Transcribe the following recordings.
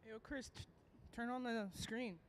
Yo, Chris, turn on the screen.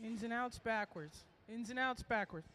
Ins and outs backwards. Ins and outs backwards.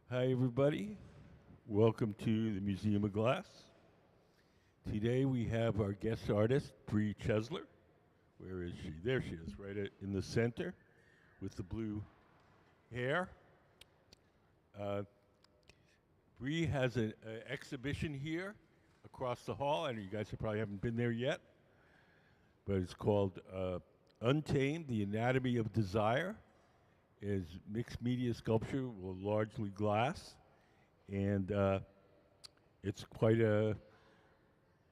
Hi, everybody. Welcome to the Museum of Glass. Today we have our guest artist, Bri Chesler. Where is she? There she is, right in the center with the blue hair. Bri has an exhibition here across the hall, and you guys probably haven't been there yet, but it's called Untamed, The Anatomy of Desire. Is mixed media sculpture, well, largely glass, and it's quite a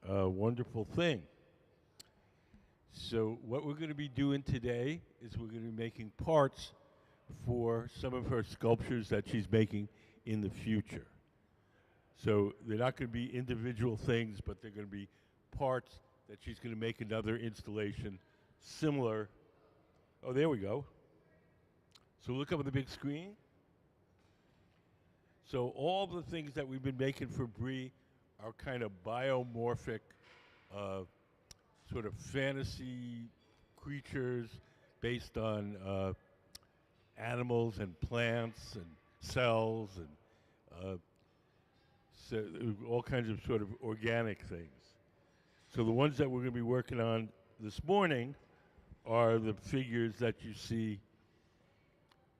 wonderful thing. So what we're going to be doing today is we're going to be making parts for some of her sculptures that she's making in the future. So they're not going to be individual things, but they're going to be parts that she's going to make another installation similar. Oh, there we go. So look up at the big screen. So all the things that we've been making for Bri are kind of biomorphic, sort of fantasy creatures based on animals and plants and cells and so all kinds of sort of organic things. So the ones that we're going to be working on this morning are the figures that you see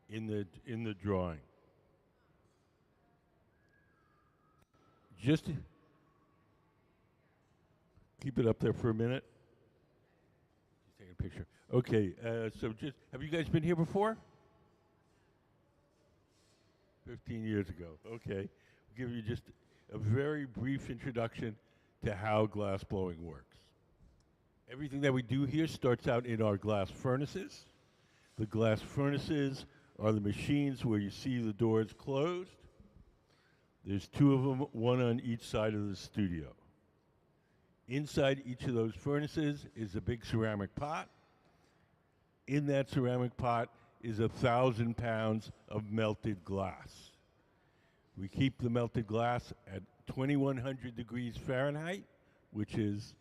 in the drawing. Just keep it up there for a minute. Just taking a picture. Okay, so just have you guys been here before? 15 years ago. Okay, I'll give you just a very brief introduction to how glass blowing works. Everything that we do here starts out in our glass furnaces. The glass furnaces are the machines where you see the doors closed. There's two of them, one on each side of the studio. Inside each of those furnaces is a big ceramic pot. In that ceramic pot is 1,000 pounds of melted glass. We keep the melted glass at 2,100 degrees Fahrenheit, which is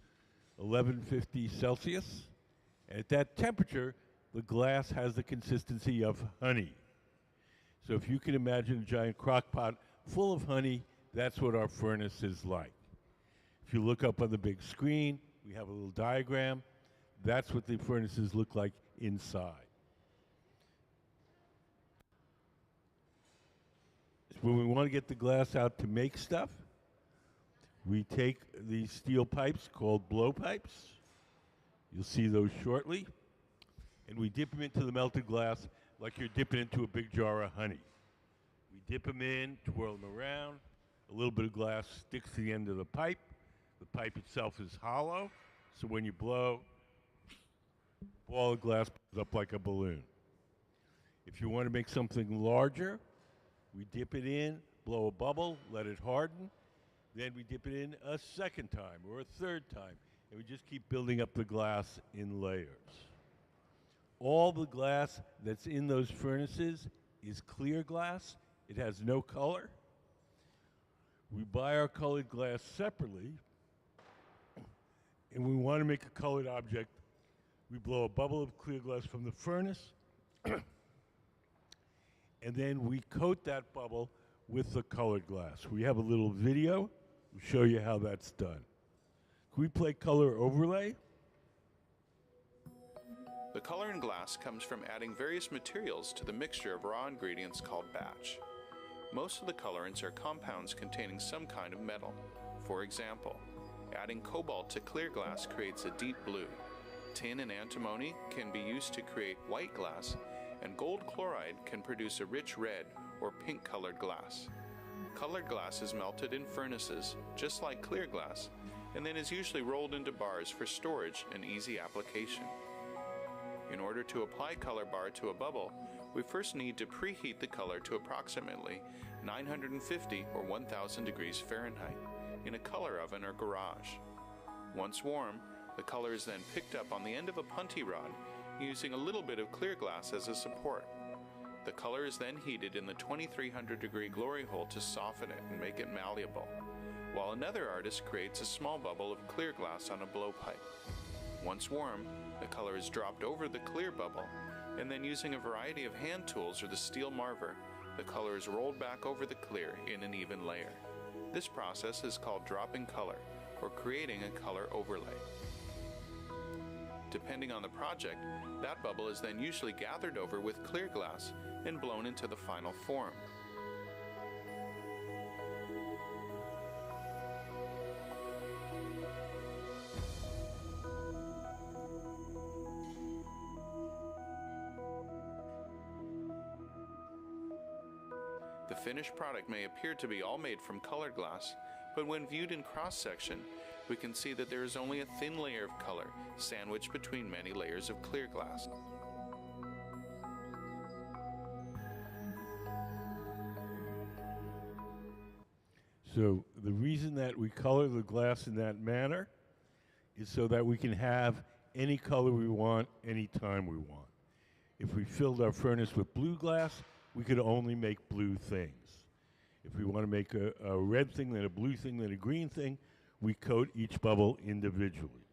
1150 Celsius. And at that temperature, the glass has the consistency of honey. So if you can imagine a giant crock pot full of honey, that's what our furnace is like. If you look up on the big screen, we have a little diagram. That's what the furnaces look like inside. When we want to get the glass out to make stuff, we take these steel pipes called blowpipes. You'll see those shortly. And we dip them into the melted glass like you're dipping into a big jar of honey. We dip them in, twirl them around. A little bit of glass sticks to the end of the pipe. The pipe itself is hollow, so when you blow, a ball of glass goes up like a balloon. If you want to make something larger, we dip it in, blow a bubble, let it harden. Then we dip it in a second time or a third time, and we just keep building up the glass in layers. All the glass that's in those furnaces is clear glass. It has no color. We buy our colored glass separately, and we want to make a colored object. We blow a bubble of clear glass from the furnace, and then we coat that bubble with the colored glass. We have a little video. We'll show you how that's done. Can we play color overlay? The color in glass comes from adding various materials to the mixture of raw ingredients called batch. Most of the colorants are compounds containing some kind of metal. For example, adding cobalt to clear glass creates a deep blue. Tin and antimony can be used to create white glass, and gold chloride can produce a rich red or pink colored glass. Colored glass is melted in furnaces, just like clear glass, and then is usually rolled into bars for storage and easy application. In order to apply color bar to a bubble, we first need to preheat the color to approximately 950 or 1000 degrees Fahrenheit in a color oven or garage. Once warm, the color is then picked up on the end of a punty rod using a little bit of clear glass as a support. The color is then heated in the 2300 degree glory hole to soften it and make it malleable, while another artist creates a small bubble of clear glass on a blowpipe. Once warm, the color is dropped over the clear bubble, and then using a variety of hand tools or the steel marver, the color is rolled back over the clear in an even layer. This process is called dropping color, or creating a color overlay. Depending on the project, that bubble is then usually gathered over with clear glass and blown into the final form. The finished product may appear to be all made from colored glass, but when viewed in cross-section, we can see that there is only a thin layer of color sandwiched between many layers of clear glass. So the reason that we color the glass in that manner is so that we can have any color we want, anytime we want. If we filled our furnace with blue glass, we could only make blue things. If we want to make a red thing, then a blue thing, then a green thing, we coat each bubble individually.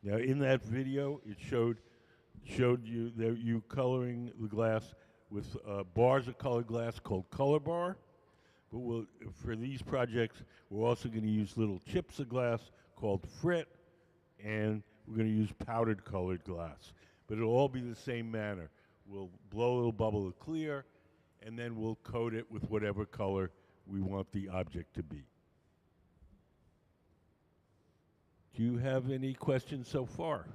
Now in that video, it showed you that you coloring the glass with bars of colored glass called color bar. But for these projects, we're also going to use little chips of glass called frit, and we're going to use powdered colored glass. But it'll all be the same manner. We'll blow a little bubble of clear, and then we'll coat it with whatever color we want the object to be. Do you have any questions so far?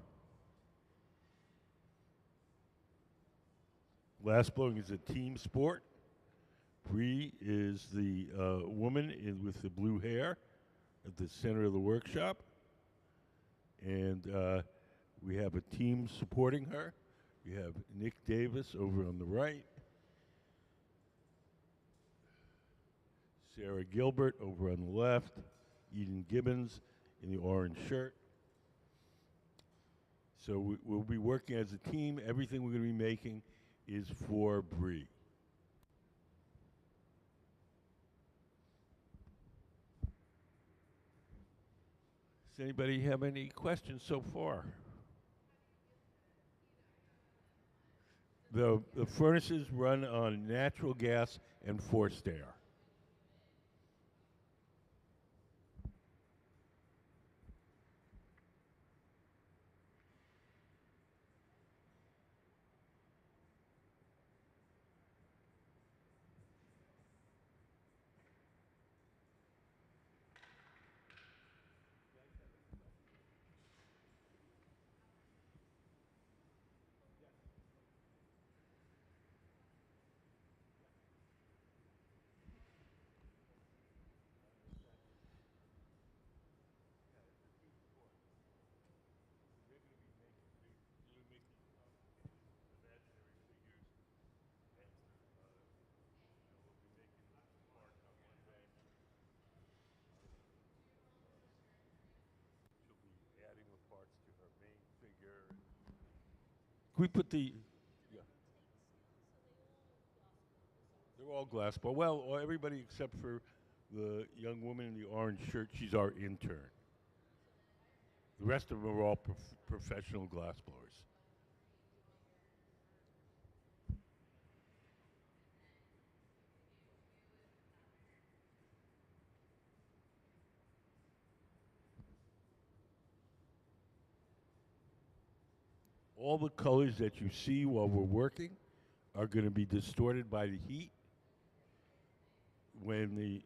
Glass blowing is a team sport. Bri is the woman with the blue hair at the center of the workshop. And we have a team supporting her. We have Nick Davis over on the right. Sarah Gilbert over on the left. Eden Gibbons in the orange shirt. So we'll be working as a team. Everything we're going to be making is for Bri. Does anybody have any questions so far? The furnaces run on natural gas and forced air. Can we put the, yeah. They're all glass bar. Well, everybody except for the young woman in the orange shirt, she's our intern. The rest of them are all professional glass blowers. All the colors that you see while we're working are going to be distorted by the heat. When the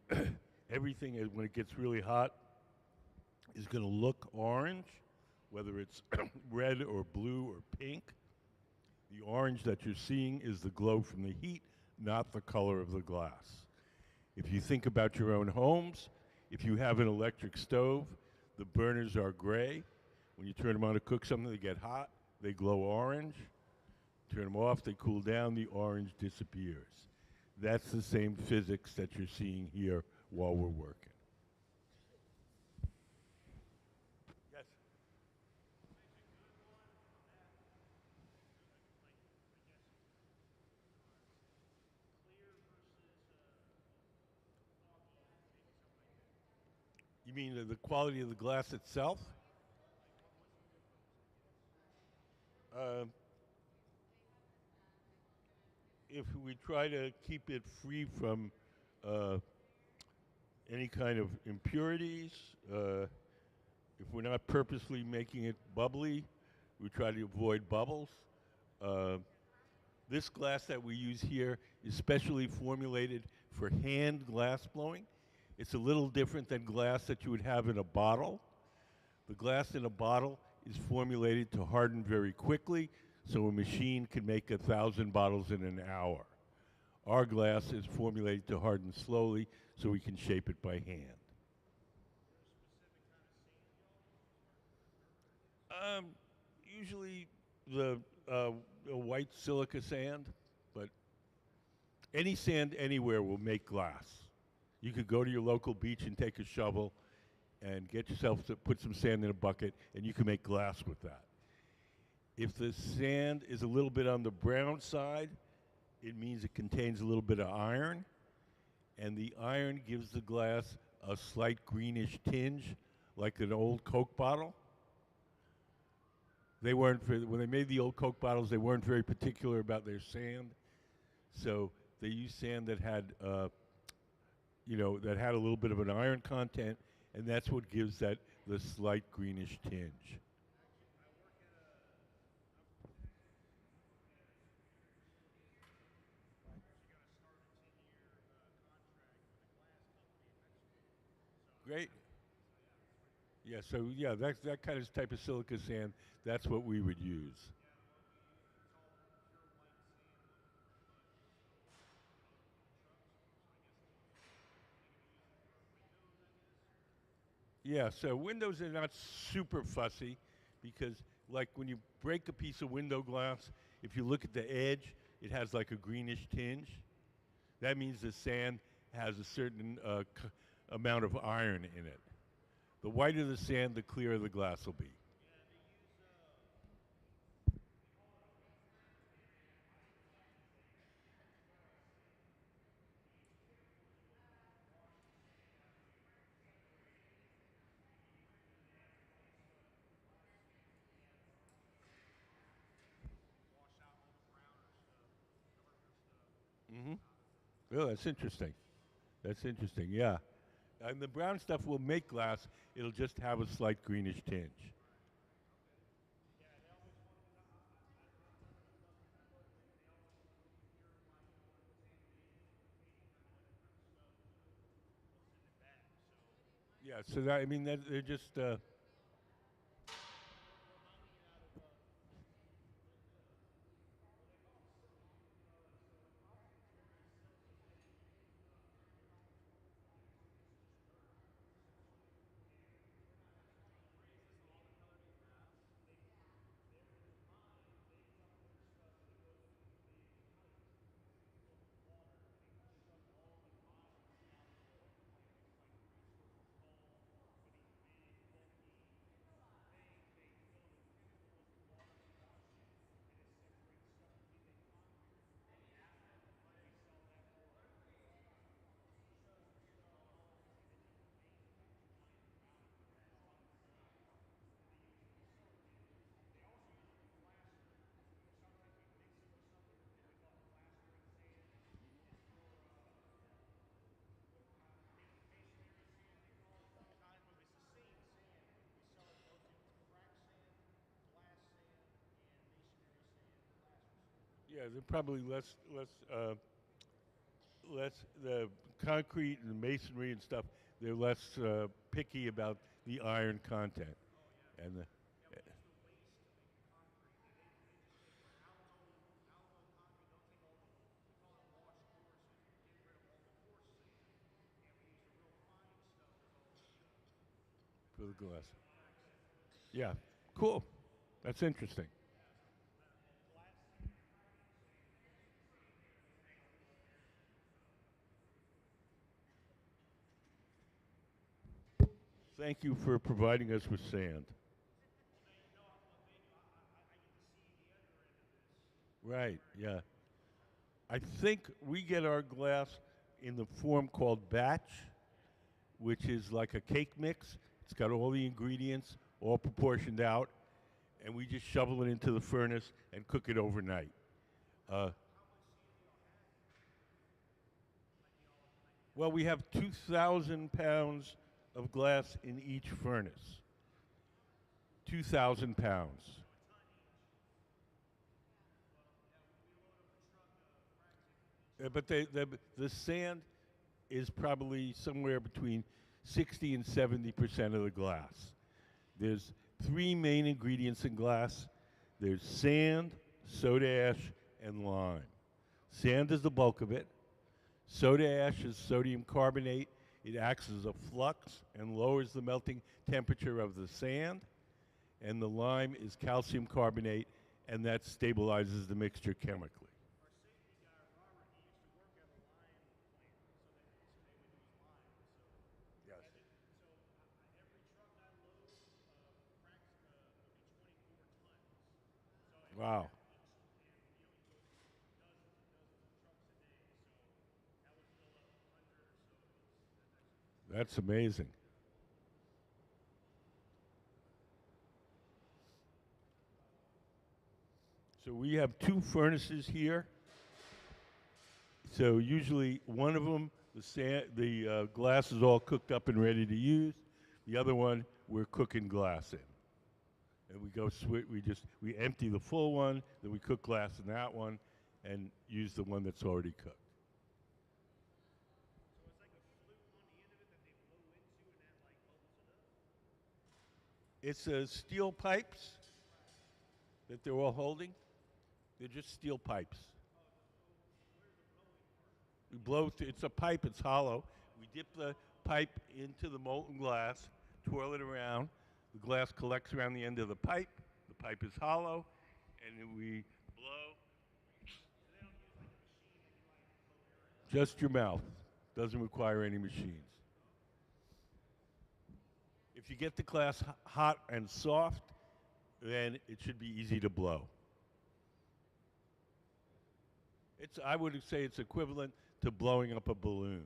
everything when it gets really hot is going to look orange, whether it's red or blue or pink. The orange that you're seeing is the glow from the heat, not the color of the glass. If you think about your own homes, if you have an electric stove, the burners are gray. When you turn them on to cook something, they get hot. They glow orange. Turn them off, they cool down, the orange disappears. That's the same physics that you're seeing here while we're working. Yes? You mean the quality of the glass itself? If we try to keep it free from any kind of impurities, we're not purposely making it bubbly, we try to avoid bubbles. Uh, this glass that we use here is specially formulated for hand glass blowing. It's a little different than glass that you would have in a bottle. The glass in a bottle is formulated to harden very quickly, so a machine can make 1,000 bottles in an hour. Our glass is formulated to harden slowly, so we can shape it by hand. Usually the white silica sand, but any sand anywhere will make glass. You could go to your local beach and take a shovel and get yourself to put some sand in a bucket, and you can make glass with that. If the sand is a little bit on the brown side, it means it contains a little bit of iron, and the iron gives the glass a slight greenish tinge, like an old Coke bottle. They weren't, when they made the old Coke bottles, they weren't very particular about their sand, so they used sand that had, that had a little bit of an iron content, and that's what gives that the slight greenish tinge. Great. Yeah, so yeah, that kind of type of silica sand, that's what we would use. Yeah, so windows are not super fussy because, like, when you break a piece of window glass, if you look at the edge, it has like a greenish tinge. That means the sand has a certain amount of iron in it. The whiter the sand, the clearer the glass will be. Mm-hmm. Oh, that's interesting. That's interesting, yeah. And the brown stuff will make glass, it'll just have a slight greenish tinge. Yeah, so that, I mean, they're just, yeah, they're probably less the concrete and the masonry and stuff. They're less picky about the iron content, and the, for the glass. Yeah, cool. That's interesting. Thank you for providing us with sand. Right. Yeah. I think we get our glass in the form called batch, which is like a cake mix. It's got all the ingredients all proportioned out, and we just shovel it into the furnace and cook it overnight. Uh, well, we have 2,000 pounds of glass in each furnace. 2,000 pounds. But the sand is probably somewhere between 60 and 70% of the glass. There's three main ingredients in glass. There's sand, soda ash, and lime. Sand is the bulk of it. Soda ash is sodium carbonate. It acts as a flux and lowers the melting temperature of the sand. And the lime is calcium carbonate, and that stabilizes the mixture chemically. Wow. That's amazing. So we have two furnaces here. So usually one of them, the glass is all cooked up and ready to use. The other one, we're cooking glass in. And we go we empty the full one, then we cook glass in that one, and use the one that's already cooked. It's steel pipes that they're all holding. They're just steel pipes. We blow it's a pipe, it's hollow. We dip the pipe into the molten glass, twirl it around. The glass collects around the end of the pipe. The pipe is hollow, and then we blow. Just your mouth. Doesn't require any machines. If you get the glass hot and soft, then it should be easy to blow. I would say it's equivalent to blowing up a balloon.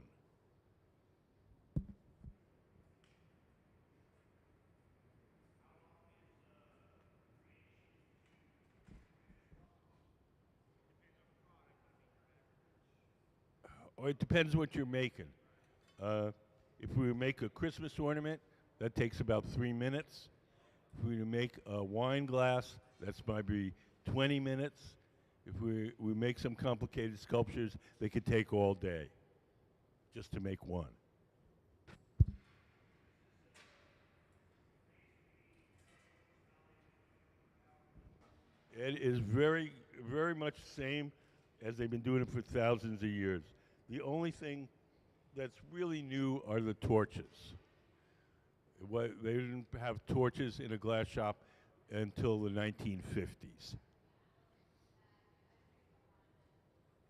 Or it depends what you're making. If we make a Christmas ornament, that takes about 3 minutes. If we make a wine glass, that's maybe 20 minutes. If we make some complicated sculptures, they could take all day just to make one. It is very, very much the same as they've been doing it for thousands of years. The only thing that's really new are the torches. They didn't have torches in a glass shop until the 1950s.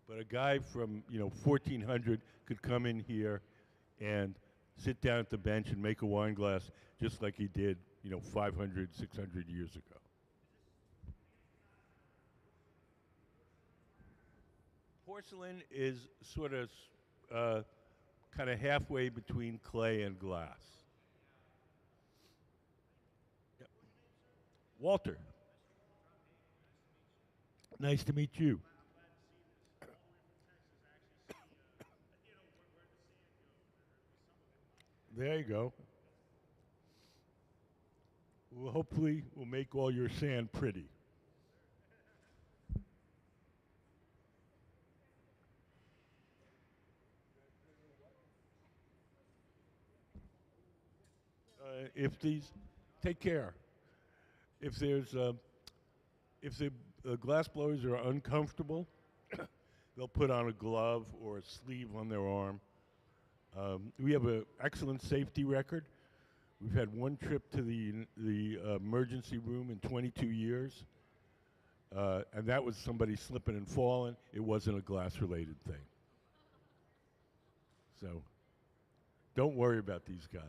But a guy from 1400 could come in here and sit down at the bench and make a wine glass just like he did 500, 600 years ago. Porcelain is sort of kind of halfway between clay and glass. Yep. Walter. Nice to meet you. There you go. Well, hopefully we'll make all your sand pretty. Take care. If the glass blowers are uncomfortable, they'll put on a glove or a sleeve on their arm. We have an excellent safety record. We've had one trip to the emergency room in 22 years, and that was somebody slipping and falling. It wasn't a glass-related thing. So don't worry about these guys.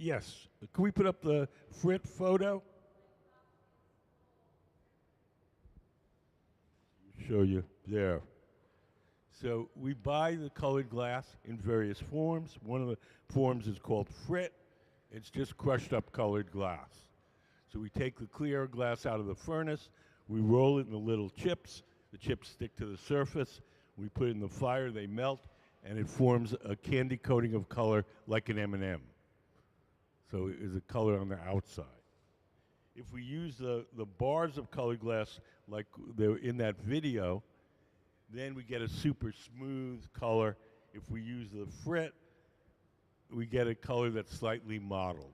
Yes. Can we put up the Frit photo? Show you there. So we buy the colored glass in various forms. One of the forms is called frit. It's just crushed up colored glass. So we take the clear glass out of the furnace, we roll it into little chips. The chips stick to the surface. We put it in the fire, they melt, and it forms a candy coating of color like an M&M. So it is a color on the outside. If we use the bars of colored glass like they're in that video, then we get a super smooth color. If we use the frit, we get a color that's slightly mottled.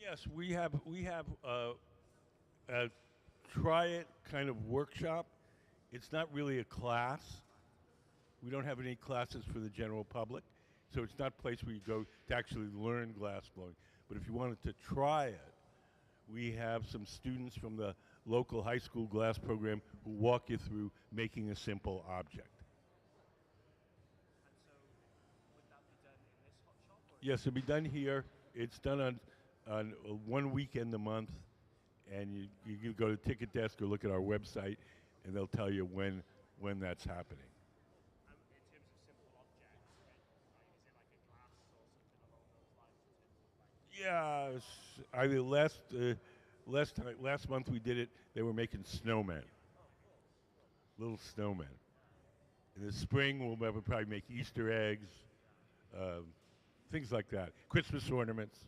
Yes, we have a try it kind of workshop. It's not really a class. We don't have any classes for the general public, so it's not a place where you go to actually learn glass blowing. But if you wanted to try it, we have some students from the local high school glass program who walk you through making a simple object. Yes, it'll be done here. It's done on one weekend a month, and you can go to Ticket Desk or look at our website, and they'll tell you when that's happening. Yeah, I mean, last month we did it. They were making snowmen, little snowmen. In the spring, we'll probably make Easter eggs, um, things like that. Christmas ornaments.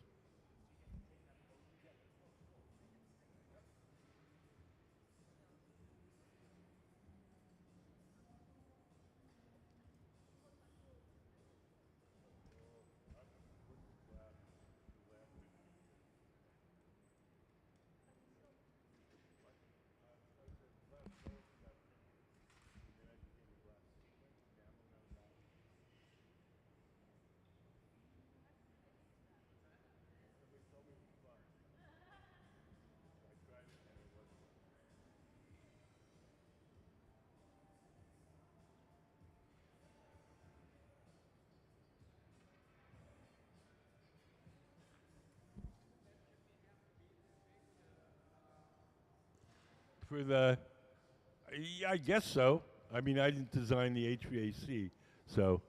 For the, yeah, I guess so. I mean, I didn't design the HVAC, so.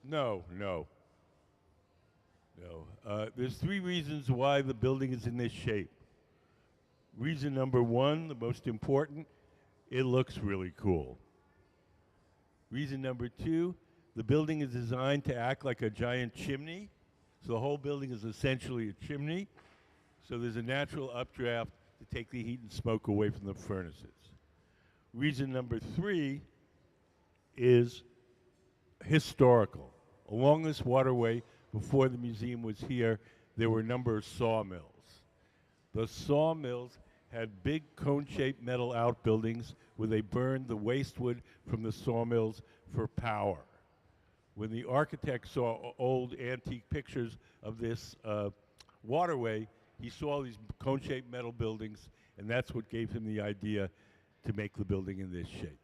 No, no, no. There's three reasons why the building is in this shape. Reason number one, the most important, it looks really cool. Reason number two, the building is designed to act like a giant chimney. So the whole building is essentially a chimney. So there's a natural updraft to take the heat and smoke away from the furnaces. Reason number three is historical. Along this waterway, before the museum was here, there were a number of sawmills. The sawmills had big cone-shaped metal outbuildings where they burned the waste wood from the sawmills for power. When the architect saw old antique pictures of this waterway, he saw these cone-shaped metal buildings, and that's what gave him the idea to make the building in this shape.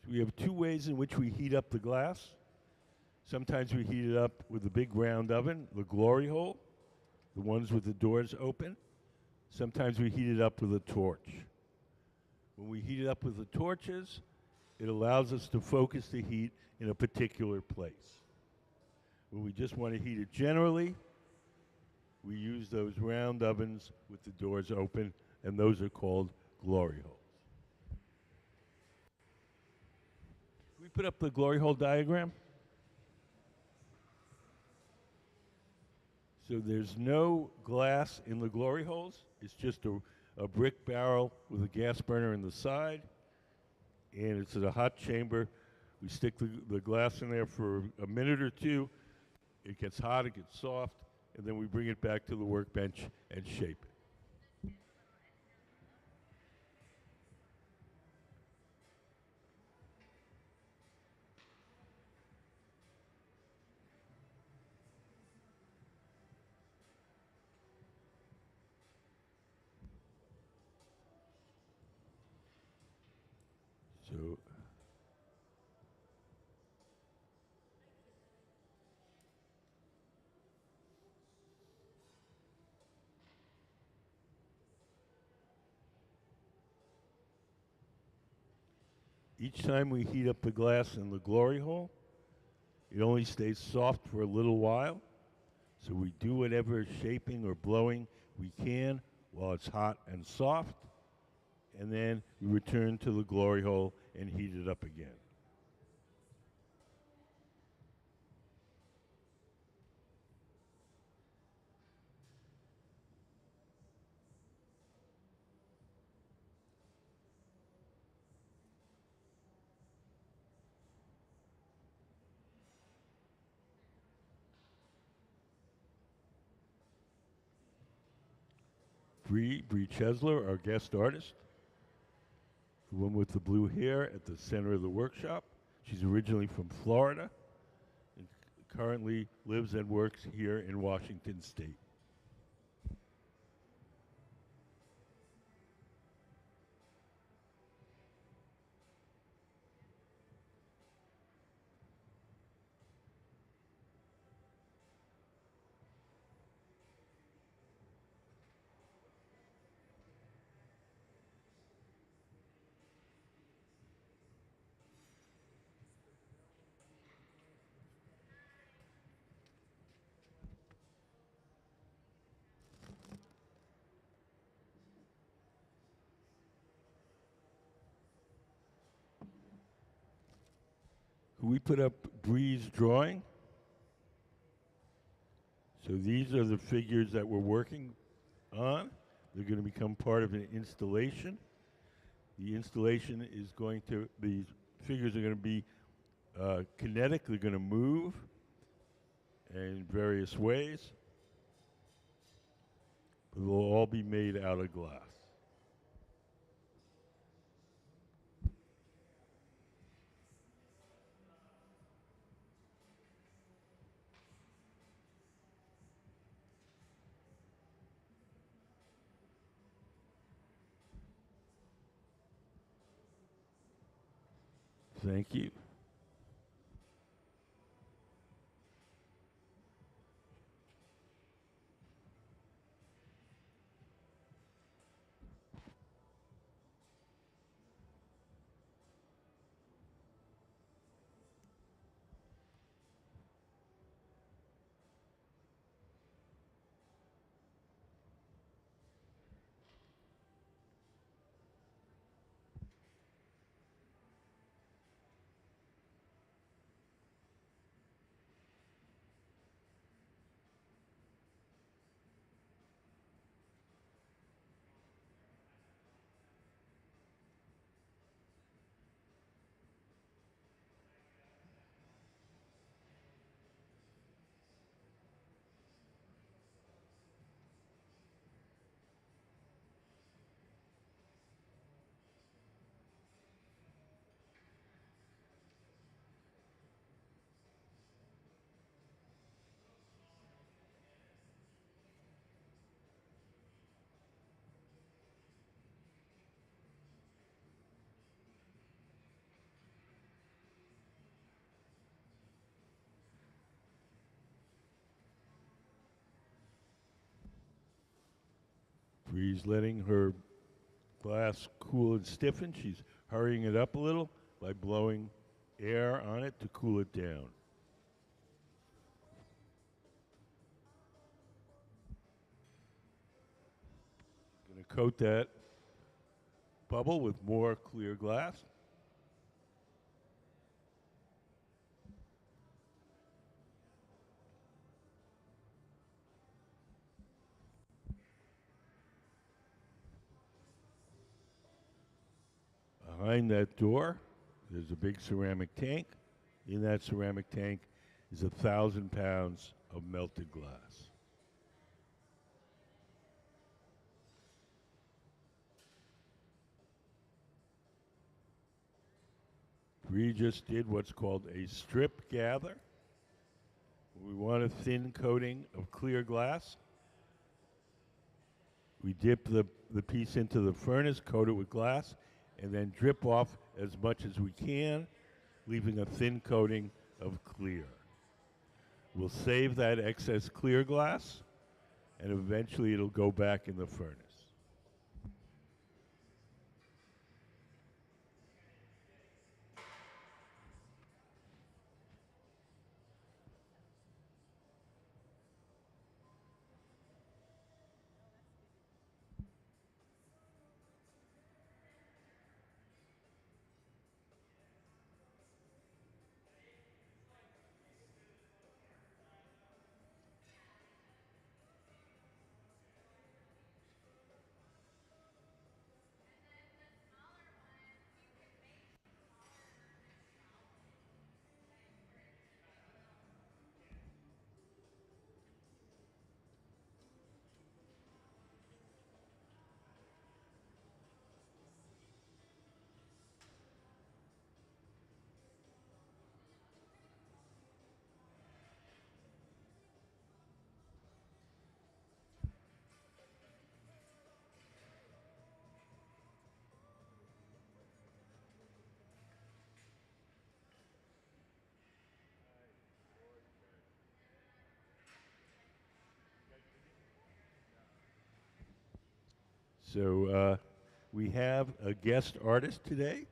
So we have two ways in which we heat up the glass. Sometimes we heat it up with a big round oven, the glory hole, the ones with the doors open. Sometimes we heat it up with a torch. When we heat it up with the torches, it allows us to focus the heat in a particular place. When we just want to heat it generally, we use those round ovens with the doors open, and those are called glory holes. Can we put up the glory hole diagram? So there's no glass in the glory holes. It's just a brick barrel with a gas burner in the side, and it's in a hot chamber. We stick the glass in there for a minute or two. It gets hot, it gets soft, and then we bring it back to the workbench and shape it. So each time we heat up the glass in the glory hole, it only stays soft for a little while. So we do whatever shaping or blowing we can while it's hot and soft, and then we return to the glory hole and heat it up again. Bri Chesler, our guest artist, the one with the blue hair at the center of the workshop. She's originally from Florida and currently lives and works here in Washington State. We put up Bri's drawing. So these are the figures that we're working on. They're going to become part of an installation. The installation is going to, these figures are going to be kinetic, they're going to move in various ways. But they'll all be made out of glass. Thank you. Bri's letting her glass cool and stiffen. She's hurrying it up a little by blowing air on it to cool it down. Going to coat that bubble with more clear glass. Behind that door, there's a big ceramic tank. In that ceramic tank is 1,000 pounds of melted glass. Bri just did what's called a strip gather. We want a thin coating of clear glass. We dip the piece into the furnace, coat it with glass, and then drip off as much as we can, leaving a thin coating of clear. We'll save that excess clear glass, and eventually it'll go back in the furnace. So we have a guest artist today.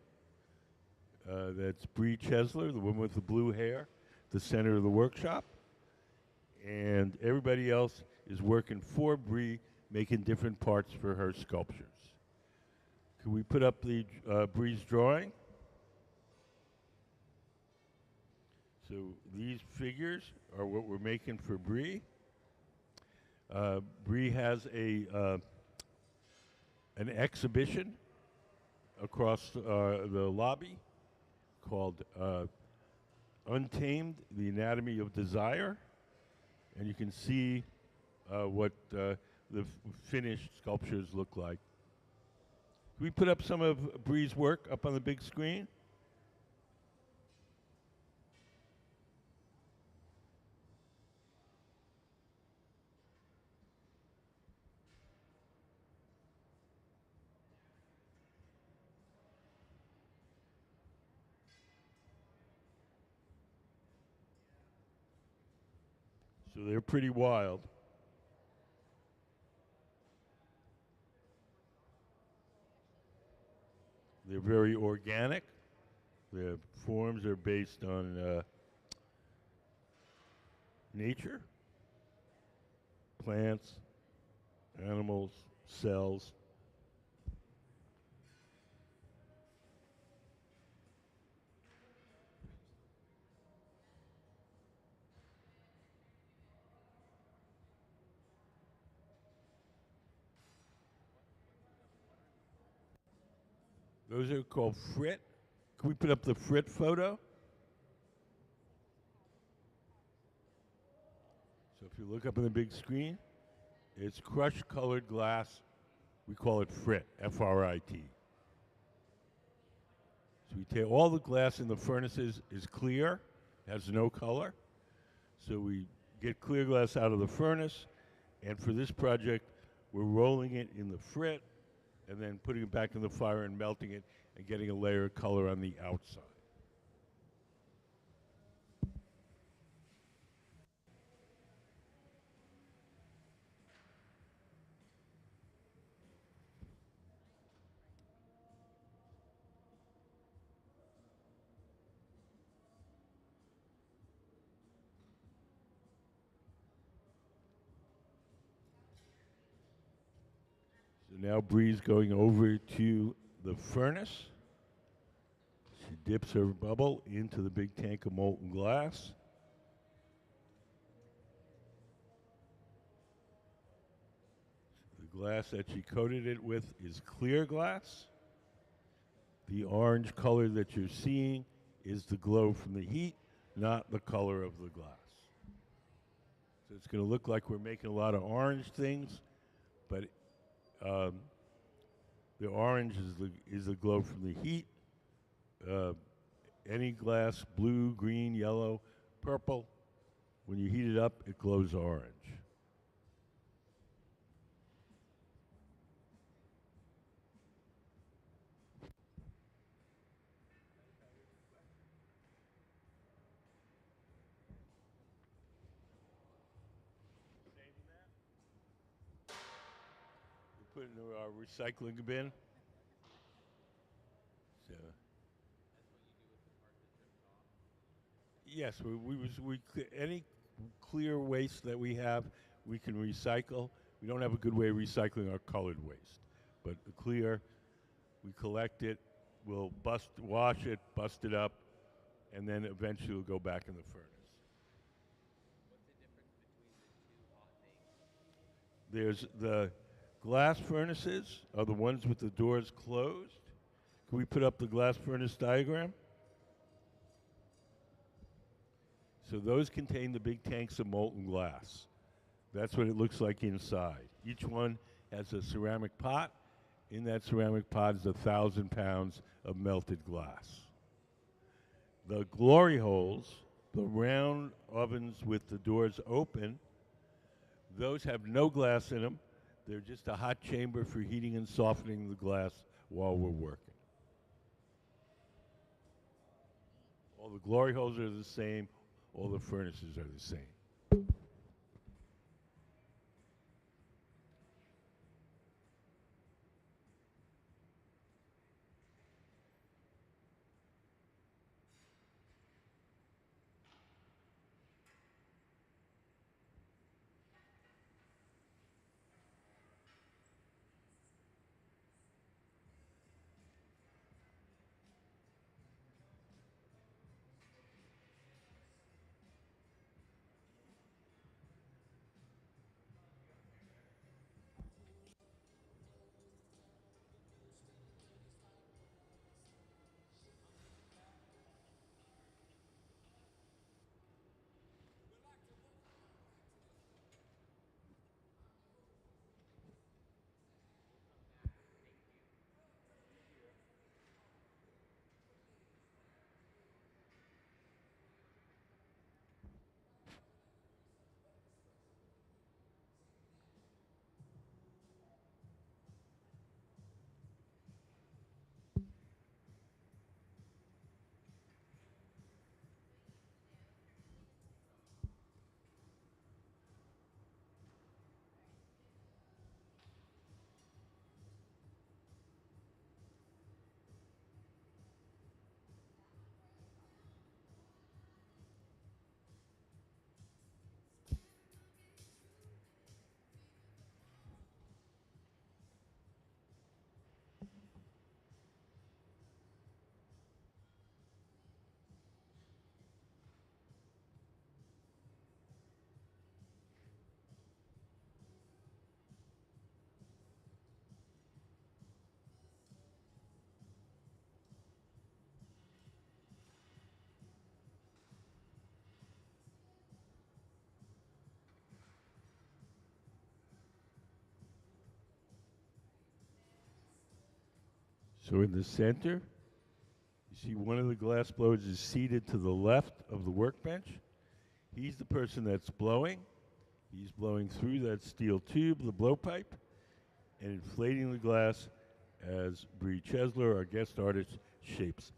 That's Bri Chesler, the woman with the blue hair, the center of the workshop. And everybody else is working for Bri, making different parts for her sculptures. Can we put up the Bri's drawing? So these figures are what we're making for Bri. Bri has an exhibition across the lobby called Untamed, the Anatomy of Desire. And you can see what the finished sculptures look like. Can we put up some of Bri's work up on the big screen? So they're pretty wild. They're very organic. The forms are based on nature, plants, animals, cells. Those are called frit. Can we put up the frit photo? So if you look up on the big screen, it's crushed colored glass. We call it frit, F-R-I-T. So we take all the glass in the furnaces is clear, has no color. So we get clear glass out of the furnace, and for this project, we're rolling it in the frit, and then putting it back in the fire and melting it and getting a layer of color on the outside. now Bri's going over to the furnace. She dips her bubble into the big tank of molten glass. The glass that she coated it with is clear glass. The orange color that you're seeing is the glow from the heat, not the color of the glass. So it's going to look like we're making a lot of orange things, but the orange is the glow from the heat. Any glass, blue, green, yellow, purple, when you heat it up, it glows orange. We put it in our recycling bin. So yes, any clear waste that we have, we can recycle. We don't have a good way of recycling our colored waste, but the clear, we collect it, we'll wash it, bust it up, and then eventually it'll go back in the furnace. There's the glass furnaces are the ones with the doors closed. Can we put up the glass furnace diagram? So those contain the big tanks of molten glass. That's what it looks like inside. Each one has a ceramic pot. In that ceramic pot is 1,000 pounds of melted glass. The glory holes, the round ovens with the doors open, those have no glass in them. They're just a hot chamber for heating and softening the glass while we're working. All the glory holes are the same. All the furnaces are the same. So in the center, you see one of the glass blowers is seated to the left of the workbench. He's the person that's blowing. He's blowing through that steel tube, the blowpipe, and inflating the glass as Bri Chesler, our guest artist, shapes.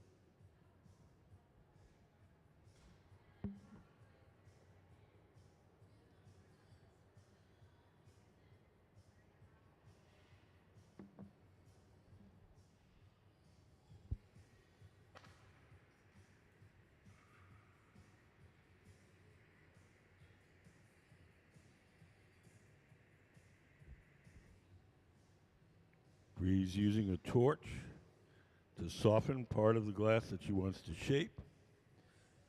Bri's using a torch to soften part of the glass that she wants to shape.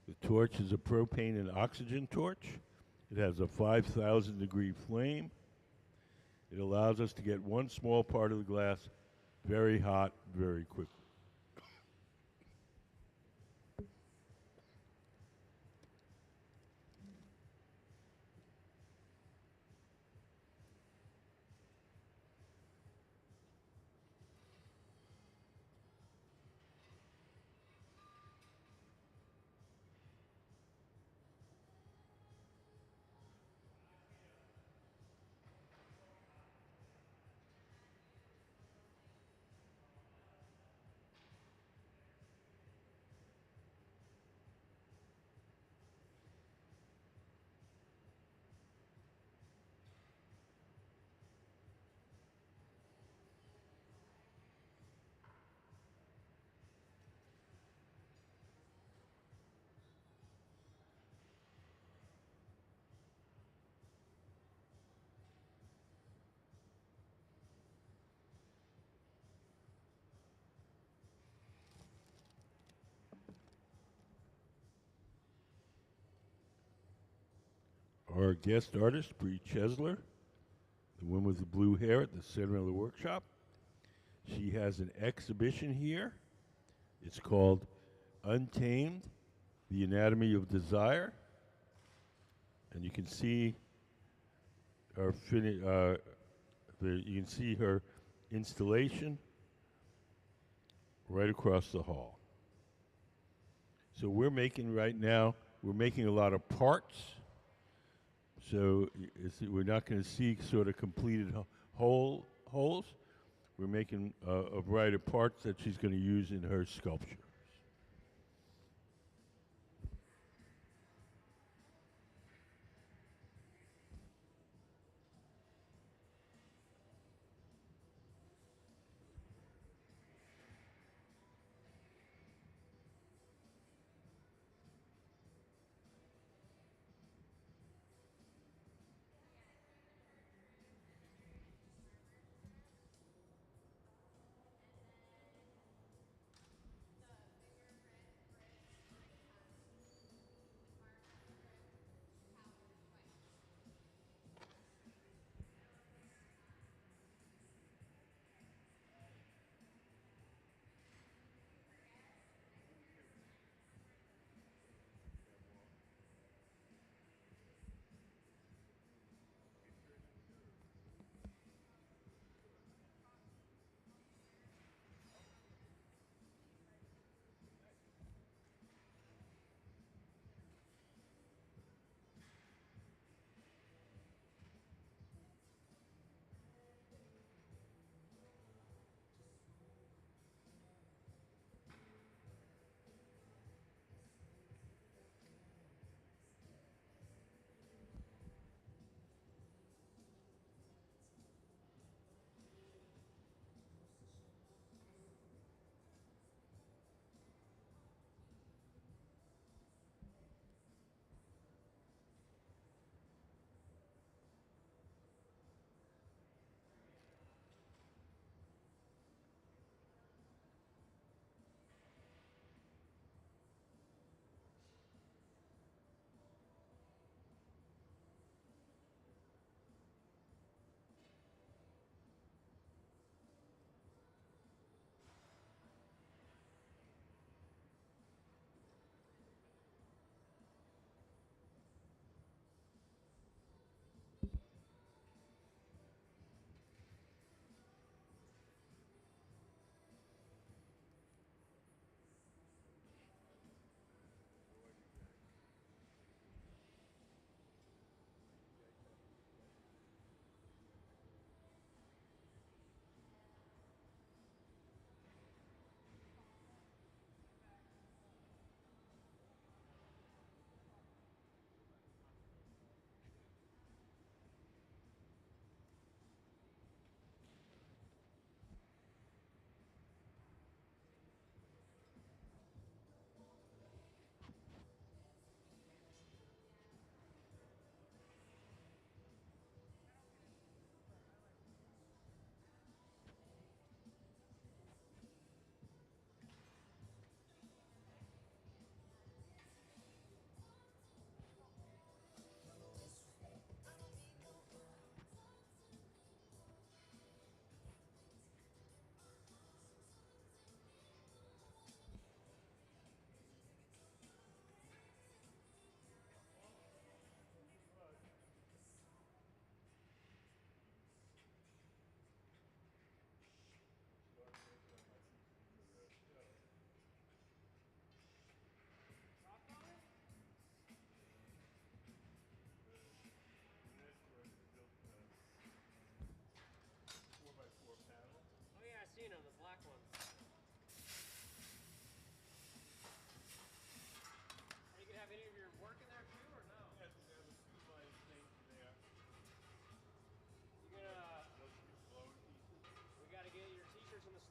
The torch is a propane and oxygen torch. It has a 5,000 degree flame. It allows us to get one small part of the glass very hot very quickly. Our guest artist, Bri Chesler, the woman with the blue hair at the center of the workshop. She has an exhibition here. It's called Untamed, The Anatomy of Desire. And you can see her you can see her installation right across the hall. So we're making a lot of parts. So we're not going to see sort of completed holes. We're making a variety of parts that she's going to use in her sculpture.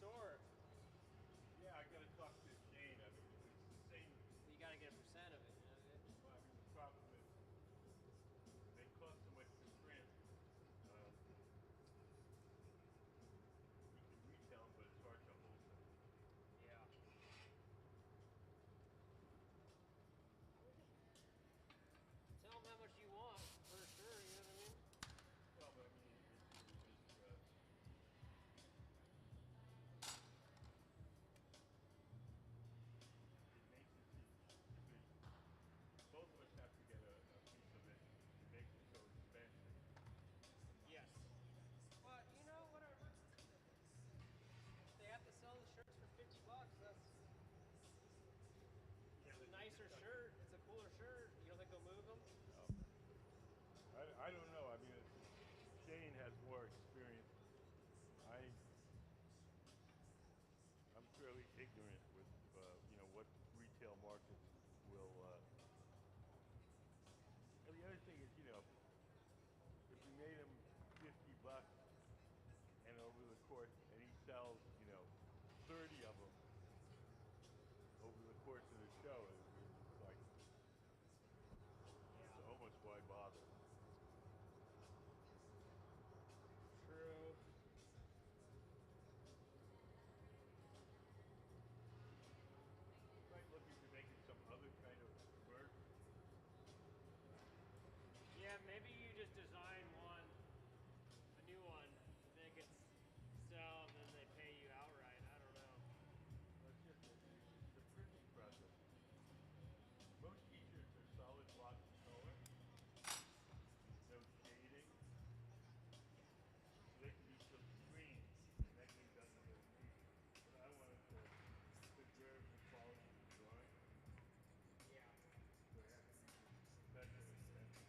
store. Yeah, I gotta talk to Jane. I mean, it's the same. You gotta get a percent of it. You know? Well, I mean, the problem is they cost so much to print. You can retail them, but it's hard to wholesale. Yeah. Tell them how much you want for sure. You know what I mean? Well, but I mean, it would just it makes it because both of us have to get a piece of it. It makes it so expensive. Yes. But you know, whatever. If they have to sell the shirts for $50, that's Yeah, a nicer shirt. It's a cooler shirt. You don't think they'll move them? I don't know. I mean, Shane has more experience. I'm fairly ignorant with what retail markets will. And the other thing is, if we made him $50, and over the course, and he sells, 30 of them over the course of the show, it's like, it's almost why bother. True. Might look into making some other kind of merch. Yeah, maybe you just design one, a new one, and then it gets sell, and then they pay you outright. I don't know. It's just the printing process. Most t-shirts are solid blocks of color, no shading. So they can be so green, and that can be done with a t-shirt. But I wanted to preserve the quality of the drawing, Yeah. so it has to be special attention.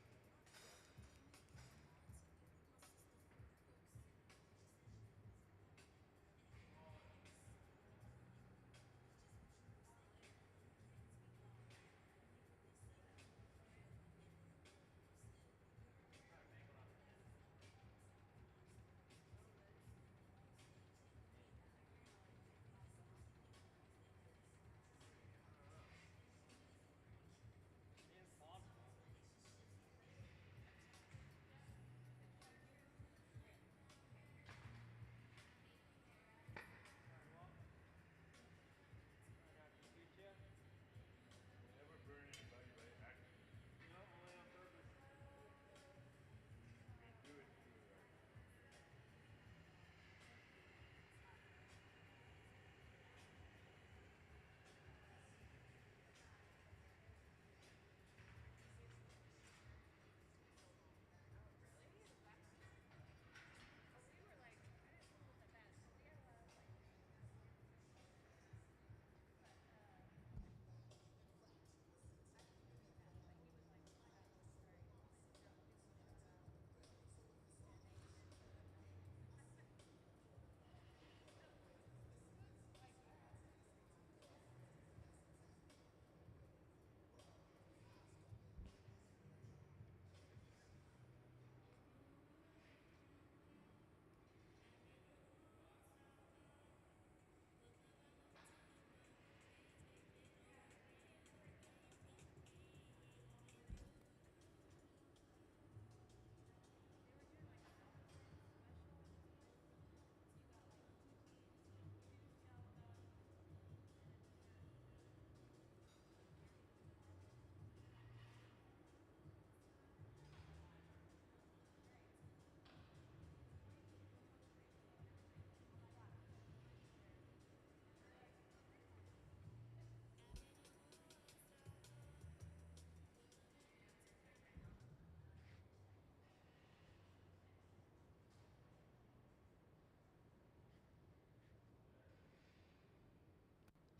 Impossible. Never burn anybody by accident. No, only on purpose. You're gonna do it right.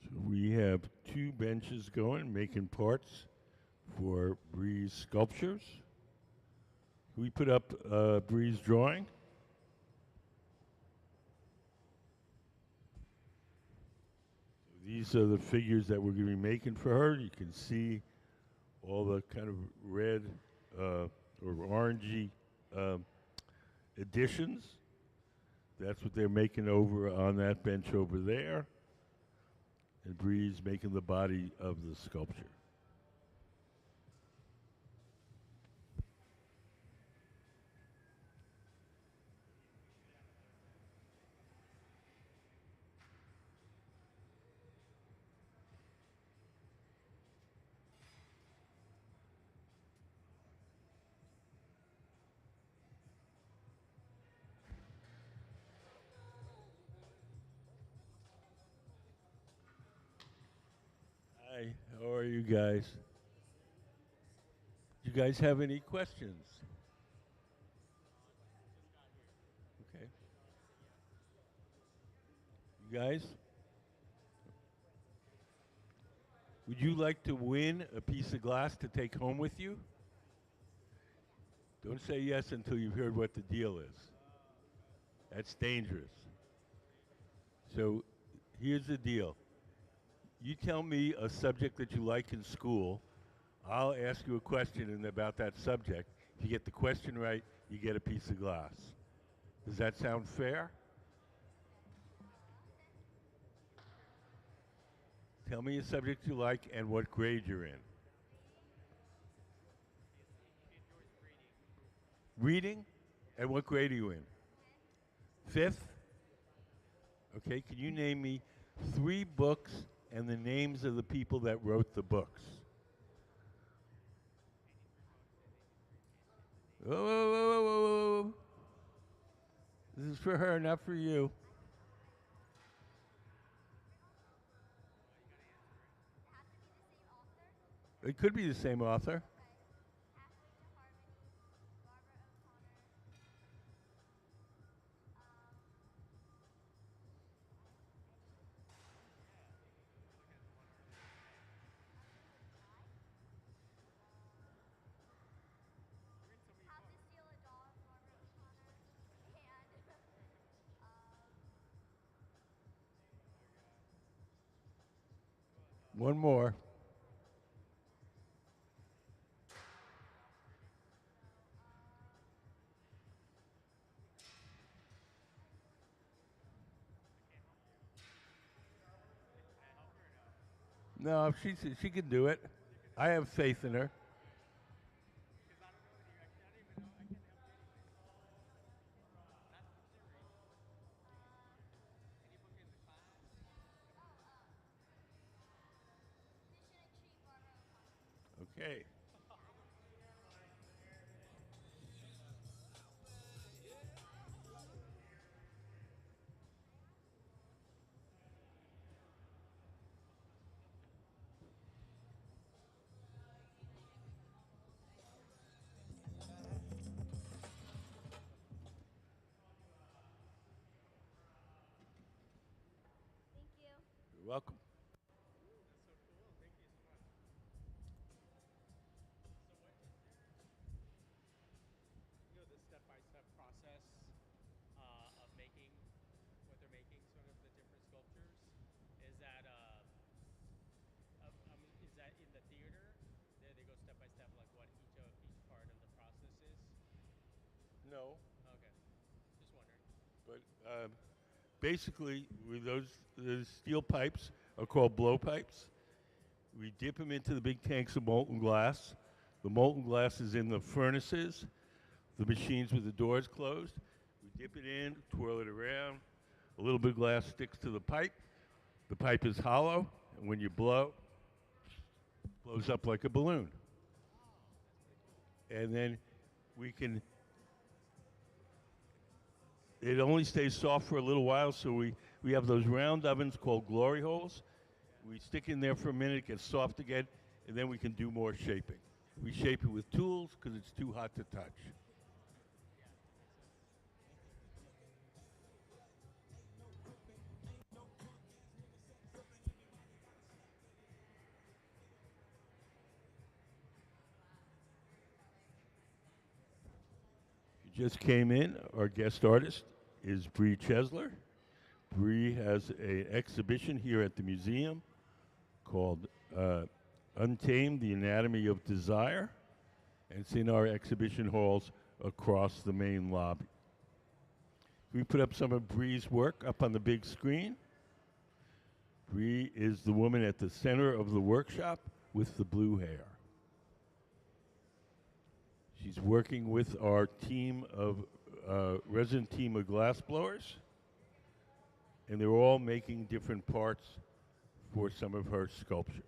So we have two benches going, making parts for Bri's sculptures. Can we put up Bri's drawing? So these are the figures that we're going to be making for her. You can see all the kind of red or orangey additions That's what they're making over on that bench over there. And Bri's making the body of the sculpture. Hi, how are you guys? Do you guys have any questions? Okay. You guys? Would you like to win a piece of glass to take home with you? Don't say yes until you've heard what the deal is. That's dangerous. So here's the deal. You tell me a subject that you like in school. I'll ask you a question about that subject. If you get the question right, you get a piece of glass. Does that sound fair? Tell me a subject you like and what grade you're in. Reading? And what grade are you in? Fifth? Okay, can you name me 3 books and the names of the people that wrote the books? Whoa, whoa, whoa, whoa, whoa, whoa. This is for her, not for you. It could be the same author. One more. No, she can do it. I have faith in her. Okay. You're welcome. You know, the step-by-step process of making what they're making, sort of the different sculptures. Is that is that in the theater? There they go step by step, like what each part of the process is. No. Okay, just wondering. But basically, those steel pipes are called blow pipes. We dip them into the big tanks of molten glass. The molten glass is in the furnaces, the machines with the doors closed. We dip it in, twirl it around. A little bit of glass sticks to the pipe. The pipe is hollow, and when you blow, it blows up like a balloon. And then it only stays soft for a little while, so we have those round ovens called glory holes. We stick in there for a minute, it gets soft again, and then we can do more shaping. We shape it with tools because it's too hot to touch. You just came in, our guest artist is Bri Chesler. Bri has an exhibition here at the museum called Untamed, the Anatomy of Desire, and it's in our exhibition halls across the main lobby. We put up some of Bri's work up on the big screen. Bri is the woman at the center of the workshop with the blue hair. She's working with our team of resident team of glass blowers, and they're all making different parts for some of her sculptures.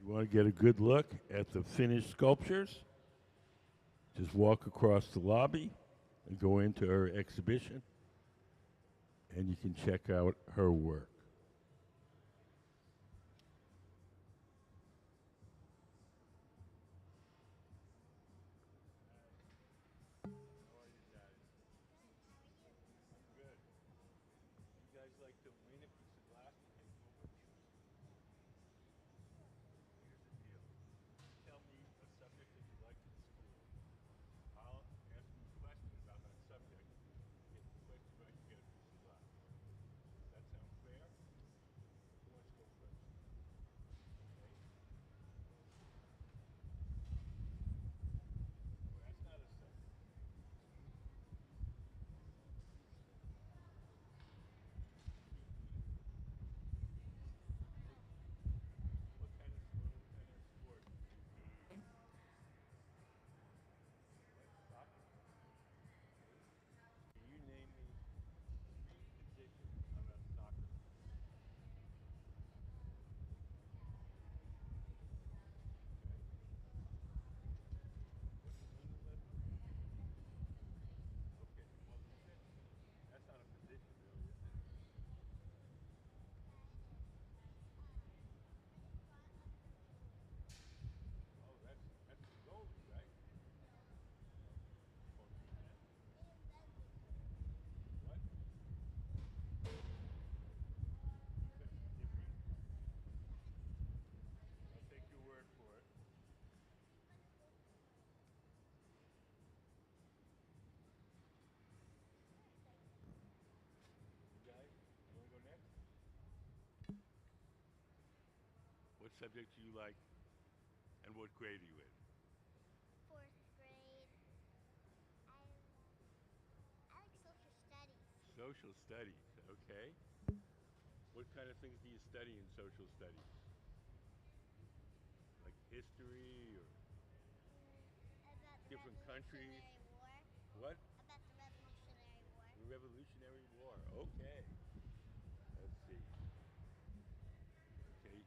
You want to get a good look at the finished sculptures? Just walk across the lobby and go into her exhibition, and you can check out her work. You guys like to win a piece of glass to take home with you? Here's the deal. Tell me a subject that you liked in school. I'll ask you a question about that subject. Get the question right, you get a piece of glass. Does that sound fair? Who wants to go first? Okay. Well, that's not a subject. What kind of sport? Soccer? Can you name me 3 positions on a soccer team? Okay. What's the name of that? Okay, well, that's not a position, really, is it? Oh, that's the goalie, right? Or defense. What? Defense is different. I'll take your word for it. You guys, you want to go next? What subject do you like, and what grade are you in? Fourth grade. I like social studies. Social studies, okay. What kind of things do you study in social studies? Like history or About the different countries? Revolutionary War. What? About the Revolutionary War. The Revolutionary War, okay. Let's see. Okay.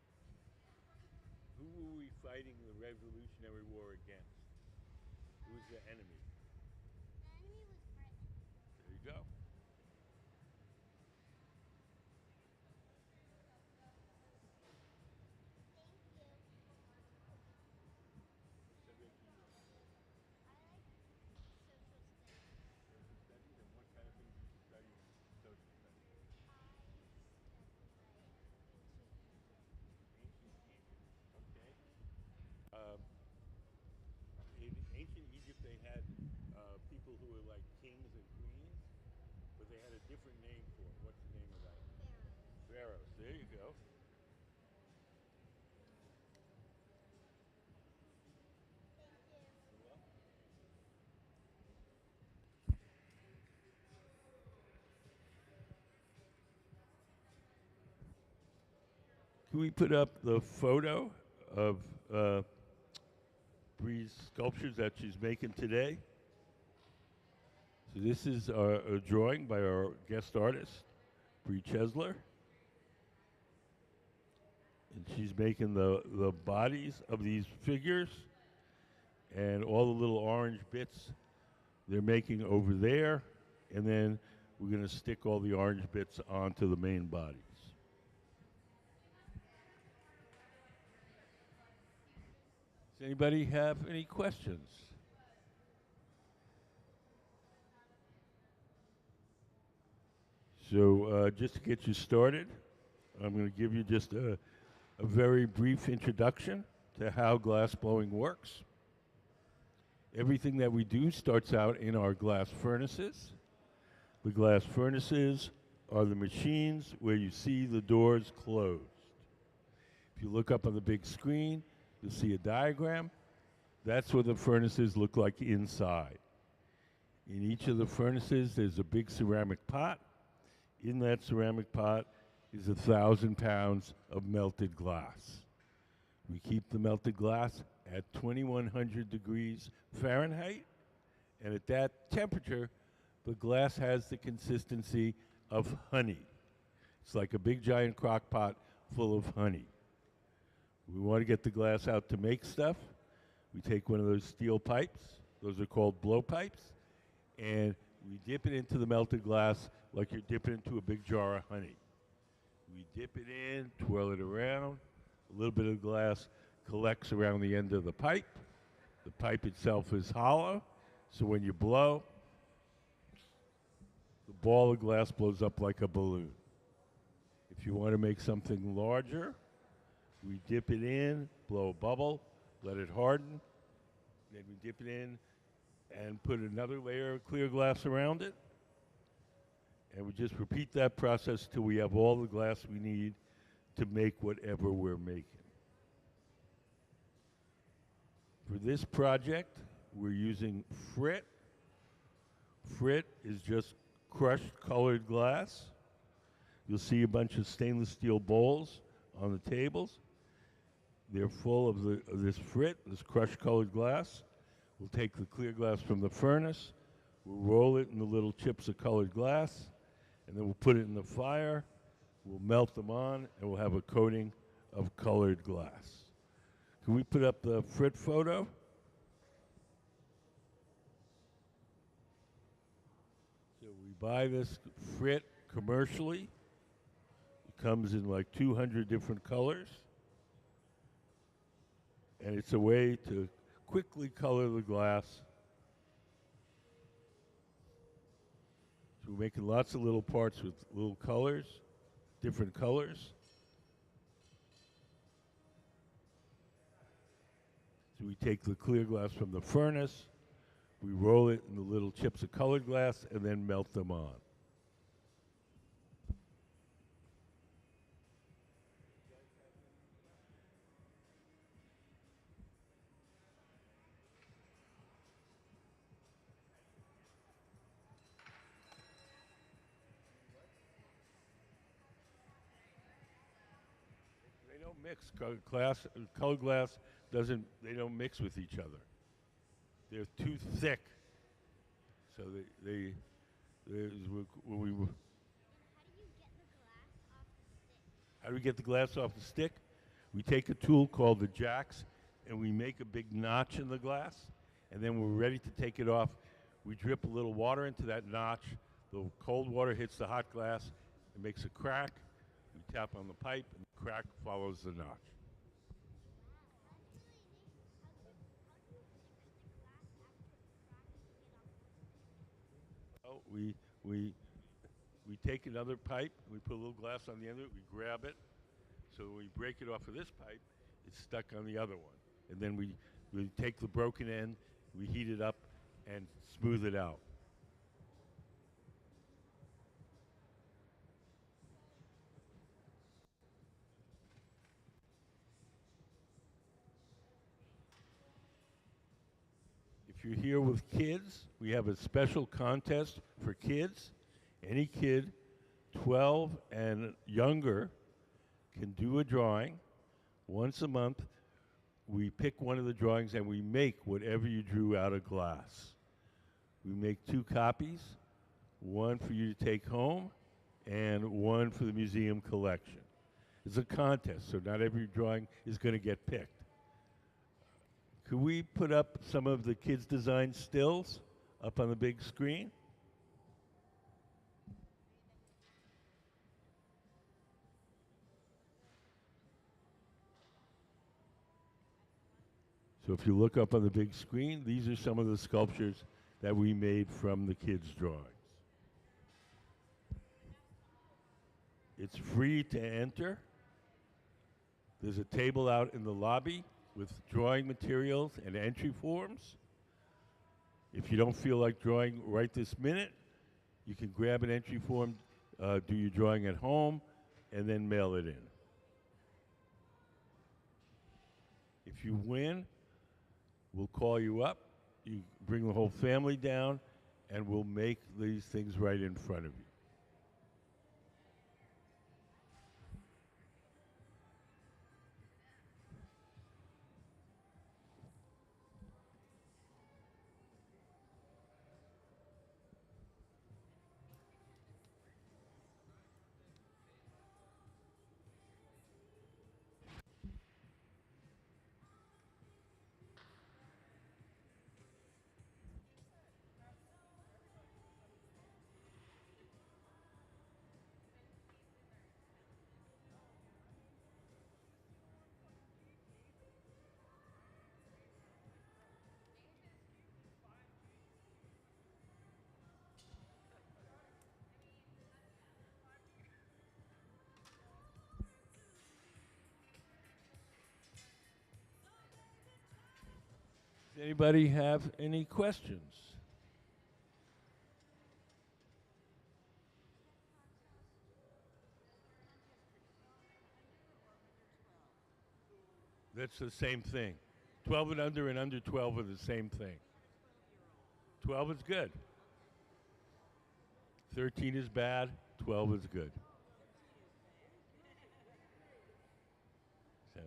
Who were we fighting the Revolutionary War against? Who's the enemy? The enemy was Britain. There you go. Thank you. What subject do you like? I like social studies. Social studies, and what kind of things do you study in social studies? Ancient Egypt, okay. In ancient Egypt, they had people who were like kings and queens, but they had a different name for it. What's the name of that? Pharaohs. Pharaohs. There you go. Thank you. You're welcome. Can we put up the photo of Bri's sculptures that she's making today? So this is a drawing by our guest artist, Bri Chesler. And she's making the bodies of these figures and all the little orange bits they're making over there. And then we're going to stick all the orange bits onto the main bodies. Does anybody have any questions? So just to get you started, I'm going to give you just a very brief introduction to how glass blowing works. Everything that we do starts out in our glass furnaces. The glass furnaces are the machines where you see the doors closed. If you look up on the big screen, you'll see a diagram. That's what the furnaces look like inside. In each of the furnaces, there's a big ceramic pot. In that ceramic pot is 1,000 pounds of melted glass. We keep the melted glass at 2,100 degrees Fahrenheit, and at that temperature, the glass has the consistency of honey. It's like a big giant crock pot full of honey. We want to get the glass out to make stuff. We take one of those steel pipes, those are called blow pipes, and we dip it into the melted glass like you're dipping into a big jar of honey. We dip it in, twirl it around, a little bit of glass collects around the end of the pipe. The pipe itself is hollow, so when you blow, the ball of glass blows up like a balloon. If you want to make something larger, we dip it in, blow a bubble, let it harden, then we dip it in and put another layer of clear glass around it. And we just repeat that process till we have all the glass we need to make whatever we're making. For this project, we're using frit. Frit is just crushed colored glass. You'll see a bunch of stainless steel bowls on the tables. They're full of this frit, this crushed colored glass. We'll take the clear glass from the furnace, we'll roll it in the little chips of colored glass, and then we'll put it in the fire, we'll melt them on, and we'll have a coating of colored glass. Can we put up the frit photo? So we buy this frit commercially. It comes in like 200 different colors. And it's a way to quickly color the glass. So we're making lots of little parts with little colors, different colors. So we take the clear glass from the furnace, we roll it in the little chips of colored glass, and then melt them on. They don't mix. Colored glass doesn't, they don't mix with each other. They're too thick. So when we how do we get the glass off the stick? We take a tool called the jacks and we make a big notch in the glass, and then when we're ready to take it off, we drip a little water into that notch. The cold water hits the hot glass, it makes a crack. We tap on the pipe and the crack follows the notch. Oh, we take another pipe, we put a little glass on the end of it, we grab it, so when we break it off of this pipe, it's stuck on the other one. And then we take the broken end, we heat it up, and smooth it out. If you're here with kids, we have a special contest for kids. Any kid 12 and younger can do a drawing. Once a month, we pick one of the drawings and we make whatever you drew out of glass. We make 2 copies, one for you to take home and one for the museum collection. It's a contest, so not every drawing is going to get picked. Could we put up some of the kids' design stills up on the big screen? So if you look up on the big screen, these are some of the sculptures that we made from the kids' drawings. It's free to enter. There's a table out in the lobby with drawing materials and entry forms. If you don't feel like drawing right this minute, you can grab an entry form, do your drawing at home, and then mail it in. If you win, we'll call you up, you bring the whole family down, and we'll make these things right in front of you. Does anybody have any questions? That's the same thing. 12 and under 12 are the same thing. 12 is good. 13 is bad, 12 is good. So.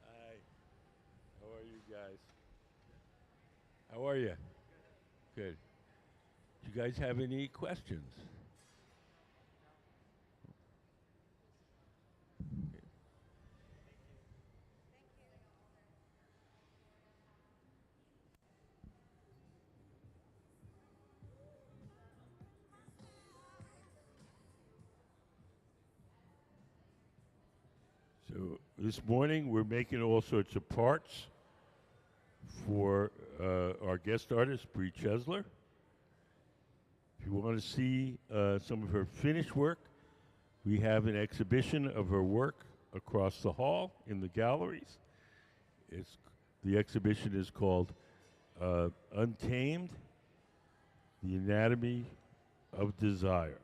Hi. How are you guys? How are you? Good. Do you guys have any questions? So this morning we're making all sorts of parts for our guest artist, Bri Chesler. If you want to see some of her finished work, we have an exhibition of her work across the hall in the galleries. The exhibition is called Untamed, The Anatomy of Desire.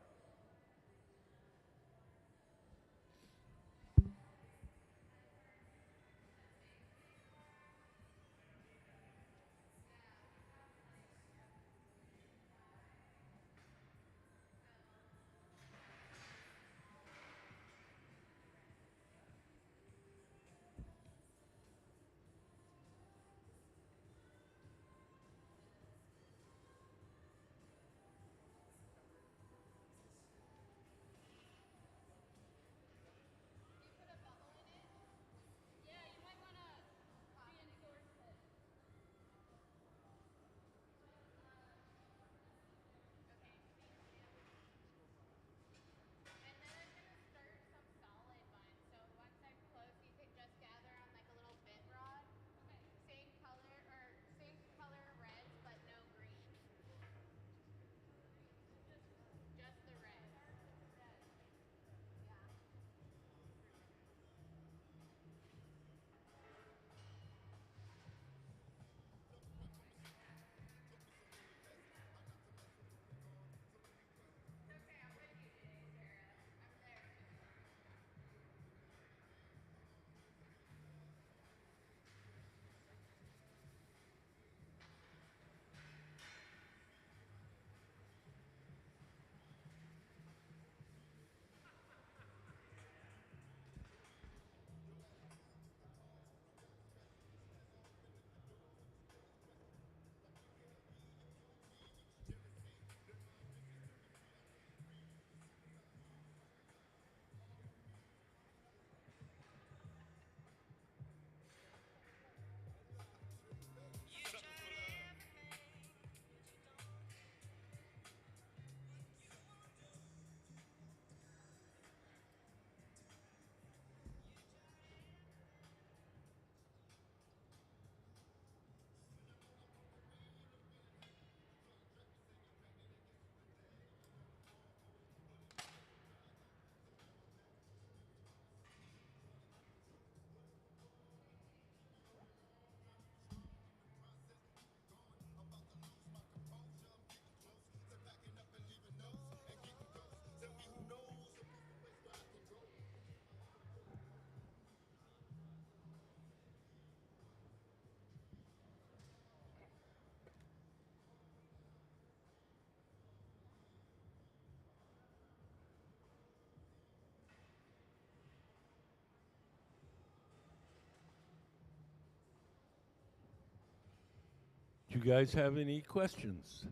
Do you guys have any questions?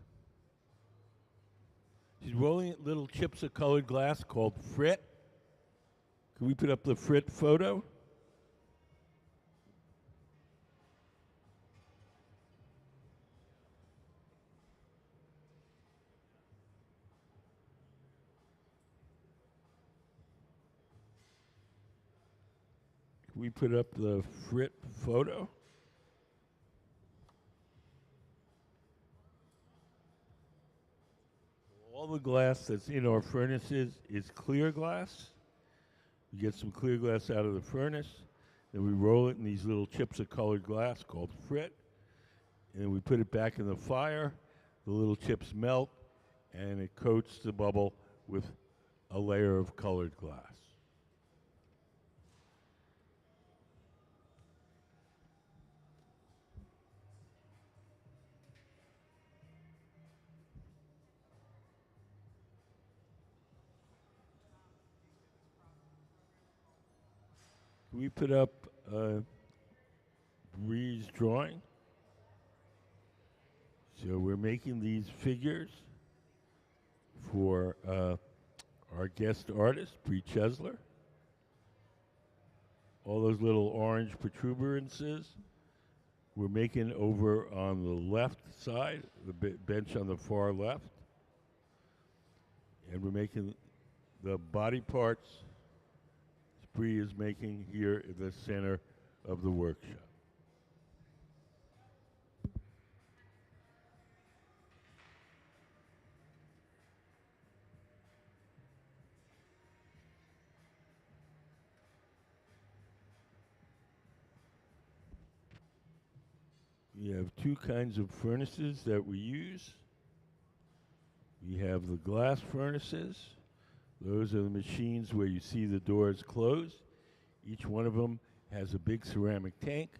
She's rolling little chips of colored glass called frit. Can we put up the frit photo? Can we put up the frit photo? All the glass that's in our furnaces is clear glass. We get some clear glass out of the furnace, then we roll it in these little chips of colored glass called frit, and then we put it back in the fire. The little chips melt, and it coats the bubble with a layer of colored glass. Can we put up Bri's drawing? So we're making these figures for our guest artist, Bri Chesler. All those little orange protuberances we're making over on the left side, the bench on the far left. And we're making the body parts Bri is making here in the center of the workshop. We have two kinds of furnaces that we use. We have the glass furnaces. Those are the machines where you see the doors closed. Each one of them has a big ceramic tank,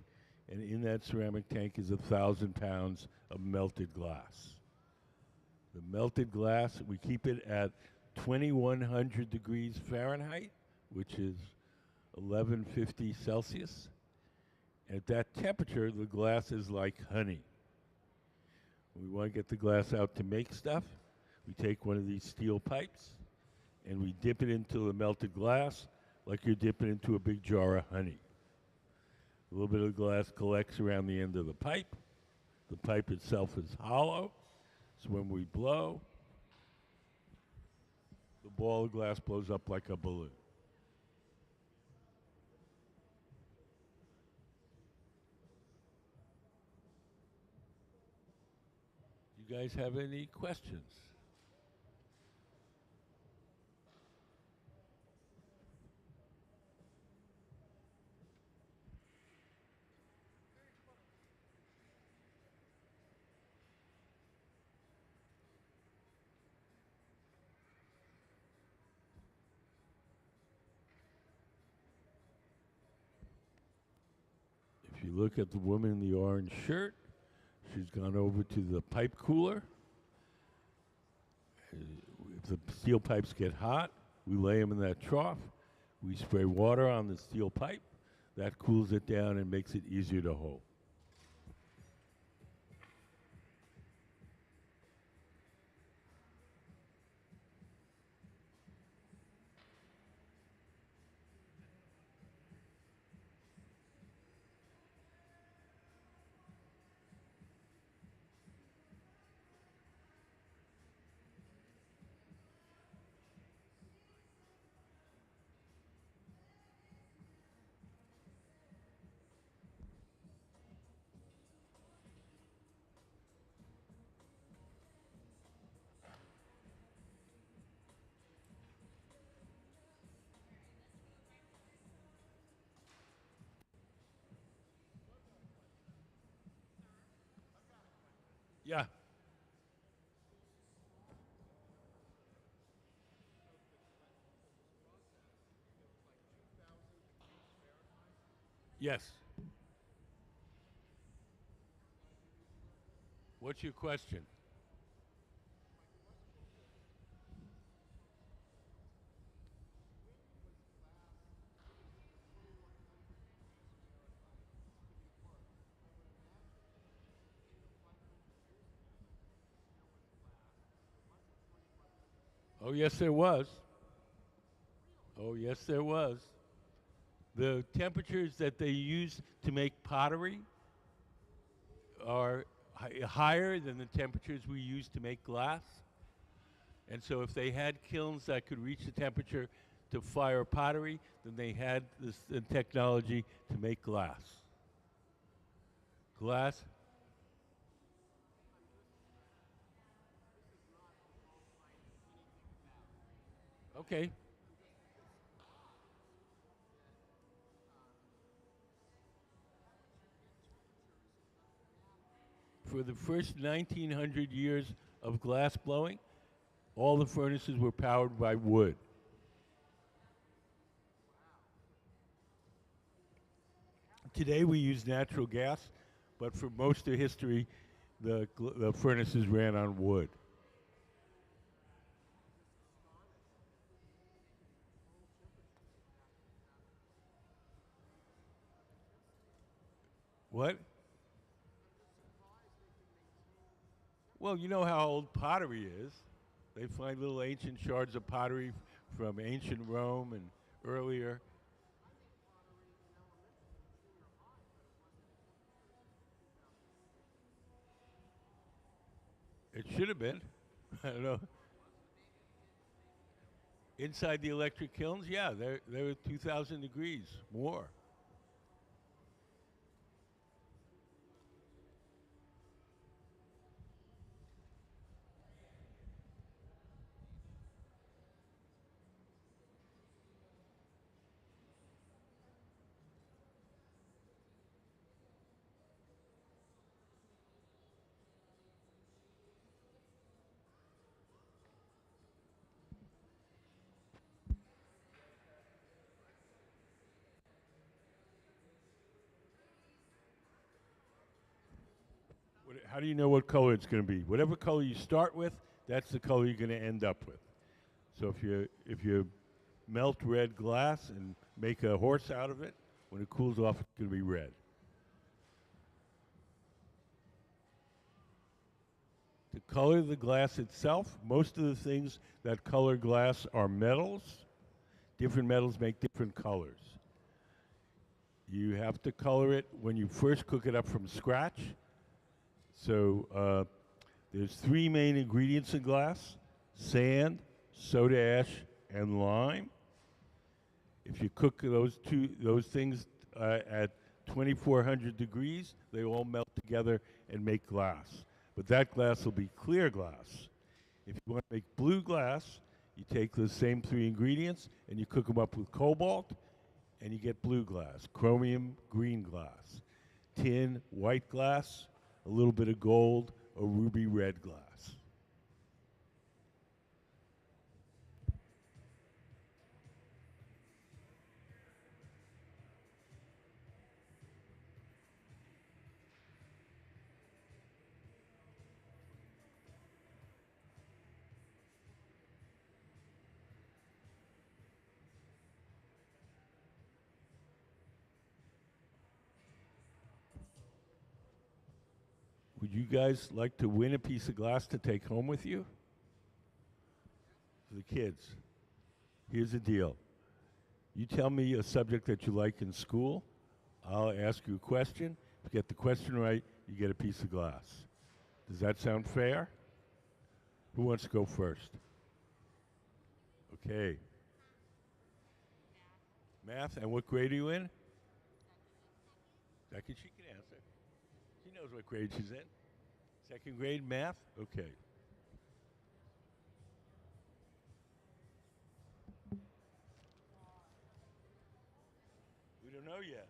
and in that ceramic tank is 1,000 pounds of melted glass. The melted glass, we keep it at 2,100 degrees Fahrenheit, which is 1150 Celsius. At that temperature, the glass is like honey. When we want to get the glass out to make stuff, we take one of these steel pipes and we dip it into the melted glass like you're dipping into a big jar of honey. A little bit of glass collects around the end of the pipe. The pipe itself is hollow, so when we blow, the ball of glass blows up like a balloon. You guys have any questions? If you look at the woman in the orange shirt, she's gone over to the pipe cooler. If the steel pipes get hot, we lay them in that trough. We spray water on the steel pipe. That cools it down and makes it easier to hold. Yeah. Yes. What's your question? Oh, yes, there was. Oh, yes, there was. The temperatures that they use to make pottery are higher than the temperatures we use to make glass. And so if they had kilns that could reach the temperature to fire pottery, then they had the technology to make glass. Glass. Okay. For the first 1900 years of glass blowing, all the furnaces were powered by wood. Today we use natural gas, but for most of history, the furnaces ran on wood. What? Well, you know how old pottery is. They find little ancient shards of pottery from ancient Rome and earlier. It should have been. I don't know. Inside the electric kilns, yeah, they're 2,000 degrees more. How do you know what color it's going to be? Whatever color you start with, that's the color you're going to end up with. So if you melt red glass and make a horse out of it, when it cools off, it's going to be red. To color the glass itself, most of the things that color glass are metals. Different metals make different colors. You have to color it when you first cook it up from scratch. So there's three main ingredients in glass: sand, soda ash, and lime. If you cook those things at 2,400 degrees, they all melt together and make glass. But that glass will be clear glass. If you want to make blue glass, you take those same three ingredients and you cook them up with cobalt, and you get blue glass. Chromium, green glass. Tin, white glass. A little bit of gold, or ruby red glass. Would you guys like to win a piece of glass to take home with you? For the kids. Here's the deal. You tell me a subject that you like in school. I'll ask you a question. If you get the question right, you get a piece of glass. Does that sound fair? Who wants to go first? Okay. Math, and what grade are you in? Second, she can answer. She knows what grade she's in. Second grade math? Okay. We don't know yet.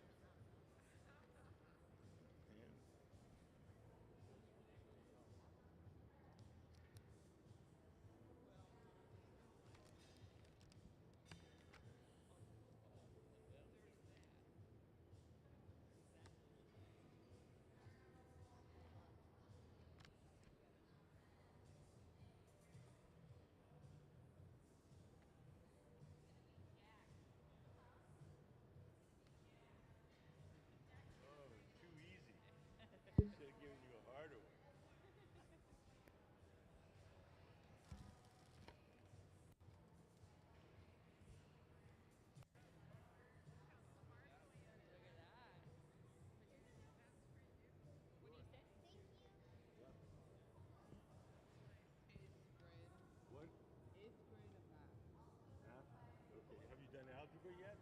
her yet?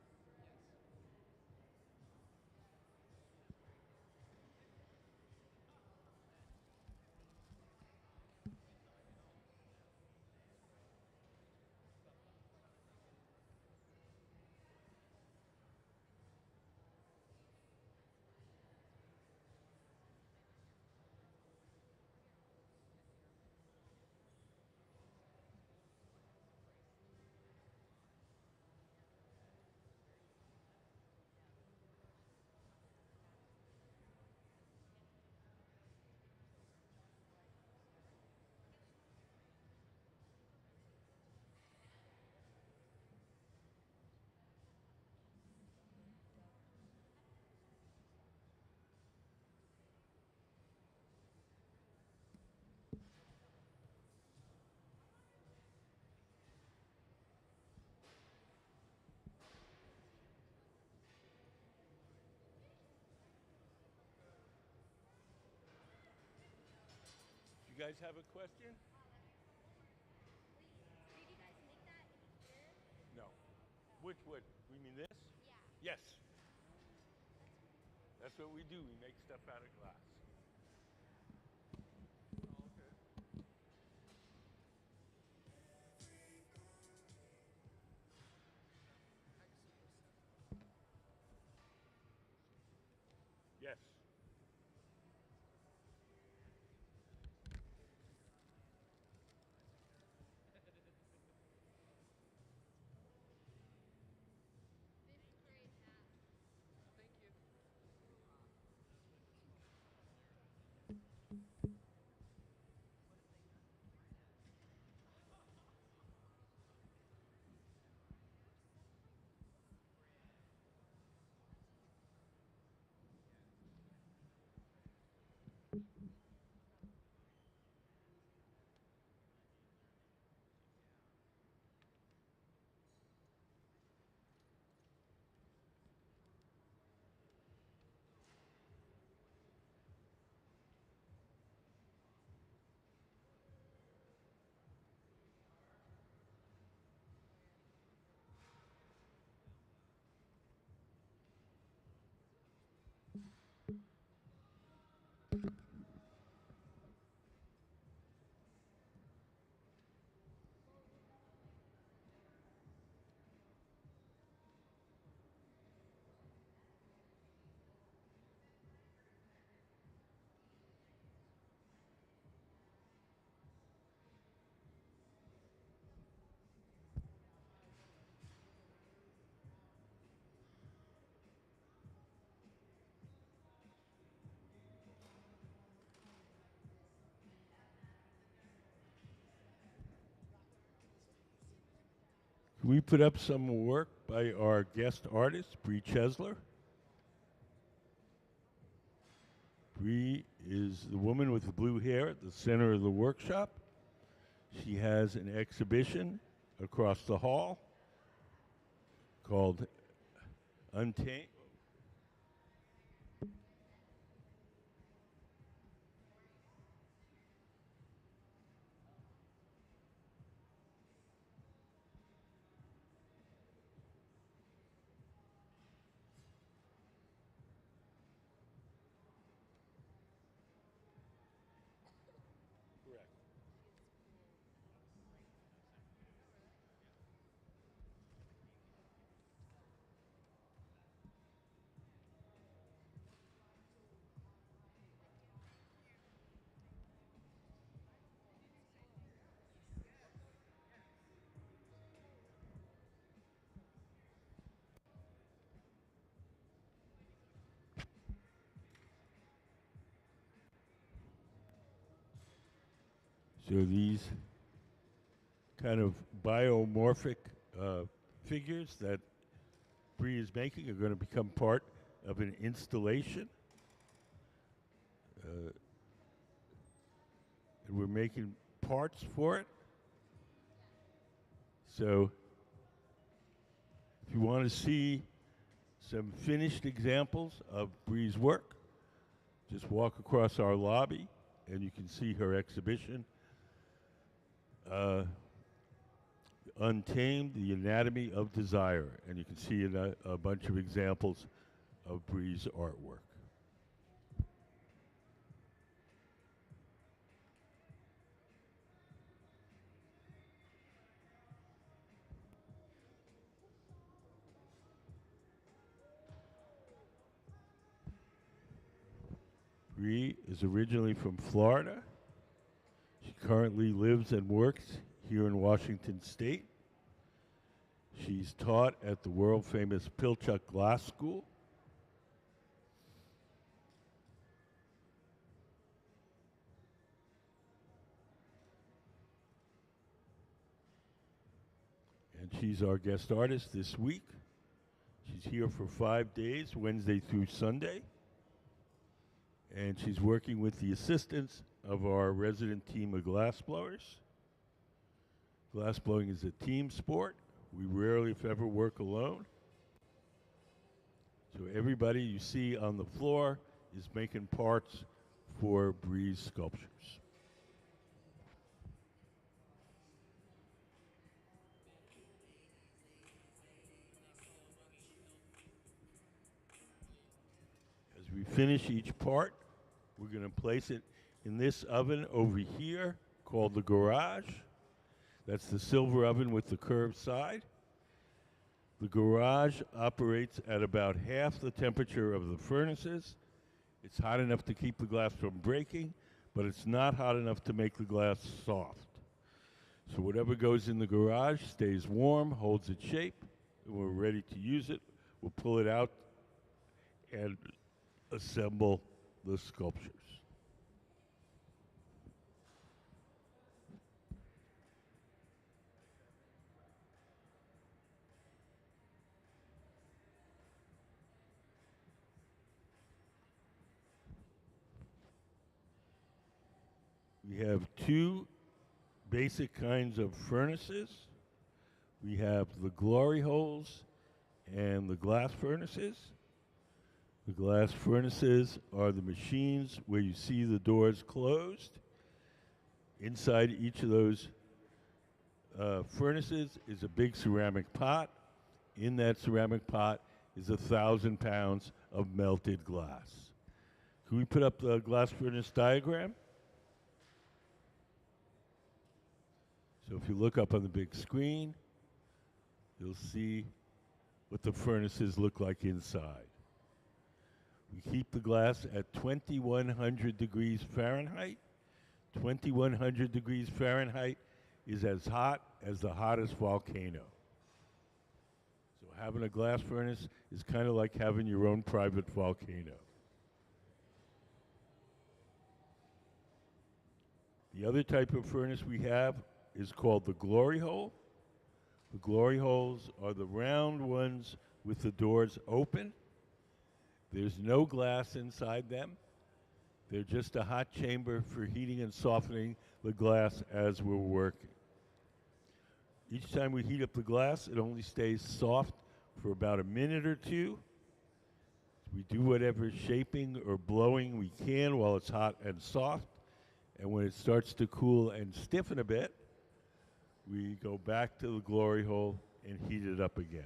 You guys have a question? Did you guys make that in here? No. Which wood? We mean this? Yeah. Yes. That's what we do. We make stuff out of glass. Yes. Fifth grade math. Can we put up some work by our guest artist, Bri Chesler? Bri is the woman with the blue hair at the center of the workshop. She has an exhibition across the hall called Untamed. Correct. So these kind of biomorphic figures that Bri is making are going to become part of an installation. And we're making parts for it. So if you want to see some finished examples of Bri's work, just walk across our lobby and you can see her exhibition. Untamed, the Anatomy of Desire. And you can see a bunch of examples of Bri's artwork. Bri is originally from Florida. She currently lives and works here in Washington State. She's taught at the world-famous Pilchuck Glass School. And she's our guest artist this week. She's here for 5 days, Wednesday through Sunday. And she's working with the assistance of our resident team of glass blowers. Glass blowing is a team sport. We rarely, if ever, work alone. So everybody you see on the floor is making parts for Bri's sculptures. As we finish each part, we're going to place it in this oven over here called the garage. That's the silver oven with the curved side. The garage operates at about half the temperature of the furnaces. It's hot enough to keep the glass from breaking, but it's not hot enough to make the glass soft. So whatever goes in the garage stays warm, holds its shape, and when we're ready to use it, we'll pull it out and assemble the sculptures. We have two basic kinds of furnaces. We have the glory holes and the glass furnaces. The glass furnaces are the machines where you see the doors closed. Inside each of those furnaces is a big ceramic pot. In that ceramic pot is 1,000 pounds of melted glass. Can we put up the glass furnace diagram? So if you look up on the big screen, you'll see what the furnaces look like inside. We keep the glass at 2,100 degrees Fahrenheit. 2,100 degrees Fahrenheit is as hot as the hottest volcano. So having a glass furnace is kind of like having your own private volcano. The other type of furnace we have is called the glory hole. The glory holes are the round ones with the doors open. There's no glass inside them. They're just a hot chamber for heating and softening the glass as we're working. Each time we heat up the glass, it only stays soft for about a minute or two. We do whatever shaping or blowing we can while it's hot and soft. And when it starts to cool and stiffen a bit, we go back to the glory hole and heat it up again.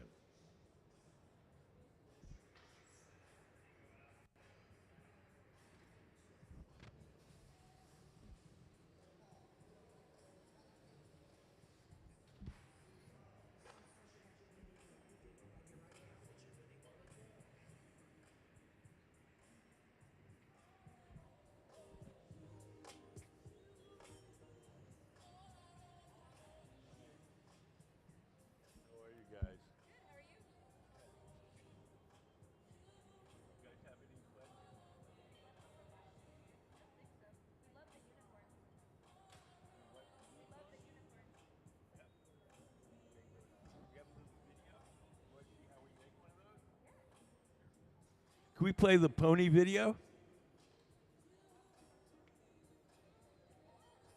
Can we play the pony video?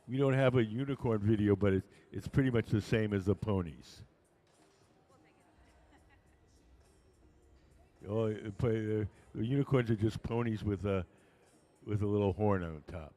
We don't have a unicorn video, but it's pretty much the same as the ponies. Oh, the unicorns are just ponies with a little horn on top.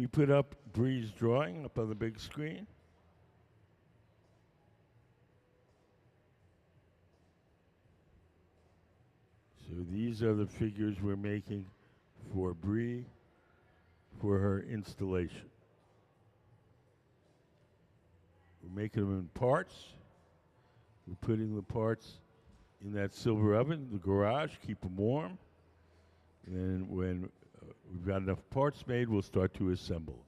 we put up Bri's drawing up on the big screen? So these are the figures we're making for Bri for her installation. We're making them in parts. We're putting the parts in that silver oven, the garage, keep them warm. And then when we've got enough parts made, we'll start to assemble.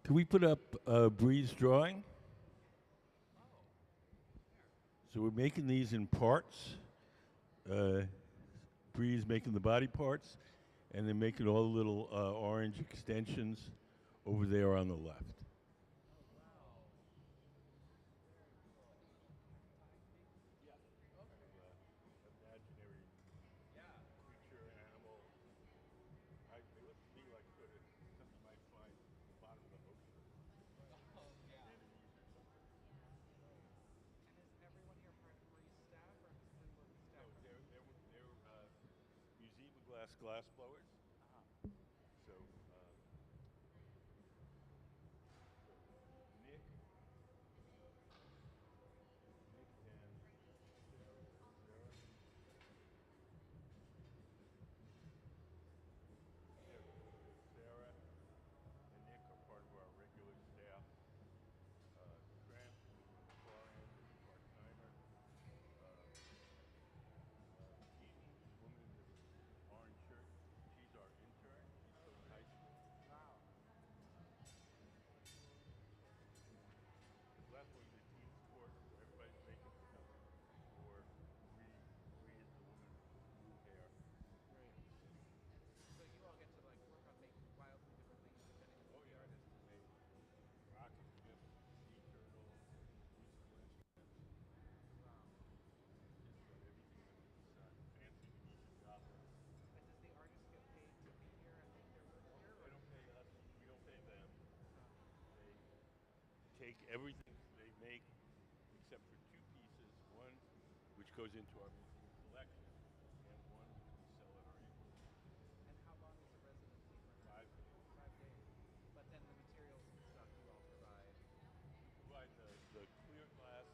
Can we put up Bri's drawing? So we're making these in parts. Bri's making the body parts, and then making all the little orange extensions over there on the left. Imaginary creature, animal. They look to me like sort of something you might find at the bottom of the ocean. Anemones or something. And is everyone here part of Bri's staff, or who were the staff? No, they're Museum of glass blowers. So Nick and Sarah and Nick are part of our regular staff. Grant, who's on the far end, is a part-timer. Keaton, the woman in the orange shirt, she's our intern. She's from high school. Wow. The last one is a team sport, so everybody's making stuff for Bri. Bri is the woman with the blue hair. Great. And so you all get to like work on making wildly different things depending on who the artist is. Made rocket ships, sea turtles, musical instruments, Wow. just about everything under the sun. Fancy Venetian goblins. And does the artist get paid to be here and make their work here? They don't pay us, we don't pay them. Oh. They take everything they make except for two pieces, one which goes into our museum collection and one which we sell at our annual. And how long is the residency for her? 5 days. 5 days. But then the materials and stuff you all provide. We provide the clear glass.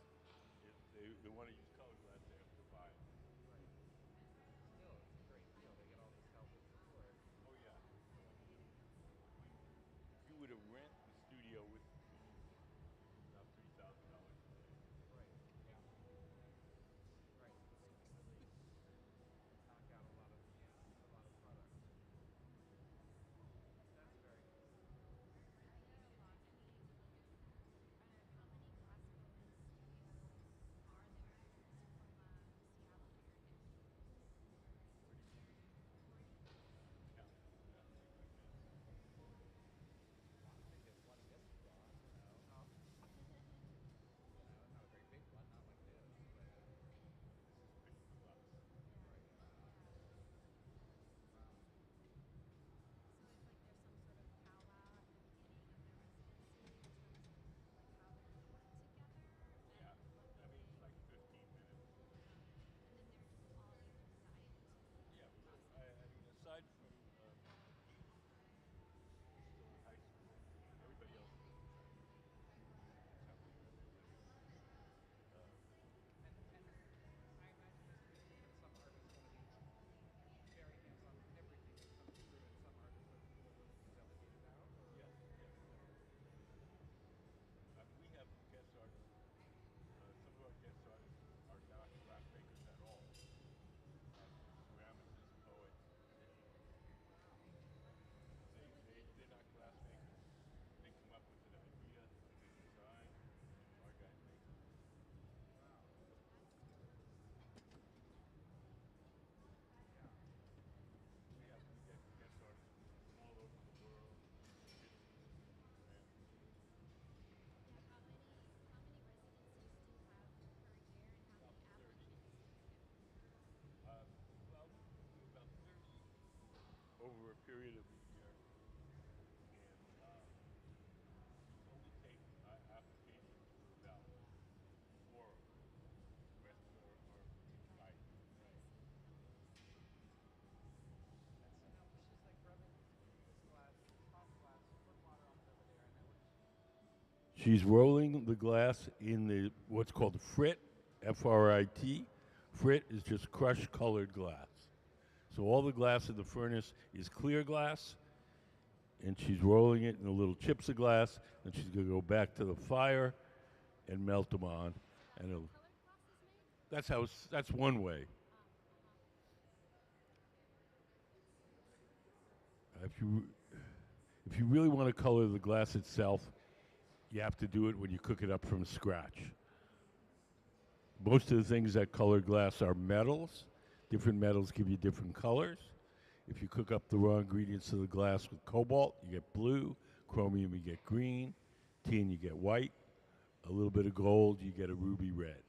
If they want to use colored glass, they have to buy it. Right. Still, it's a great deal. They get all this help and support. Oh yeah. If you were to rent the studio with about $3,000 a day. Right. Yeah. Right. So you can really knock out a lot of product. That's very cool. I think it's one missing glass, Oh. Not a very big one, not like this, but This is big glass. right. Wow. Yeah. I mean, it's like 15 minutes. Yeah. I mean, aside from still in high school, everybody else is in graduate school. That's how we live. And I imagine it's tricky because some artists want to be very hands-on with everything that comes through, and some artists are more willing to delegate it out. Or Yes, yes. We have guest artists. Some of our guest artists are not glass makers at all. Ceramicists, poets, musicians. They're not glass makers. They come up with an idea, a design, and our guys make it. wow. Yeah. We get guest artists from all over the world. Musicians, ceramicists. About 30. Well, we do about 30 over a period of a year. And we only take applications for about 4 of them. The rest are invited. And so now she's like rubbing this glass, hot glass, with water on it over there, and then what is she? She's rolling the glass in the what's called frit, F-R-I-T. Frit is just crushed colored glass. So all the glass in the furnace is clear glass, and she's rolling it in the little chips of glass, and she's going to go back to the fire and melt them on. And that's one way. If If you really want to color the glass itself, you have to do it when you cook it up from scratch. Most of the things that color glass are metals. Different metals give you different colors. If you cook up the raw ingredients of the glass with cobalt, you get blue. Chromium, you get green. Tin, you get white. A little bit of gold, you get a ruby red. And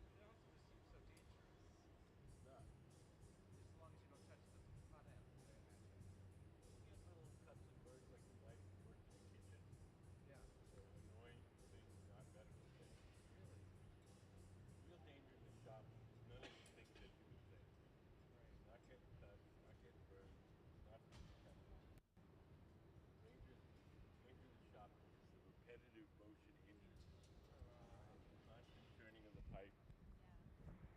it also just seems so dangerous. As long as you don't touch the hot end, I imagine. You get little cuts and burns like you might work in the kitchen. Yeah. So annoying things, not medical things. Really. Real danger in the shop. None of the things that you would think. Right. Not getting cut, not getting burned, not being cut. Danger, danger in the shop is the repetitive motion injury. Right. Constant turning of the pipe. But yeah,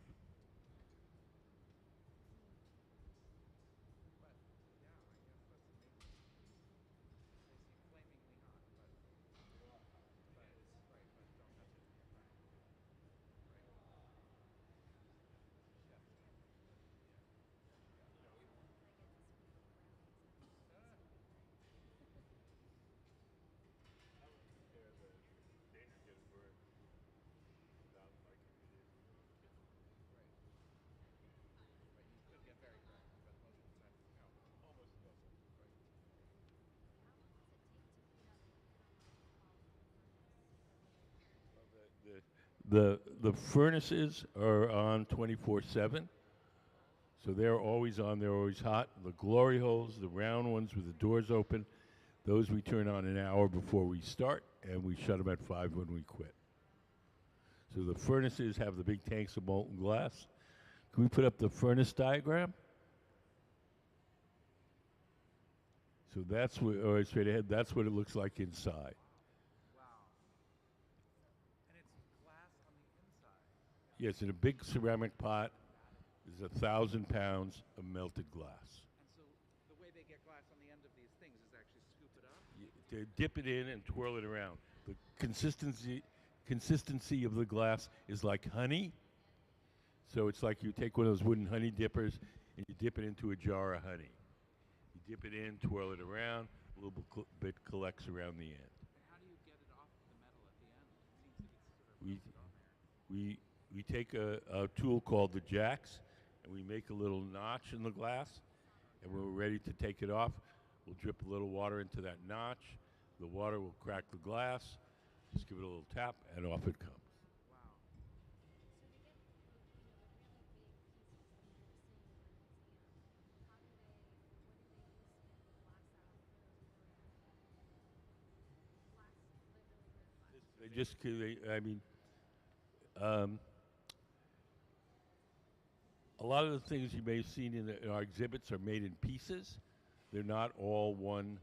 I guess that's amazing. They seem flamingly hot, but They are hot. but It is. right, but don't touch it. Right. Right. Chef. You know, Ah, I would compare the danger of getting burned without like if it is in the kitchen. right. But you could get very burned, but most of the time, no. Almost never. Right. Well, the furnaces are on 24/7, so they're always on. They're always hot. The glory holes, the round ones with the doors open, those we turn on an hour before we start, and we shut them at 5 when we quit. So the furnaces have the big tanks of molten glass. Can we put up the furnace diagram? So that's what, all right, straight ahead, that's what it looks like inside. Wow. And it's glass on the inside. Yes, in a big ceramic pot is 1,000 pounds of melted glass. And so the way they get glass on the end of these things is actually scoop it up. They dip it in and twirl it around. The consistency of the glass is like honey. So it's like you take one of those wooden honey dippers and you dip it into a jar of honey. You dip it in, twirl it around, a little bit collects around the end. And how do you get it off the metal at the end? It seems that it's sort of We, melted on there. we take a tool called the jacks and we make a little notch in the glass. And when we're ready to take it off, we'll drip a little water into that notch. The water will crack the glass. Just give it a little tap, and off it comes. Wow. They just, I mean, um, a lot of the things you may have seen in our exhibits are made in pieces. They're not all one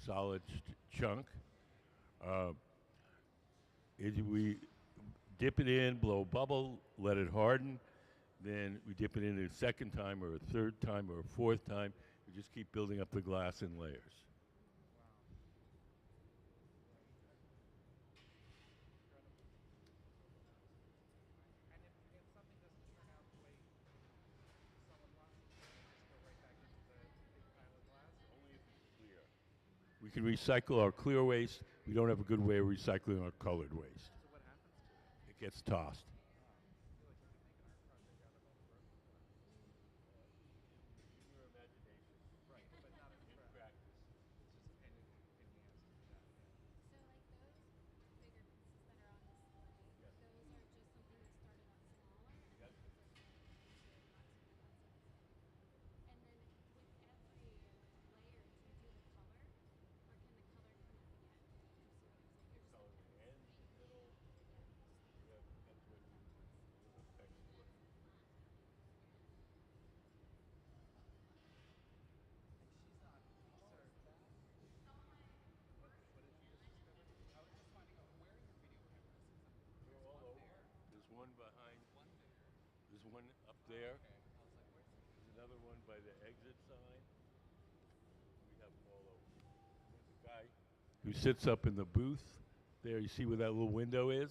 solid chunk. We dip it in, blow a bubble, let it harden. Then we dip it in a second time or a third time or a fourth time. We just keep building up the glass in layers. Wow. Incredible. And if something doesn't turn out the way someone wants it to, they just go right back into the big pile of glass? Or Only if it's clear. We can recycle our clear waste. We don't have a good way of recycling our colored waste. so what happens to it? It gets tossed. Wow. I feel like you could make an art project out of all the broken glass. In your imagination. Right, but not in In practice. practice. It's just a pain in the ass to do that, yeah. Yes. Color the ends, middle. Yeah, depends what you affect what. And she's not, these are, what did you just discover? I was just finding out, where are your video cameras? Because They're there's all one over. there, There's one behind. one there. There's one up there. Okay, I was like, where's the There's another one by the exit sign. We have them all over. There's a guy who sits up in the booth there. You see where that little window is?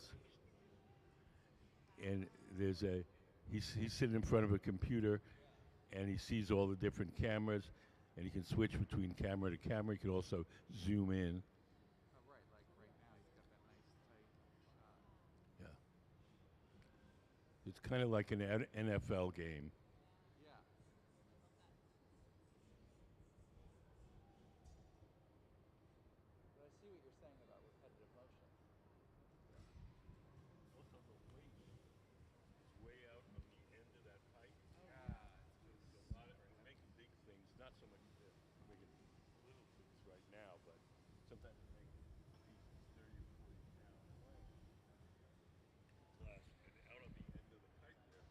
And there's he's sitting in front of a computer and he sees all the different cameras. and you can switch between camera to camera. You can also zoom in. Oh, right, like right now, he's got that nice tight shot. Yeah. It's kind of like an NFL game. Yeah. But I see what you're saying about repetitive motion. Also, the weight is way out on the end of that pipe. Yeah. So a lot of making big things, not so much making little things right now, but sometimes you make pieces 30 or 40 pounds glass, and out on the end of the pipe there,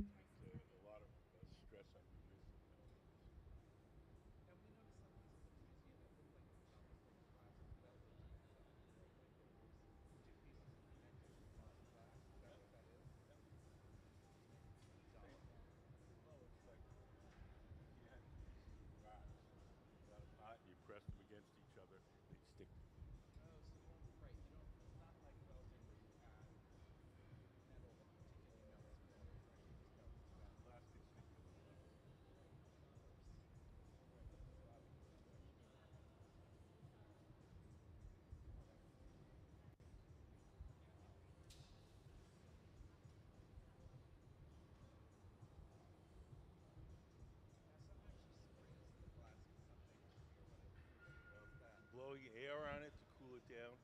it makes a lot of stress on your wrist and elbows. And we noticed some pieces in the museum that look like it's almost like the glass is welded to each other, right? Like there's two pieces connected with solid glass. Is that what that is? Solid. No, it's like if you had two pieces of glass, you got a pot, and you press them against each other, they'd stick. Oh, so you don't, right, you don't, it's not like welding where you add metal that particularly melts together. It's actually just got that. Glass can stick to the glass. Now, sometimes she sprays the glass with something. I forget what it is. What's that? Blowing air on it to cool it down.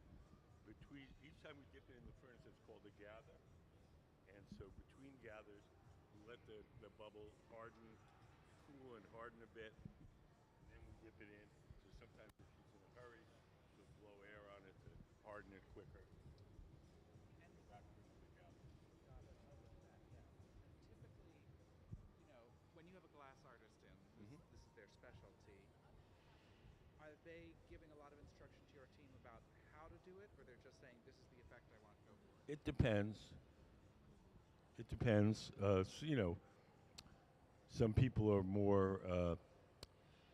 Between each time we dip it in the furnace, it's called a gather. And so between gathers, we let the bubble harden, cool and harden a bit, and then we dip it in. So sometimes if she's in a hurry, she'll blow air on it to harden it quicker. And Go back into the gather. got it. I like that. Yeah. And typically, when you have a glass artist in, this is their specialty. Are they giving a lot of instruction to your team about how to do it, or they're just saying this is the effect I want, go for it? It depends. It depends. Some people are more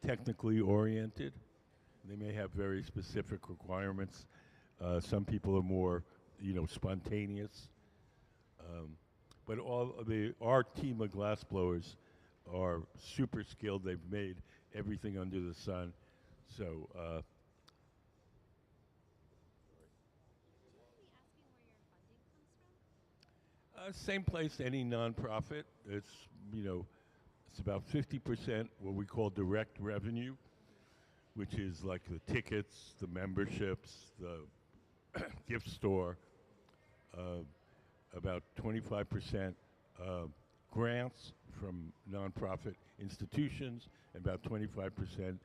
technically oriented. They may have very specific requirements. Some people are more, spontaneous. But our team of glassblowers are super skilled. They've made everything under the sun. So, Mind me asking where your funding comes from? same place, any nonprofit. It's about 50% what we call direct revenue, which is like the tickets, the memberships, the gift store. About 25% grants from nonprofit institutions, and about 25%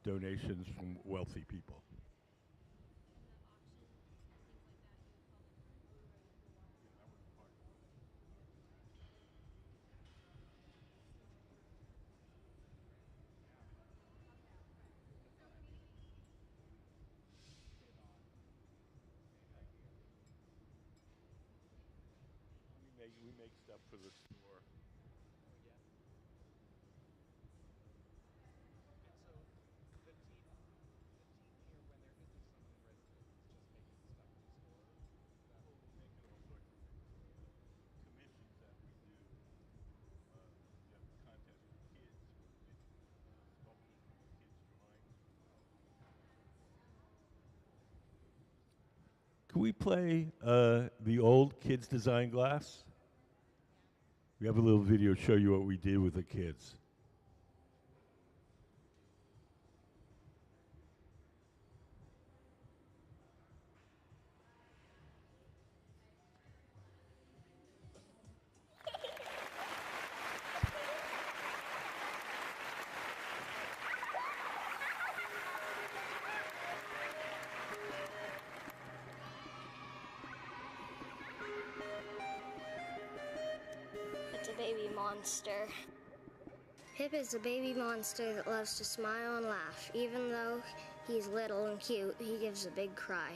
donations from wealthy people. We make stuff for the store. Oh, yeah. And so the team here, when there isn't someone in residence, is just making stuff for the store. Is that Well, we're making all sorts of things. Commissions that we do. We have a contest for kids where we make sculptures from kids' drawings. Can we play the old kids design glass? We have a little video to show you what we did with the kids. It's a baby monster. Pip is a baby monster that loves to smile and laugh. Even though he's little and cute, he gives a big cry.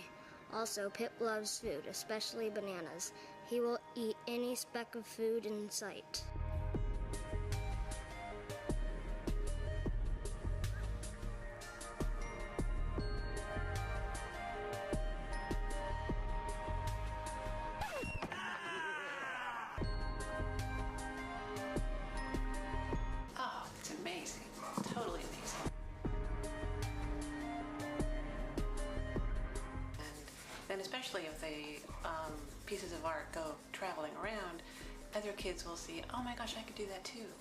Also, Pip loves food, especially bananas. He will eat any speck of food in sight. Oh, it's amazing. art go traveling around, other kids will see, oh my gosh, I could do that too.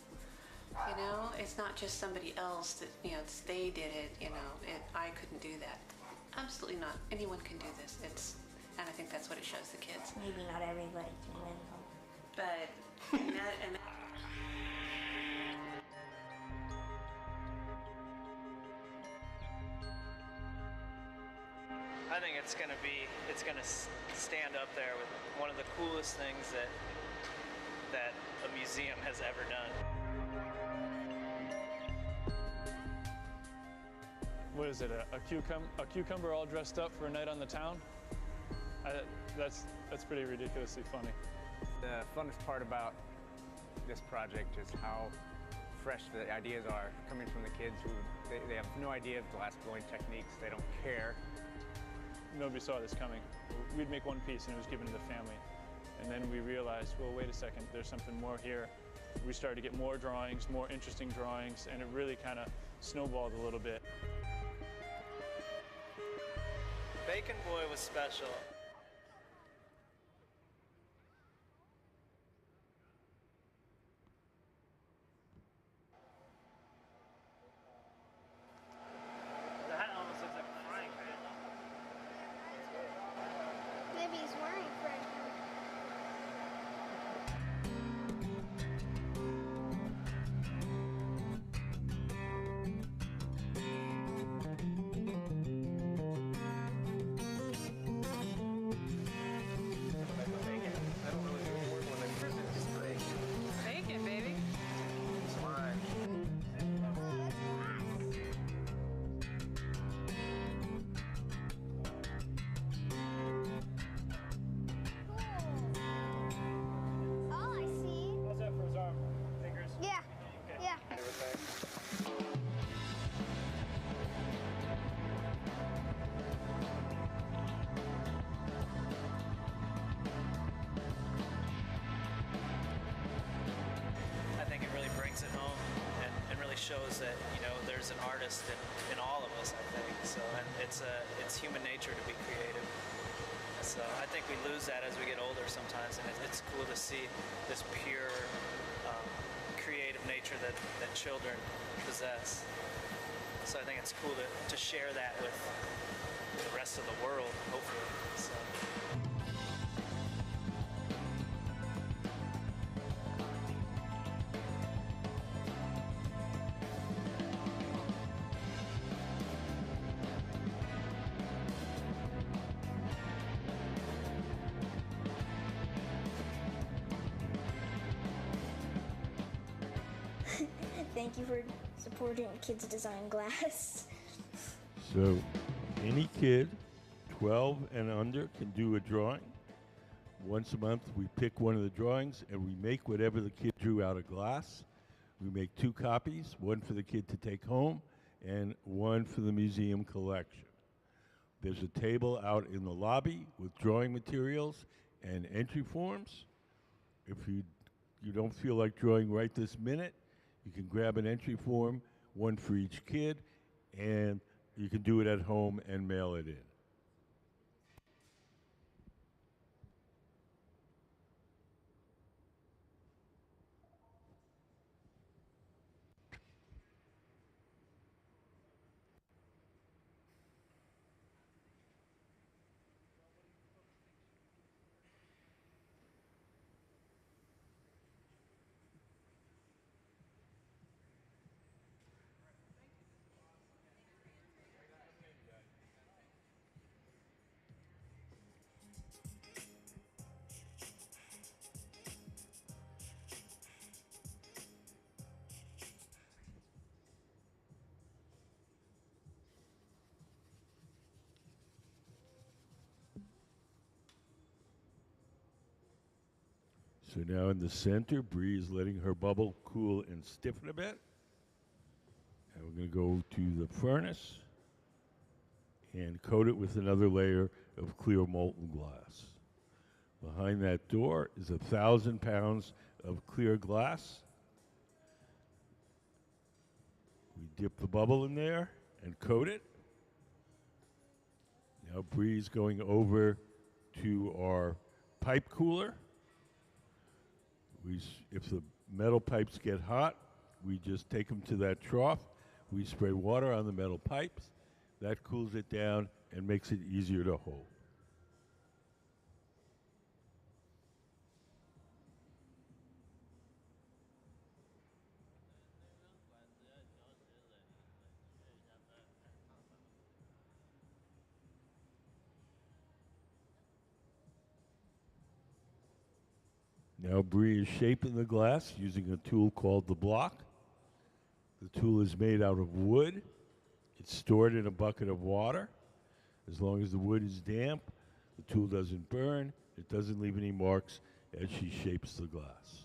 You know, it's not just somebody else that, you know, they did it, you know, I couldn't do that. Absolutely not. Anyone can do this. And I think that's what it shows the kids. Maybe not everybody can win. But, I think it's gonna stand up there with one of the coolest things that a museum has ever done. What is it, a cucumber all dressed up for a night on the town? That's pretty ridiculously funny. The funnest part about this project is how fresh the ideas are coming from the kids who, they have no idea of glass blowing techniques, they don't care. Nobody saw this coming. We'd make one piece and it was given to the family. And then we realized, well, wait a second, there's something more here. We started to get more drawings, more interesting drawings, and it really kind of snowballed a little bit. Bacon Boy was special. The hat almost looks like a frying pan. Maybe he's wearing Fred. bacon, baby. All I see. How's that for his arm? Fingers? Yeah. Yeah. I think it really brings it home and really shows that, you know, there's an artist in all of us, I think. So, and it's human nature to be creative. So I think we lose that as we get older sometimes, and it's cool to see this pure creative nature that children possess. So I think it's cool to share that with the rest of the world, hopefully. So. Thank you for supporting Kids Design Glass. So any kid 12 and under can do a drawing. Once a month we pick one of the drawings and we make whatever the kid drew out of glass. We make 2 copies, one for the kid to take home and one for the museum collection. There's a table out in the lobby with drawing materials and entry forms. If you don't feel like drawing right this minute, you can grab an entry form, one for each kid, and you can do it at home and mail it in. So now in the center, Bri is letting her bubble cool and stiffen a bit. And we're going to go to the furnace and coat it with another layer of clear molten glass. Behind that door is 1,000 pounds of clear glass. We dip the bubble in there and coat it. Now Bri's going over to our pipe cooler. If the metal pipes get hot, we just take them to that trough. We spray water on the metal pipes. That cools it down and makes it easier to hold. Now Bri is shaping the glass using a tool called the block. The tool is made out of wood. It's stored in a bucket of water. As long as the wood is damp, the tool doesn't burn, it doesn't leave any marks as she shapes the glass.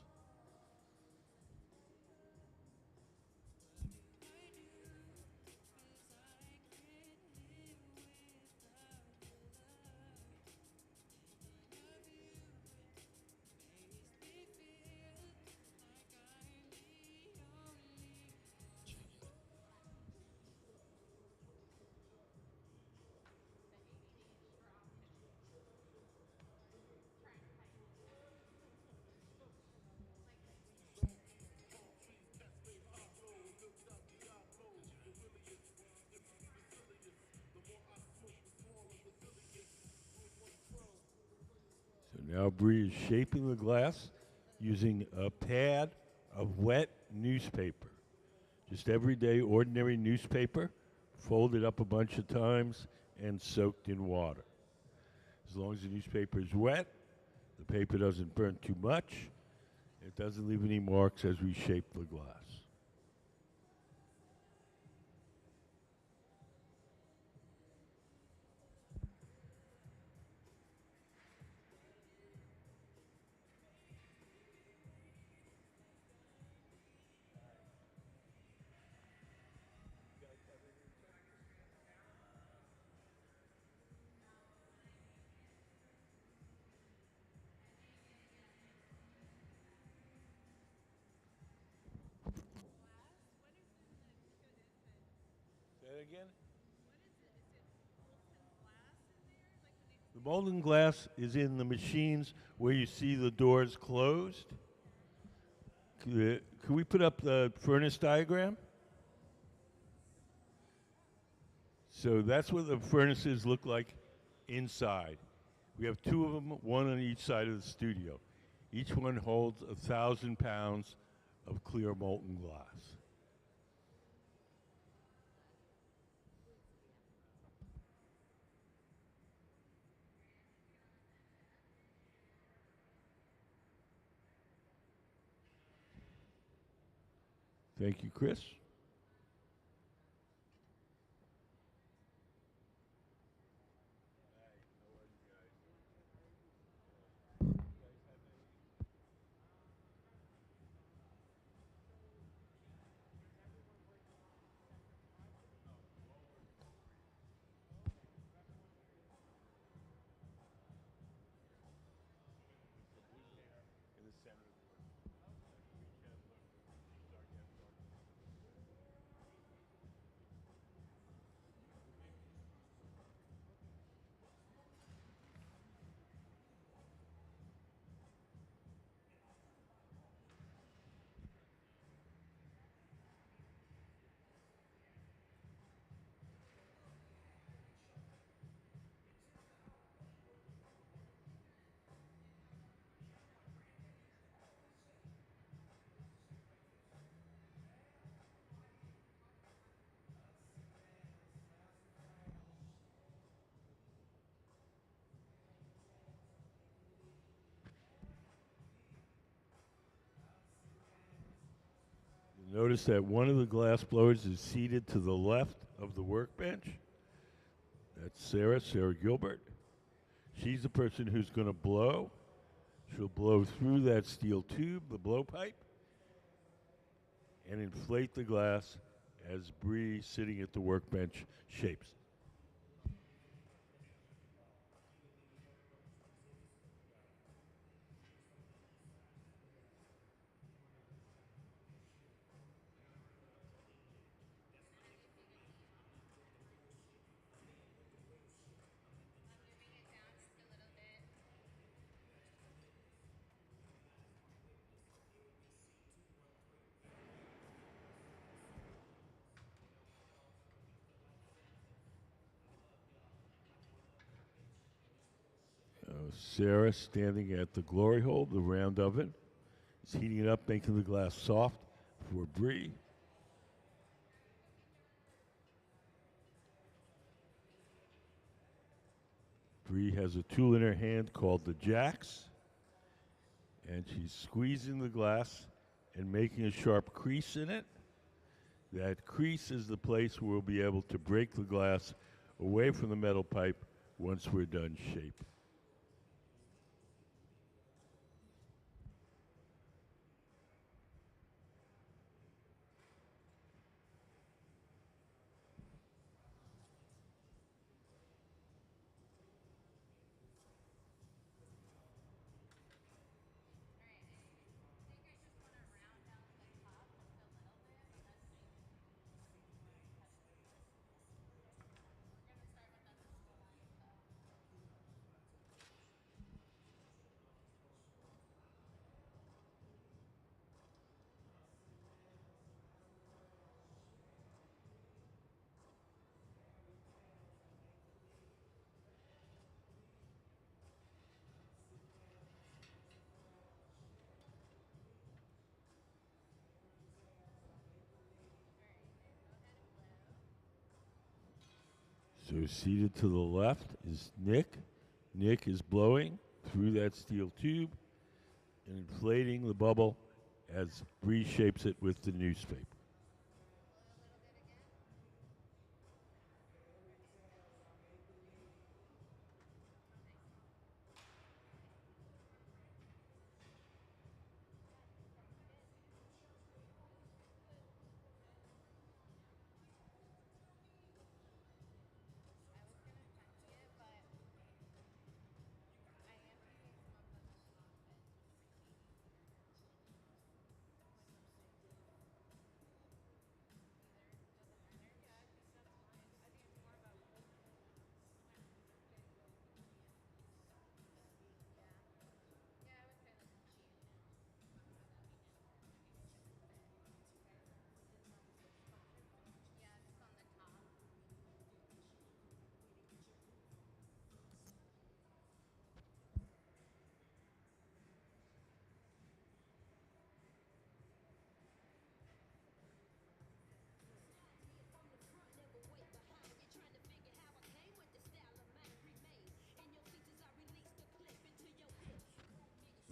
So now Bri is shaping the glass using a pad of wet newspaper. Just everyday ordinary newspaper, folded up a bunch of times and soaked in water. As long as the newspaper is wet, the paper doesn't burn too much, it doesn't leave any marks as we shape the glass. Say that again? The molten glass is in the machines where you see the doors closed. Could we put up the furnace diagram? So that's what the furnaces look like inside. We have two of them, one on each side of the studio. Each one holds 1,000 pounds of clear molten glass. Thank you, Chris. Notice that one of the glass blowers is seated to the left of the workbench. That's Sarah Gilbert. She's the person who's going to blow. She'll blow through that steel tube, the blowpipe, and inflate the glass as Bri, sitting at the workbench, shapes. Sarah, standing at the glory hole, the round oven, is heating it up, making the glass soft for Bri. Bri has a tool in her hand called the jacks, and she's squeezing the glass and making a sharp crease in it. That crease is the place where we'll be able to break the glass away from the metal pipe once we're done shaping. So seated to the left is Nick. Nick is blowing through that steel tube and inflating the bubble as Bri shapes it with the newspaper.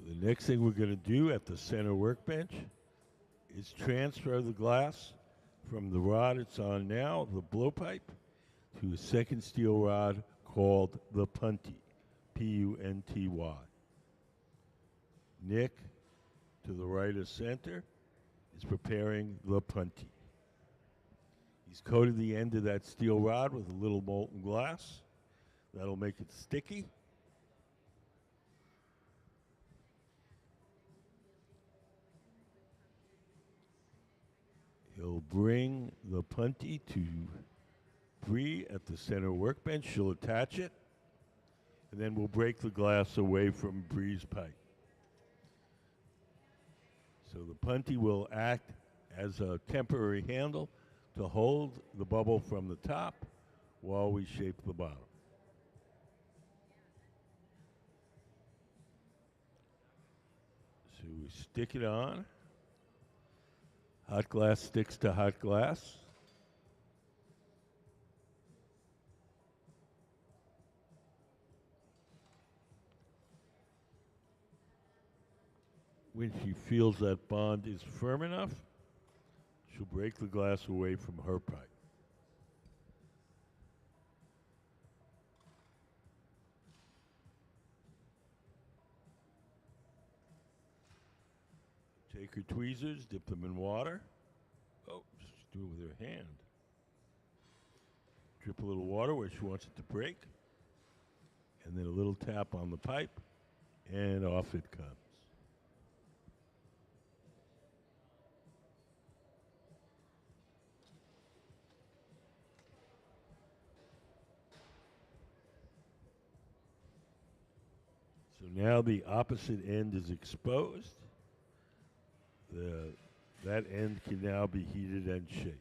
The next thing we're going to do at the center workbench is transfer the glass from the rod it's on now, the blowpipe, to a second steel rod called the punty, P-U-N-T-Y. Nick, to the right of center, is preparing the punty. He's coated the end of that steel rod with a little molten glass. That'll make it sticky. He'll bring the punty to Bri at the center workbench. She'll attach it, and then we'll break the glass away from Bri's pipe. So the punty will act as a temporary handle to hold the bubble from the top while we shape the bottom. So we stick it on. Hot glass sticks to hot glass. When she feels that bond is firm enough, she'll break the glass away from her pipe. Take her tweezers, dip them in water. Oh, just do it with her hand. Drip a little water where she wants it to break. And then a little tap on the pipe, and off it comes. So now the opposite end is exposed. That end can now be heated and shaped.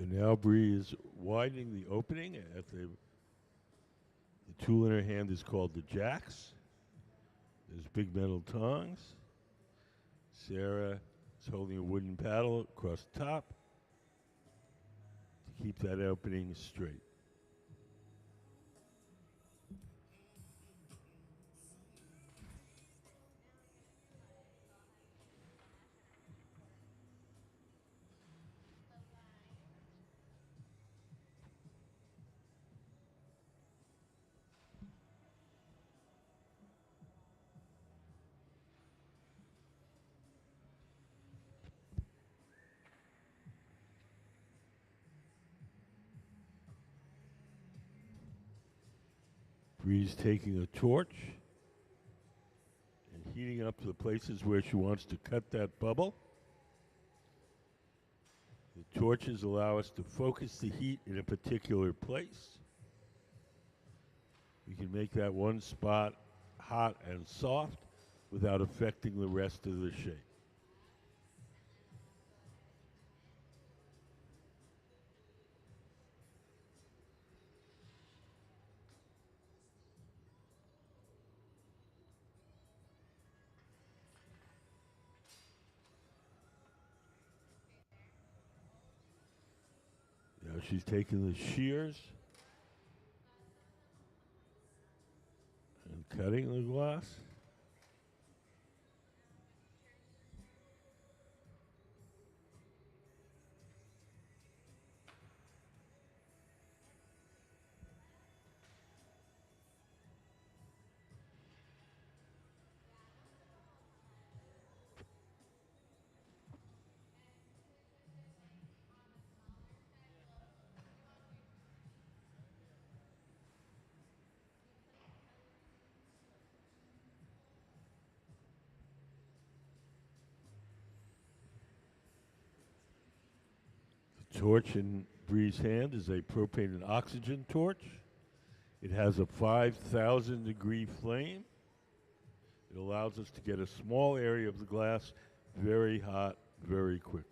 So now Bri is widening the opening at the tool in her hand is called the jacks. There's big metal tongs. Sarah is holding a wooden paddle across the top to keep that opening straight. Bri's taking a torch and heating up the places where she wants to cut that bubble. The torches allow us to focus the heat in a particular place. We can make that one spot hot and soft without affecting the rest of the shape. Now she's taking the shears and cutting the glass. The torch in Bri's hand is a propane and oxygen torch. It has a 5,000 degree flame. It allows us to get a small area of the glass very hot very quickly.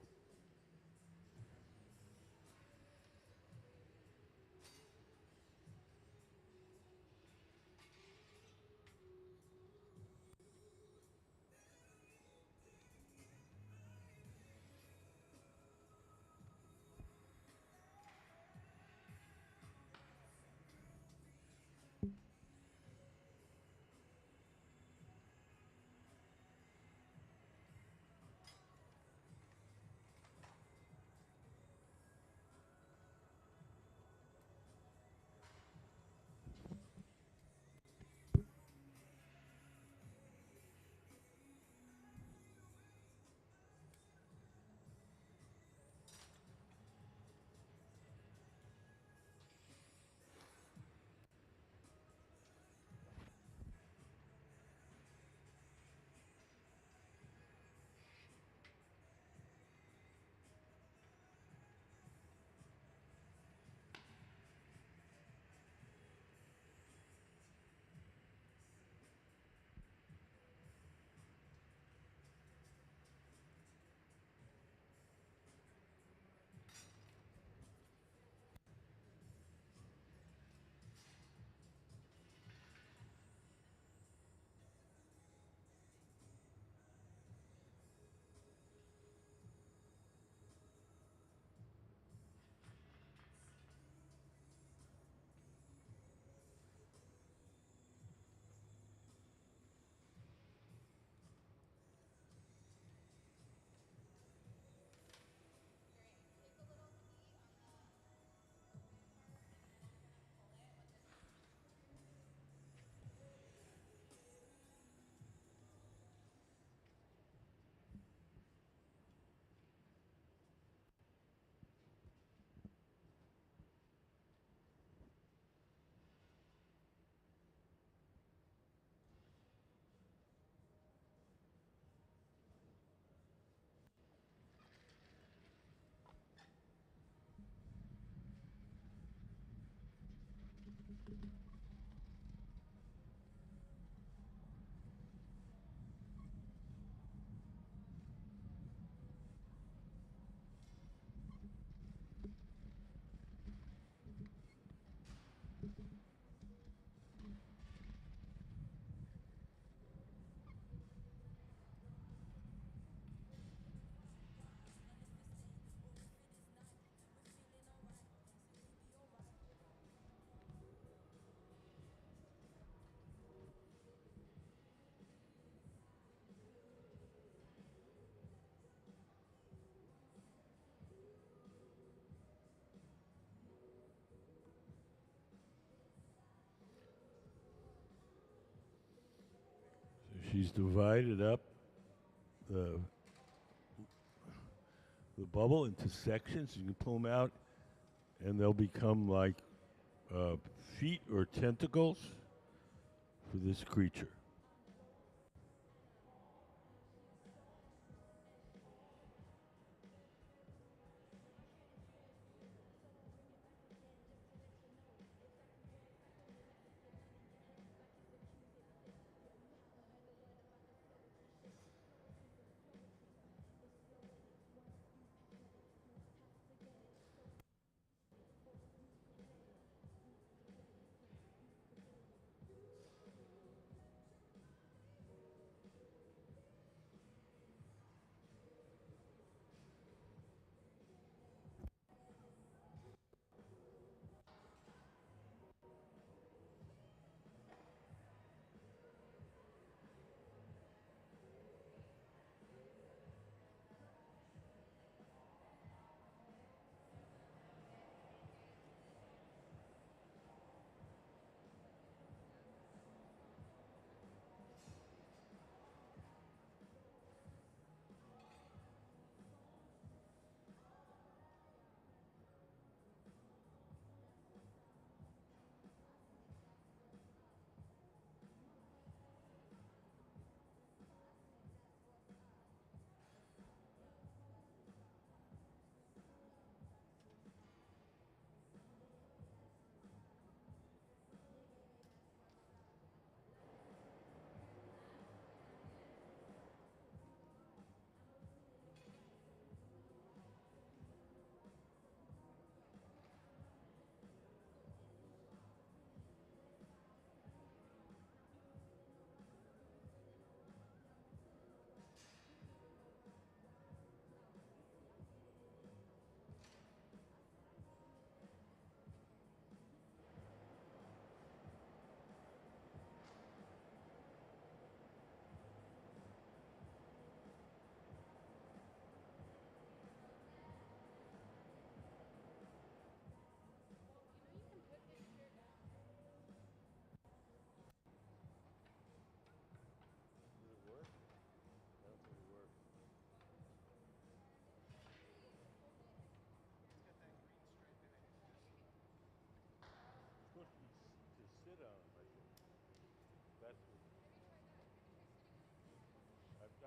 She's divided up the bubble into sections. You can pull them out, and they'll become like feet or tentacles for this creature.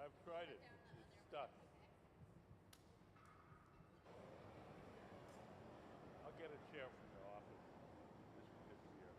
I've tried it. It's stuck. I'll get a chair from your office. This one gets here.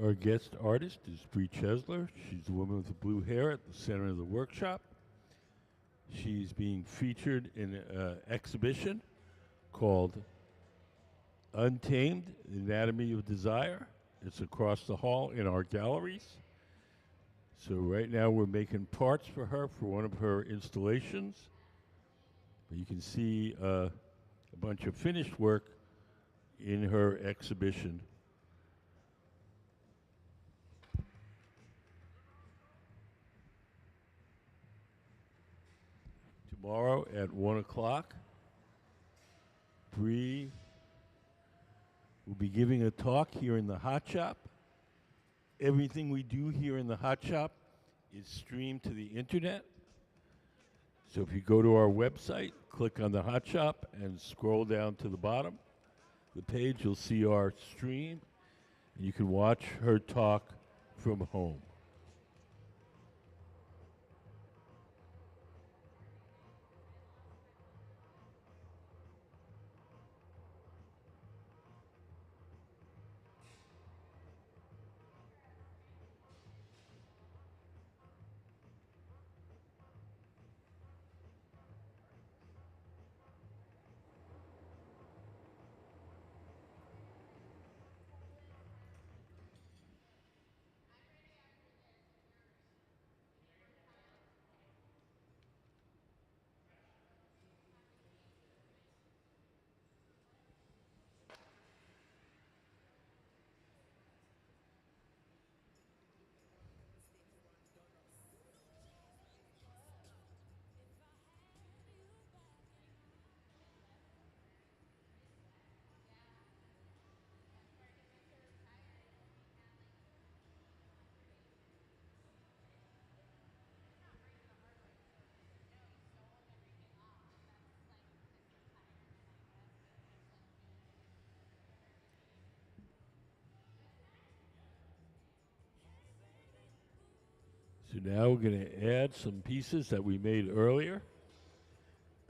Our guest artist is Bri Chesler. She's the woman with the blue hair at the center of the workshop. She's being featured in an exhibition called Untamed, Anatomy of Desire. It's across the hall in our galleries. So right now we're making parts for her for one of her installations. But you can see a bunch of finished work in her exhibition. Tomorrow at 1 o'clock, Bri will be giving a talk here in the Hot Shop. Everything we do here in the Hot Shop is streamed to the internet. So if you go to our website, click on the Hot Shop and scroll down to the bottom of the page, you'll see our stream. And you can watch her talk from home. So now we're going to add some pieces that we made earlier.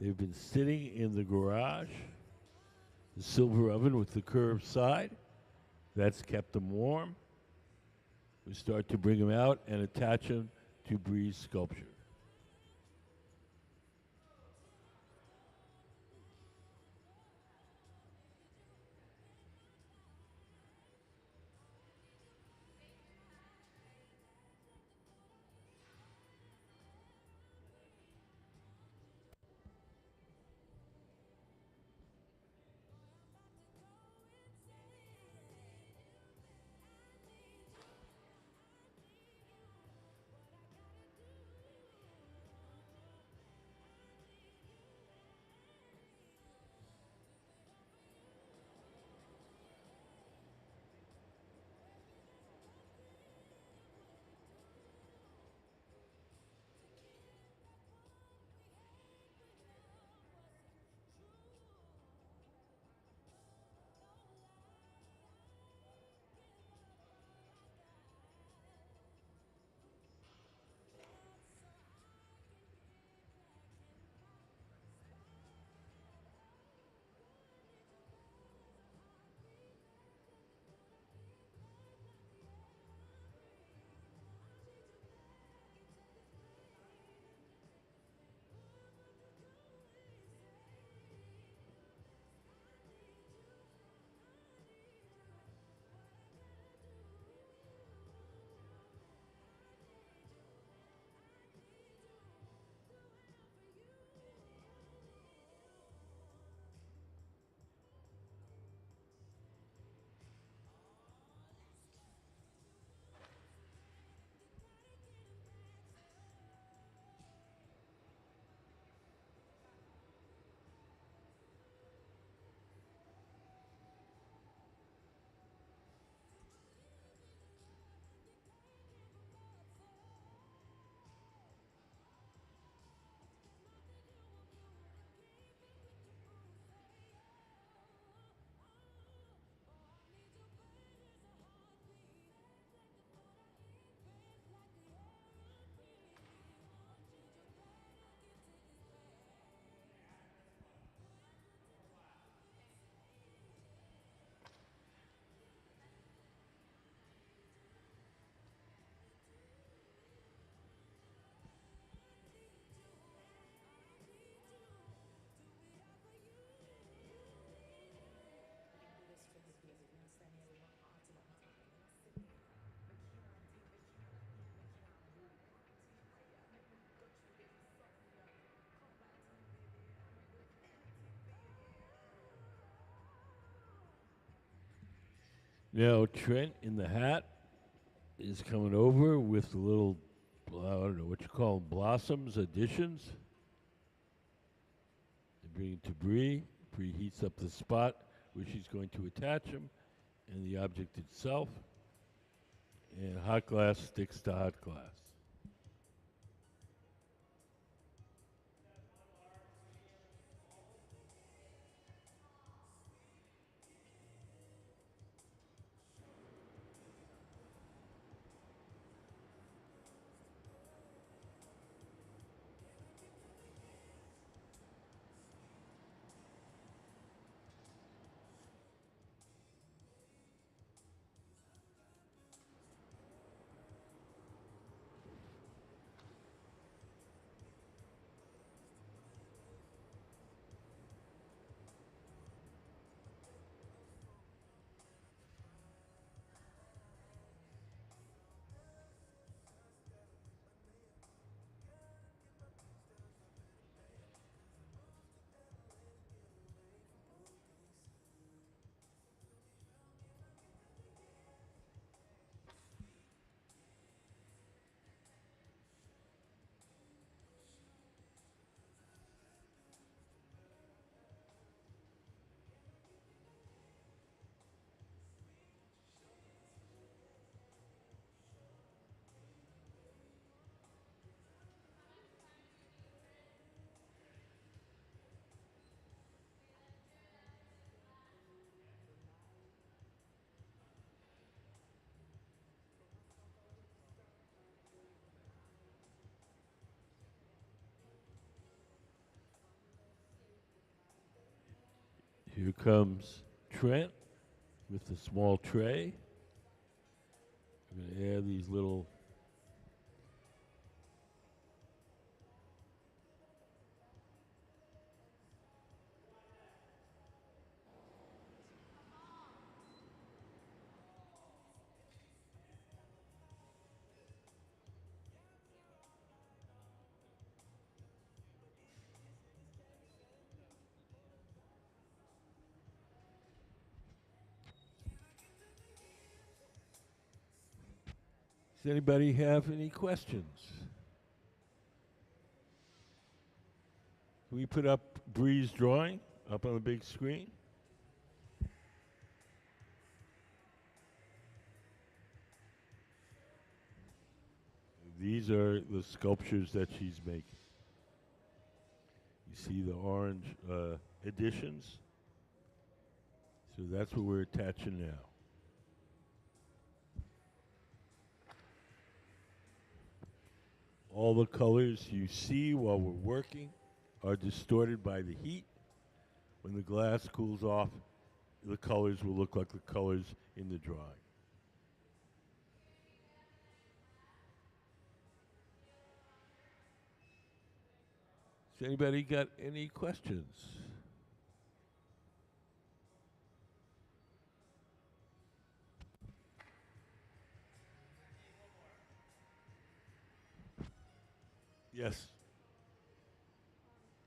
They've been sitting in the garage. The silver oven with the curved side. That's kept them warm. We start to bring them out and attach them to Bri's sculpture. Now, Trent in the hat is coming over with the little, I don't know what you call them, blossoms, additions. They bring it to Bri. Bri heats up the spot where she's going to attach them and the object itself. And hot glass sticks to hot glass. Here comes Trent with the small tray. I'm going to add these little Does anybody have any questions? Can we put up Bri's drawing up on the big screen? These are the sculptures that she's making. You see the orange additions? So that's what we're attaching now. All the colors you see while we're working are distorted by the heat. When the glass cools off, the colors will look like the colors in the drawing. Has anybody got any questions? Yes.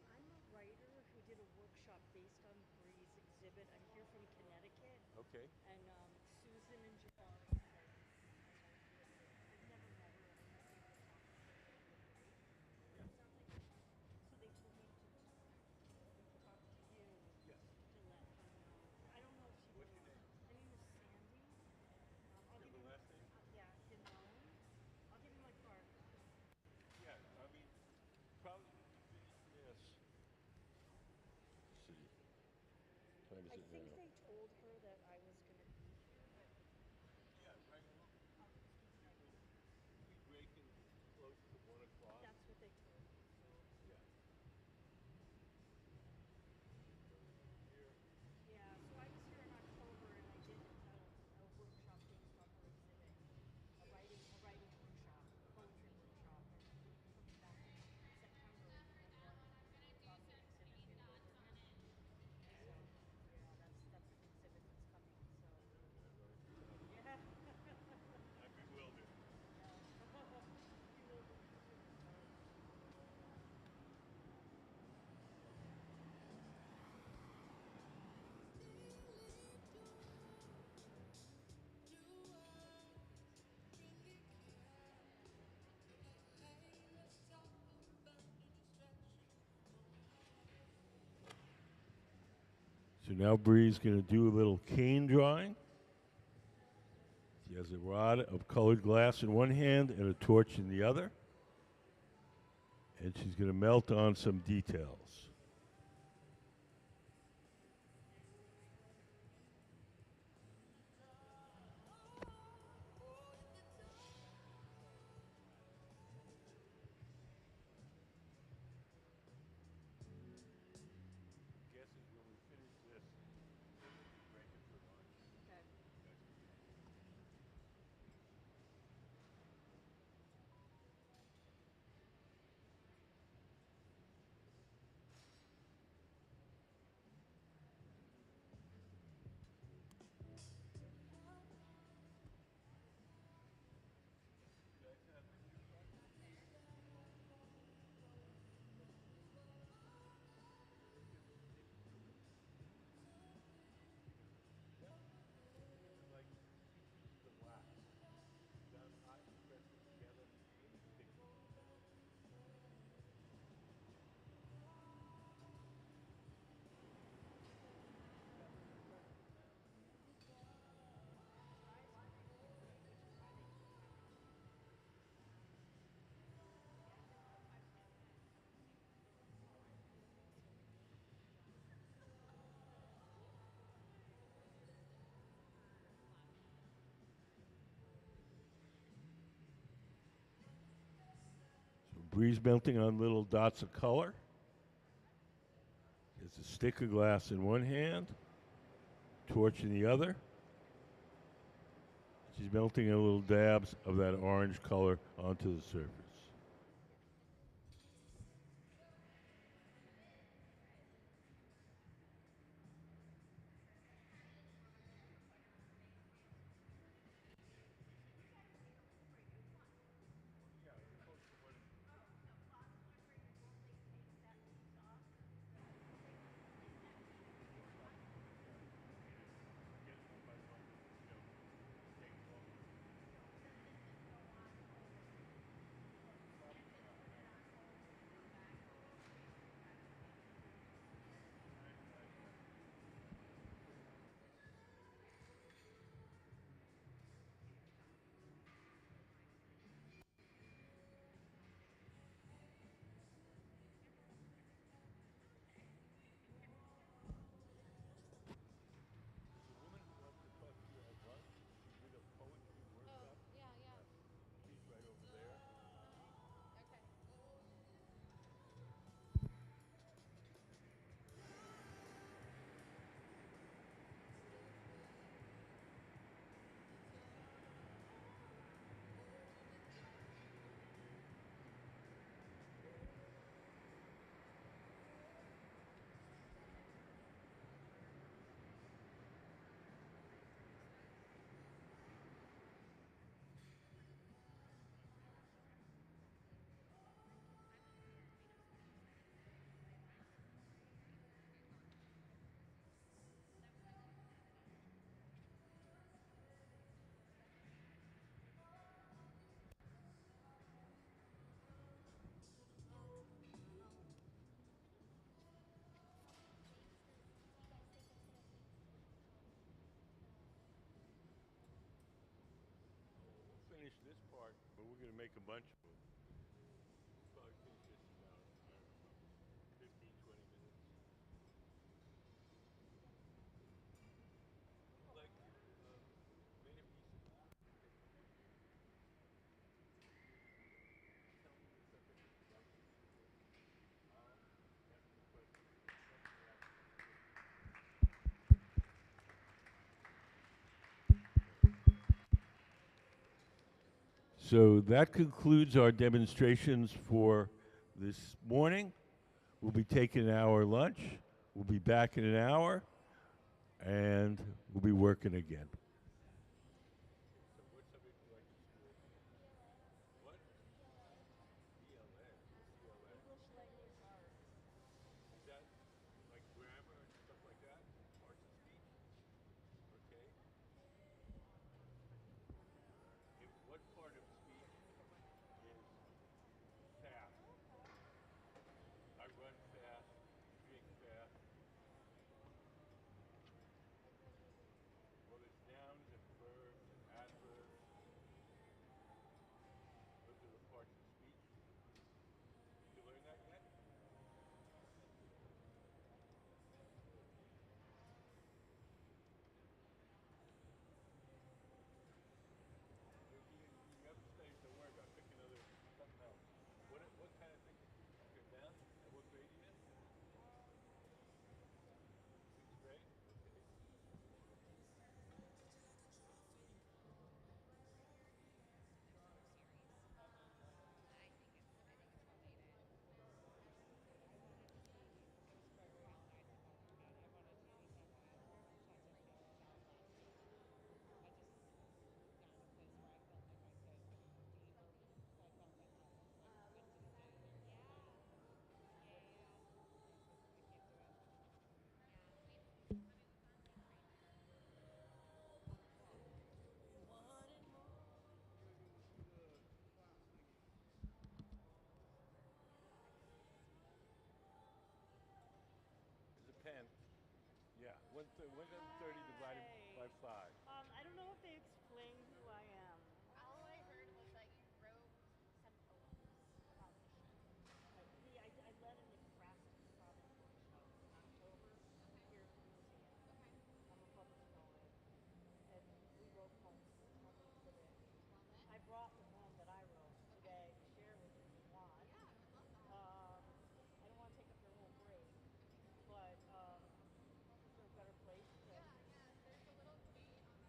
I'm a writer who did a workshop based on Bri's exhibit. I'm here from Connecticut. Okay. And Susan and Jabari, I've never met her, and I think the talk was really great. Yeah. It sounds like, so they told me to talk to you to let her know. I don't know if she knows. My name is Sandy. I'll give you the last name? Yeah, Ganone. I'll give you my card. Yeah, I mean, probably, yes. Let's see. Time is I it think now? they told her that I was going to be here, but Yeah, right. We break in close to 1 o'clock. that's what they told me. So Yeah. yeah, so I was here in October and I did a workshop based on her exhibit, a writing workshop, a poetry workshop, and we're coming back in September and doing one awesome exhibit here in Wilbraham. So yeah, So now Bri's going to do a little cane drawing. She has a rod of colored glass in one hand and a torch in the other. And she's going to melt on some details. Bri's melting on little dots of color. There's a stick of glass in one hand, torch in the other. She's melting in little dabs of that orange color onto the surface. Finish this part, but we're going to make a bunch of them. Probably finish this in about, I don't know, 15, 20 minutes. Like, many pieces. Tell me the subject that you'd like to see here. That's the question. So that concludes our demonstrations for this morning. We'll be taking an hour lunch. We'll be back in an hour, and we'll be working again. So what subject would you like to school? What? ELA. English language arts. Is that like grammar and stuff like that? Arts and speech? Okay. What part of speech is fast? I run fast, drink fast. So 130 divided by 5. I don't know if they explained who I am. All I heard was that you wrote some poems about the show. I led a Nebraska Sovereign workshop in October here at the museum. I'm a published poet, and we wrote poems on the exhibit. I brought the poem that I wrote today to share with you if you want. Yeah, I would love that. I don't want to take up your whole break, but is there a better place? Yeah, there's a little gate on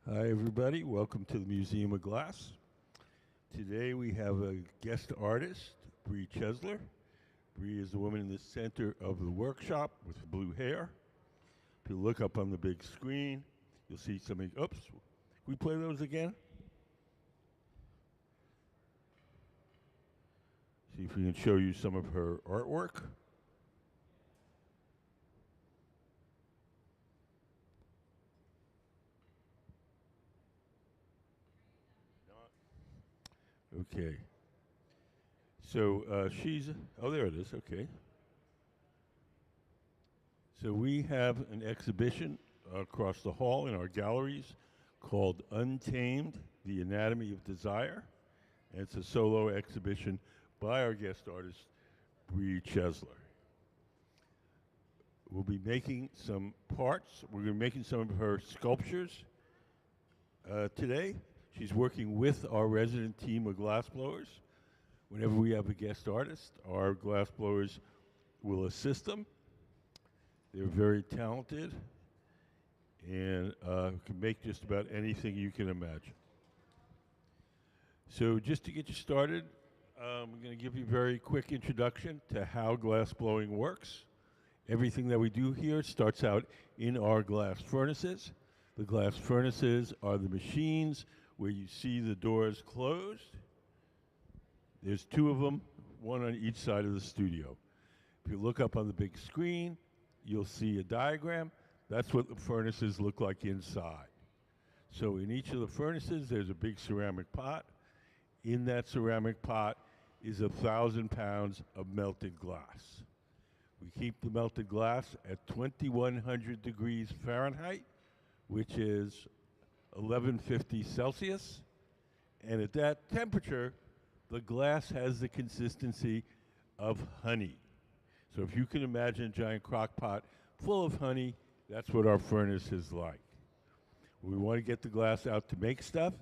Hi, everybody. Welcome to the Museum of Glass. Today we have a guest artist, Bri Chesler. Bri is the woman in the center of the workshop with blue hair. If you look up on the big screen, you'll see something. Oops. Can we play those again? See if we can show you some of her artwork. Okay. So she's, oh, there it is, okay. So we have an exhibition across the hall in our galleries called Untamed, The Anatomy of Desire. And it's a solo exhibition by our guest artist, Bri Chesler. We'll be making some parts. We're going to be making some of her sculptures today. She's working with our resident team of glassblowers. Whenever we have a guest artist, our glassblowers will assist them. They're very talented and can make just about anything you can imagine. So just to get you started, I'm going to give you a very quick introduction to how glassblowing works. Everything that we do here starts out in our glass furnaces. The glass furnaces are the machines where you see the doors closed. There's two of them, one on each side of the studio. If you look up on the big screen, you'll see a diagram. That's what the furnaces look like inside. So in each of the furnaces, there's a big ceramic pot. In that ceramic pot is 1,000 pounds of melted glass. We keep the melted glass at 2,100 degrees Fahrenheit, which is 1150 Celsius. And at that temperature, the glass has the consistency of honey. So if you can imagine a giant crock pot full of honey, that's what our furnace is like. When we want to get the glass out to make stuff,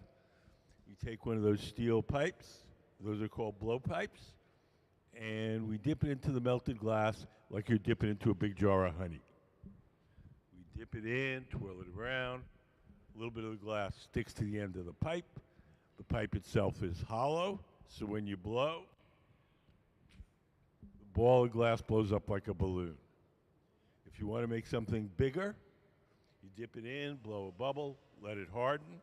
you take one of those steel pipes, those are called blow pipes, and we dip it into the melted glass like you're dipping into a big jar of honey. We dip it in, twirl it around, a little bit of the glass sticks to the end of the pipe. The pipe itself is hollow, so when you blow, the ball of glass blows up like a balloon. If you want to make something bigger, you dip it in, blow a bubble, let it harden,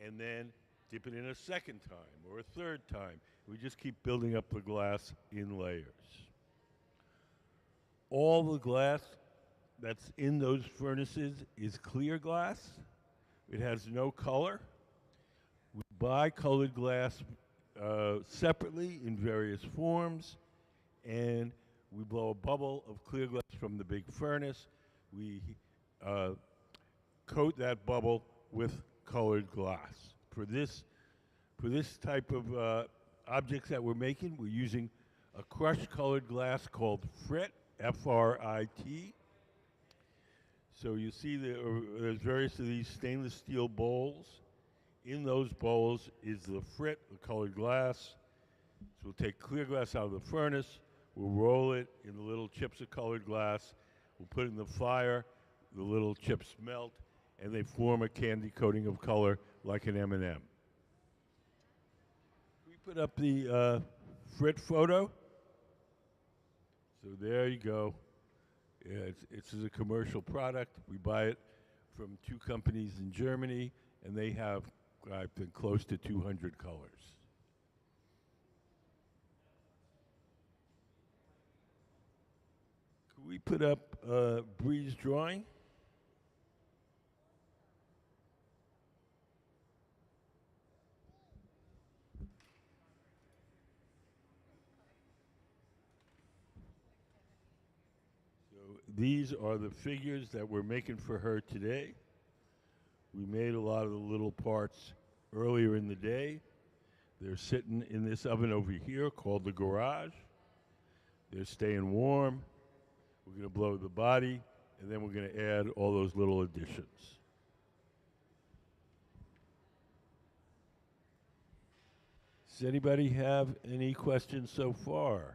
and then dip it in a second time or a third time. We just keep building up the glass in layers. All the glass that's in those furnaces is clear glass. It has no color. We buy colored glass separately in various forms, and we blow a bubble of clear glass from the big furnace. We coat that bubble with colored glass. For this type of objects that we're making, we're using a crushed colored glass called frit, F-R-I-T. So you see there's various of these stainless steel bowls. In those bowls is the frit, the colored glass. So we'll take clear glass out of the furnace, we'll roll it in the little chips of colored glass, we'll put it in the fire, the little chips melt, and they form a candy coating of color like an M&M. We put up the frit photo. So there you go. Yeah, it's a commercial product. We buy it from two companies in Germany, and they have, I think, close to 200 colors. Could we put up Bri's drawing? These are the figures that we're making for her today. We made a lot of the little parts earlier in the day. They're sitting in this oven over here called the garage. They're staying warm. We're going to blow the body, and then we're going to add all those little additions. Does anybody have any questions so far?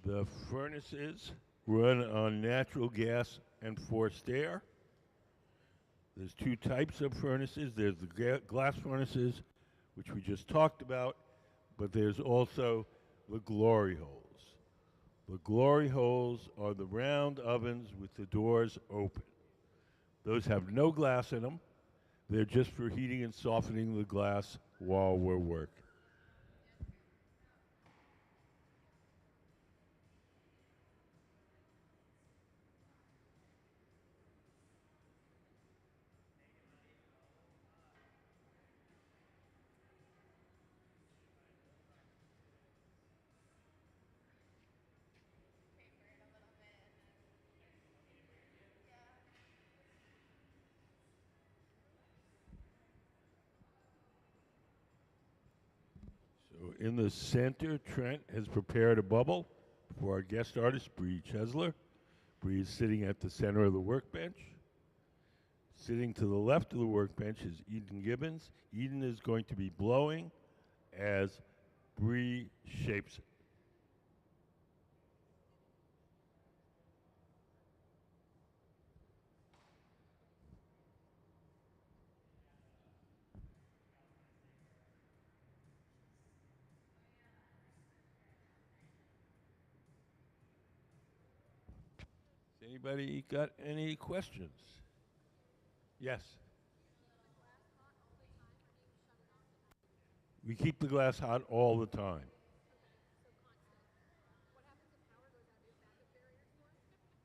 The furnaces run on natural gas and forced air. There's two types of furnaces. There's the glass furnaces, which we just talked about, but there's also the glory holes. The glory holes are the round ovens with the doors open. Those have no glass in them. They're just for heating and softening the glass while we're working. So in the center, Trent has prepared a bubble for our guest artist, Bri Chesler. Bri is sitting at the center of the workbench. Sitting to the left of the workbench is Eden Gibbons. Eden is going to be blowing as Bri shapes it. Anybody got any questions? Yes. We keep the glass hot all the time.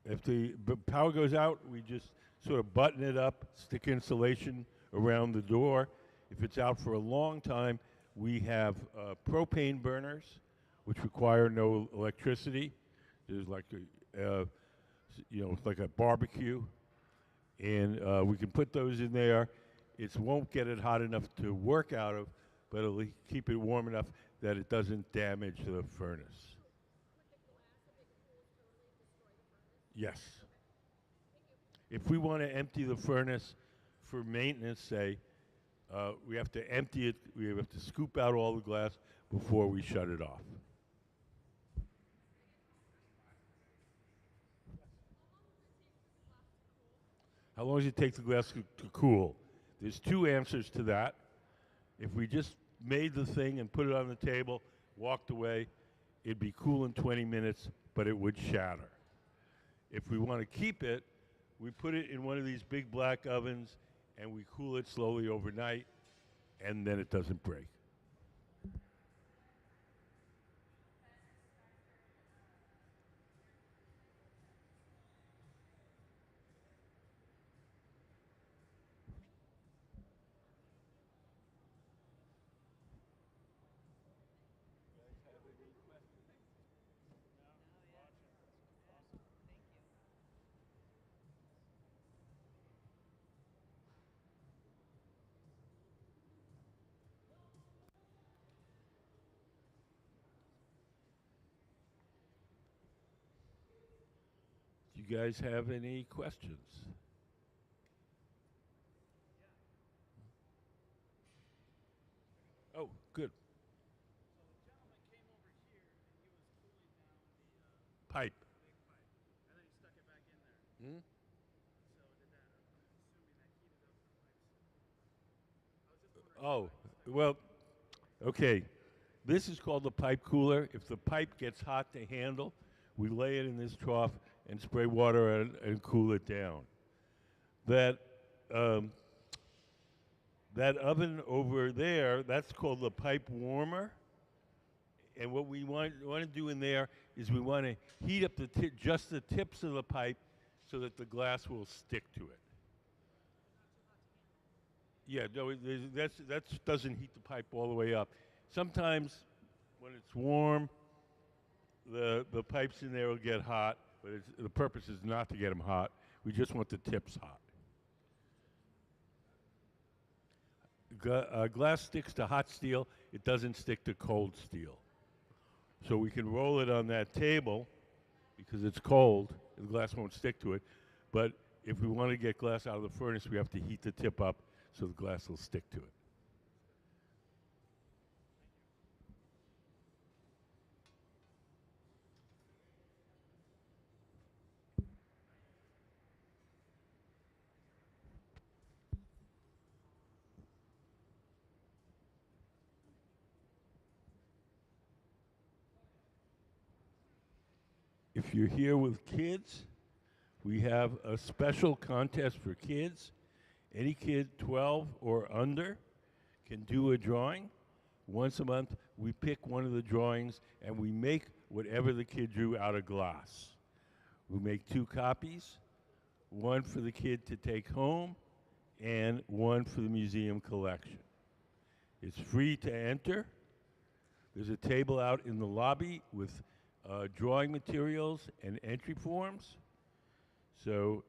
If the power goes out, we just sort of button it up, stick insulation around the door. If it's out for a long time, we have propane burners, which require no electricity. There's like a like a barbecue, and we can put those in there. It won't get it hot enough to work out of, but it'll keep it warm enough that it doesn't damage the furnace. Yes. If we want to empty the furnace for maintenance, say, we have to empty it, we have to scoop out all the glass before we shut it off. How long does it take the glass to cool? There's two answers to that. If we just made the thing and put it on the table, walked away, it'd be cool in 20 minutes, but it would shatter. If we want to keep it, we put it in one of these big black ovens and we cool it slowly overnight, and then it doesn't break. Do you guys have any questions? Oh, good. Pipe. And then he stuck it back in there. Hmm? So did that. I'm assuming that heated up the pipes. I was just wondering. Oh, well, okay. This is called the pipe cooler. If the pipe gets hot to handle, we lay it in this trough and spray water and cool it down. That oven over there, that's called the pipe warmer. And what we want to do in there is we want to heat up just the tips of the pipe so that the glass will stick to it. Yeah, no, that doesn't heat the pipe all the way up. Sometimes when it's warm, the pipes in there will get hot, but the purpose is not to get them hot. We just want the tips hot. Glass sticks to hot steel. It doesn't stick to cold steel. So we can roll it on that table because it's cold. The glass won't stick to it. But if we want to get glass out of the furnace, we have to heat the tip up so the glass will stick to it. If you're here with kids, we have a special contest for kids. Any kid 12 or under can do a drawing. Once a month, we pick one of the drawings and we make whatever the kid drew out of glass. We make 2 copies, one for the kid to take home and one for the museum collection. It's free to enter. There's a table out in the lobby with drawing materials and entry forms. So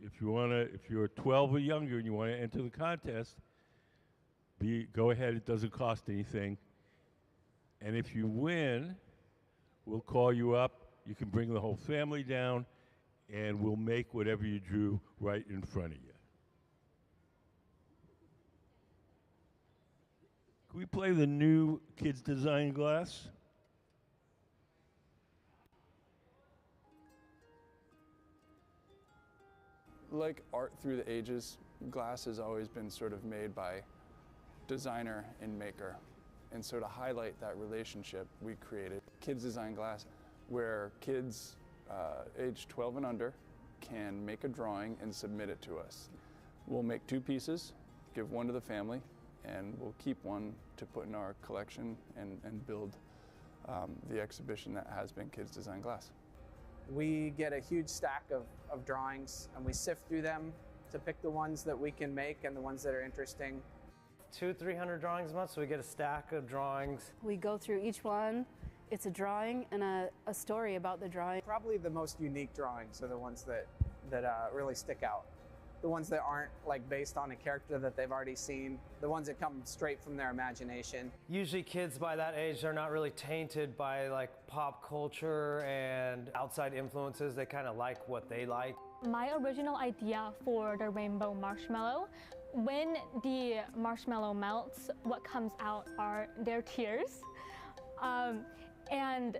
if you're 12 or younger and you want to enter the contest, go ahead, it doesn't cost anything. And if you win, we'll call you up. You can bring the whole family down, and we'll make whatever you drew right in front of you. Can we play the new Kids Design Glass? Like art through the ages, glass has always been sort of made by designer and maker. And so to highlight that relationship, we created Kids Design Glass, where kids age 12 and under can make a drawing and submit it to us. We'll make 2 pieces, give one to the family, and we'll keep one to put in our collection and build the exhibition that has been Kids Design Glass. We get a huge stack of drawings and we sift through them to pick the ones that we can make and the ones that are interesting. 200-300 drawings a month, so we get a stack of drawings. We go through each one. It's a drawing and a story about the drawing. Probably the most unique drawings are the ones that really stick out. The ones that aren't like based on a character that they've already seen. The ones that come straight from their imagination. Usually kids by that age, they're not really tainted by like pop culture and outside influences. They kind of like what they like. My original idea for the rainbow marshmallow, when the marshmallow melts, what comes out are their tears. And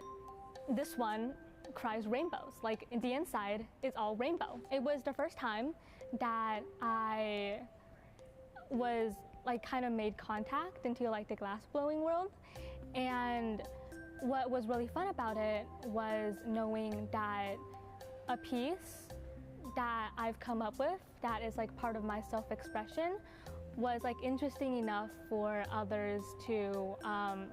this one cries rainbows. Like the inside is all rainbow. It was the first time that I was like kind of made contact into like the glass blowing world. And what was really fun about it was knowing that a piece that I've come up with that is like part of my self-expression was like interesting enough for others to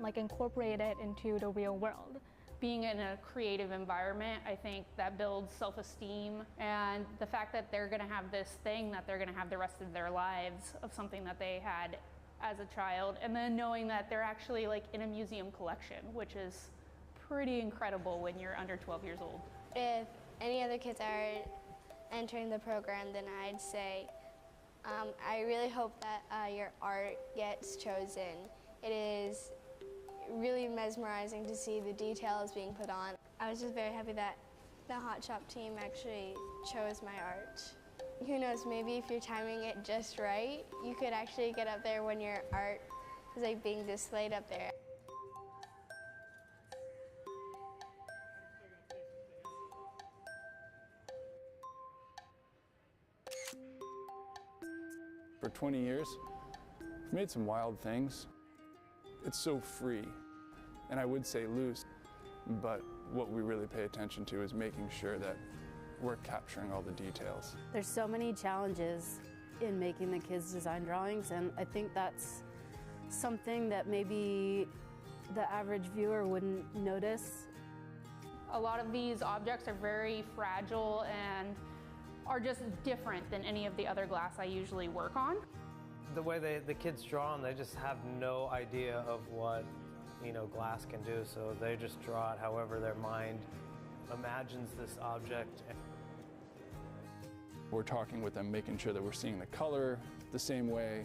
like incorporate it into the real world. Being in a creative environment, I think that builds self-esteem, and the fact that they're going to have this thing that they're going to have the rest of their lives of something that they had as a child, and then knowing that they're actually like in a museum collection, which is pretty incredible when you're under 12 years old. If any other kids are entering the program, then I'd say I really hope that your art gets chosen. It is really mesmerizing to see the details being put on. I was just very happy that the Hot Shop team actually chose my art. Who knows, maybe if you're timing it just right, you could actually get up there when your art is like being displayed up there. For 20 years, we've made some wild things. It's so free, and I would say loose, but what we really pay attention to is making sure that we're capturing all the details. There's so many challenges in making the kids design drawings, and I think that's something that maybe the average viewer wouldn't notice. A lot of these objects are very fragile and are just different than any of the other glass I usually work on. The way the kids draw them, they just have no idea of what, you know, glass can do, so they just draw it however their mind imagines this object. We're talking with them, making sure that we're seeing the color the same way,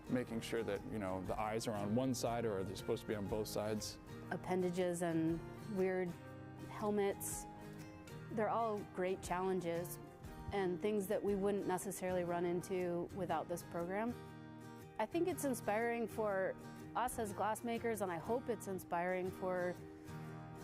making sure that, you know, the eyes are on one side or are they supposed to be on both sides. Appendages and weird helmets, they're all great challenges and things that we wouldn't necessarily run into without this program. I think it's inspiring for us as glassmakers, and I hope it's inspiring for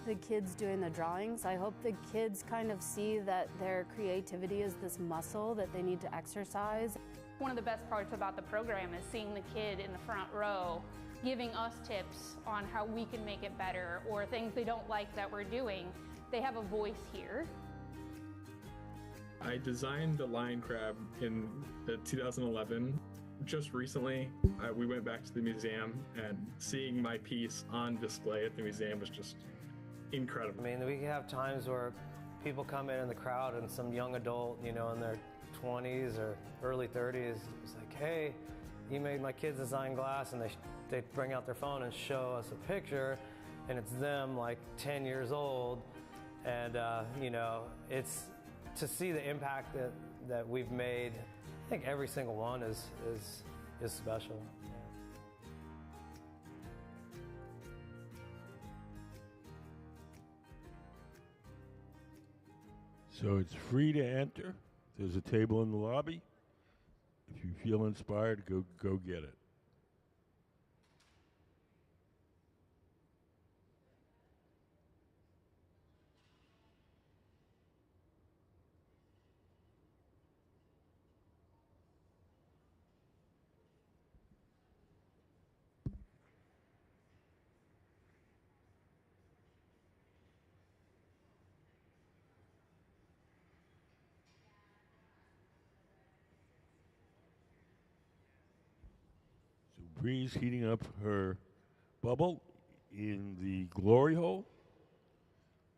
the kids doing the drawings. I hope the kids kind of see that their creativity is this muscle that they need to exercise. One of the best parts about the program is seeing the kid in the front row giving us tips on how we can make it better or things they don't like that we're doing, they have a voice here. I designed the lion crab in 2011. Just recently, we went back to the museum, and seeing my piece on display at the museum was just incredible. I mean, we have times where people come in the crowd and some young adult, you know, in their 20s or early 30s, is like, hey, you made my kids design glass, and they bring out their phone and show us a picture, and it's them like 10 years old, and you know, it's to see the impact that we've made. I think every single one is special. So it's free to enter. There's a table in the lobby. If you feel inspired, go get it. Bri's heating up her bubble in the glory hole.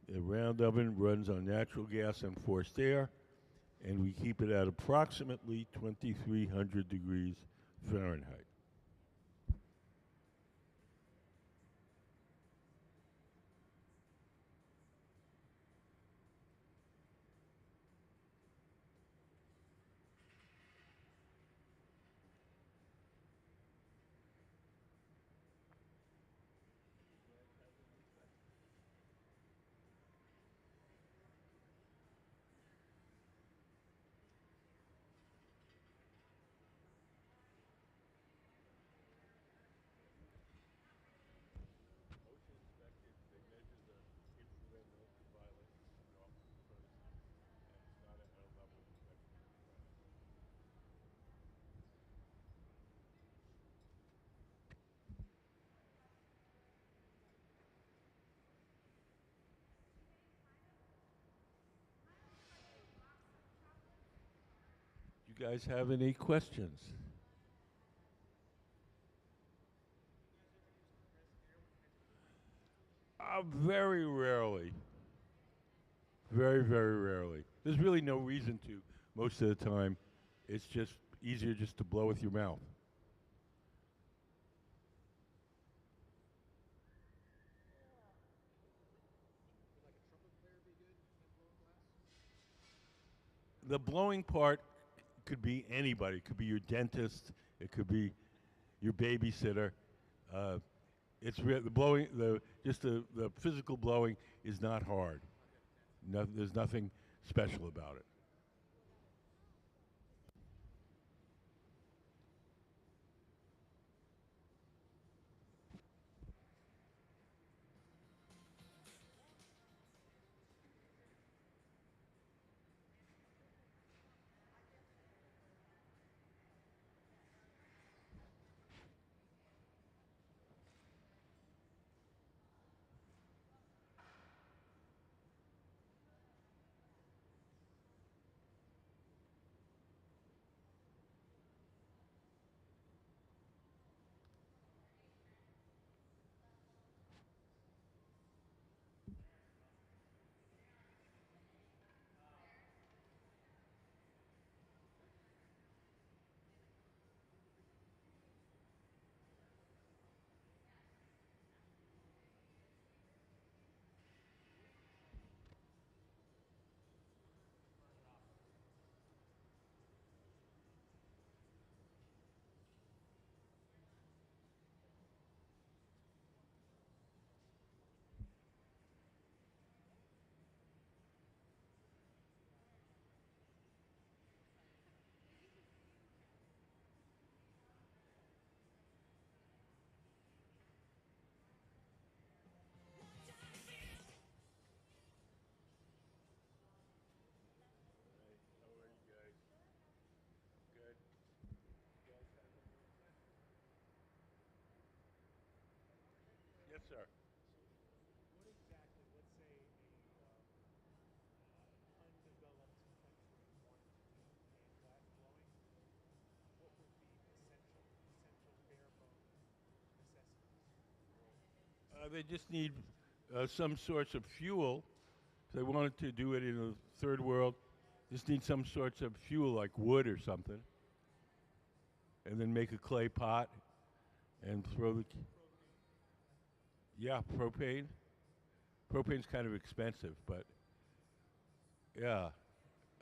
The round oven runs on natural gas and forced air, and we keep it at approximately 2,300 degrees Fahrenheit. You guys have any questions? Very rarely. Very, very rarely. There's really no reason to most of the time. It's just easier just to blow with your mouth. The blowing part could be anybody. It could be your dentist. It could be your babysitter. The blowing, the physical blowing is not hard. There's nothing special about it. They just need some source of fuel. If they wanted to do it in a third world, just need some sorts of fuel like wood or something. And then make a clay pot and throw the... Yeah, propane. Propane's kind of expensive, but yeah.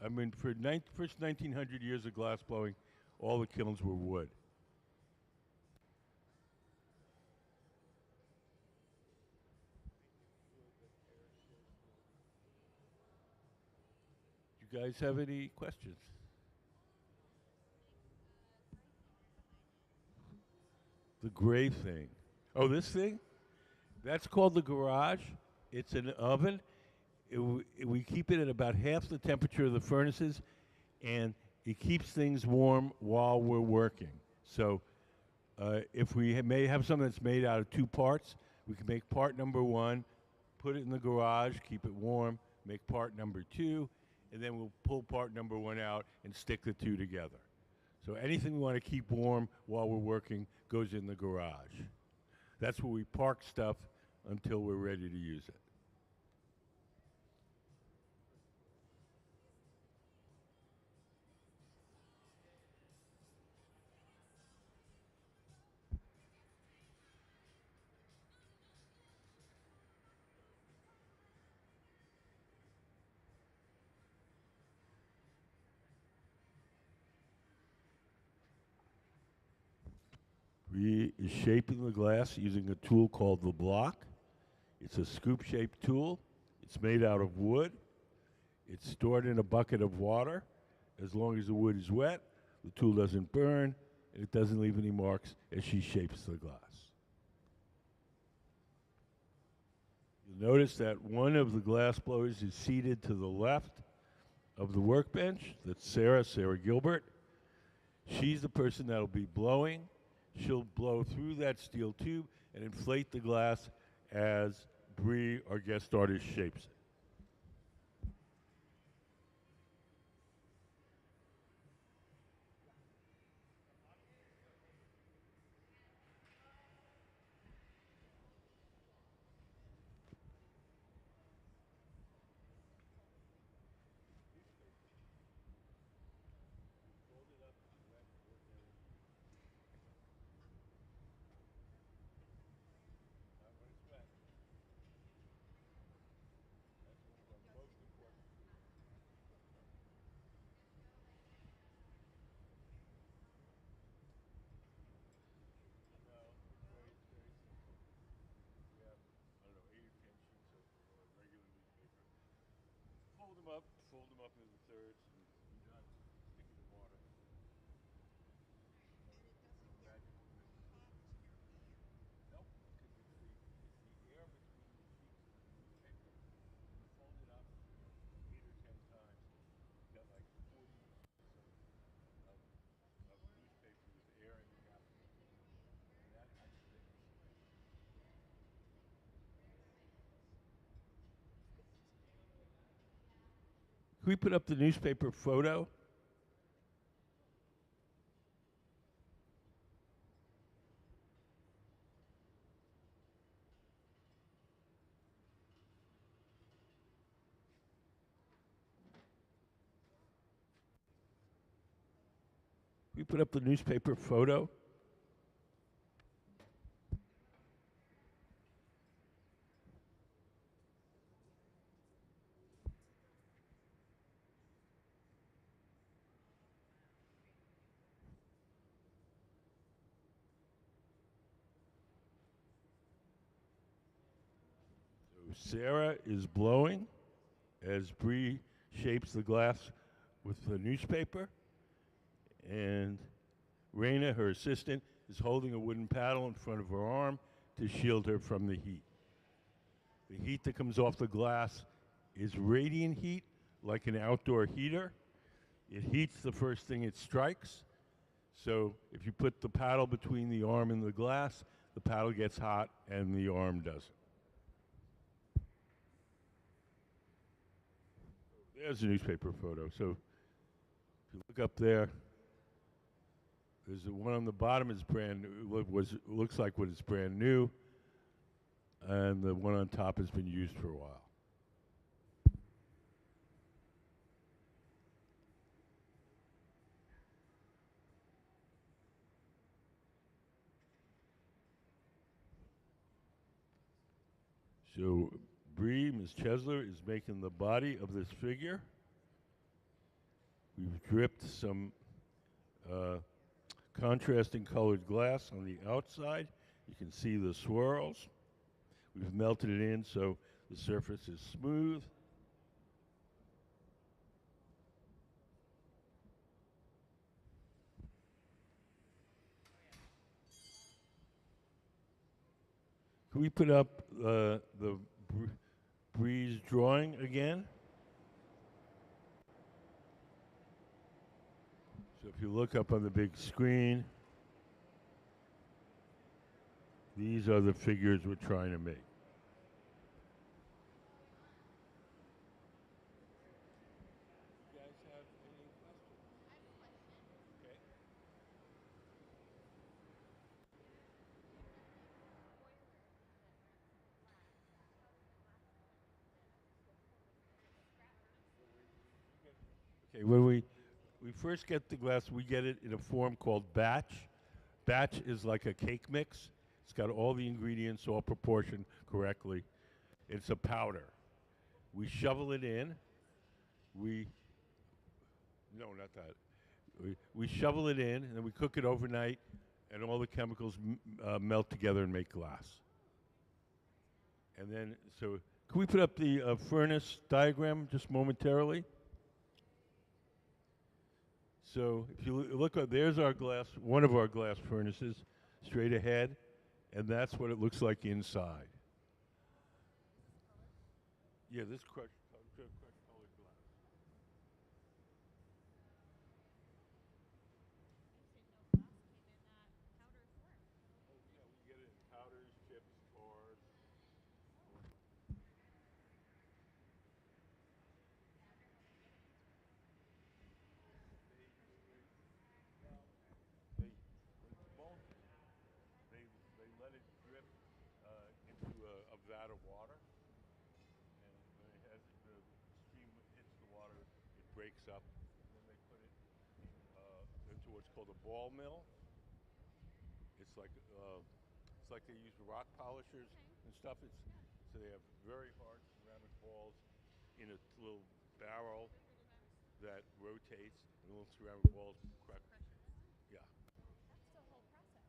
I mean, for first 1900 years of glass blowing, all the kilns were wood. Do you guys have any questions? The gray thing. Oh, this thing? That's called the garage. It's an oven. We keep it at about half the temperature of the furnaces, and it keeps things warm while we're working. So if we may have something that's made out of two parts, we can make part number one, put it in the garage, keep it warm, make part number two, and then we'll pull part number one out and stick the two together. So anything we want to keep warm while we're working goes in the garage. That's where we park stuff until we're ready to use it. Bri is shaping the glass using a tool called the block. It's a scoop-shaped tool. It's made out of wood. It's stored in a bucket of water. As long as the wood is wet, the tool doesn't burn, and it doesn't leave any marks as she shapes the glass. You'll notice that one of the glass blowers is seated to the left of the workbench. That's Sarah Gilbert. She's the person that'll be blowing. She'll blow through that steel tube and inflate the glass as Bri, our guest artist, shapes it. Fold them up into thirds, and you're done. Stick it in water. Nope, because it's the air between the sheets of the newspaper. You fold it up 8 or 10 times. You've got like 40 of newspaper with air in the gap. And that actually makes it. Can we put up the newspaper photo? Can we put up the newspaper photo? Sarah is blowing as Bri shapes the glass with the newspaper, and Raina, her assistant, is holding a wooden paddle in front of her arm to shield her from the heat. The heat that comes off the glass is radiant heat, like an outdoor heater. It heats the first thing it strikes. So if you put the paddle between the arm and the glass, the paddle gets hot and the arm doesn't. There's a newspaper photo. So if you look up there, there's the one on the bottom is brand new. Looks like what is brand new. and the one on top has been used for a while. So Bri, Ms. Chesler, is making the body of this figure. We've dripped some contrasting colored glass on the outside. You can see the swirls. We've melted it in so the surface is smooth. Can we put up the Bri's drawing again? So if you look up on the big screen, these are the figures we're trying to make. You guys have any questions? Okay. Okay, when we first get the glass, we get it in a form called batch. Batch is like a cake mix. It's got all the ingredients all proportioned correctly. It's a powder. We shovel it in. No, not that. We shovel it in, and then we cook it overnight, and all the chemicals melt together and make glass. And then, so can we put up the furnace diagram just momentarily? So if you look up, there's our glass, one of our glass furnaces, straight ahead, and that's what it looks like inside. Yeah, this crushed colored glass. Oh yeah, we get it in powders, chips, tars. They let it drip into a vat of water, and when it has the stream hits the water, it breaks up, and then they put it into what's called a ball mill. It's like they use rock polishers and stuff. So they have very hard ceramic balls in a little barrel that rotates, and little ceramic balls crack. Yeah. That's the whole process.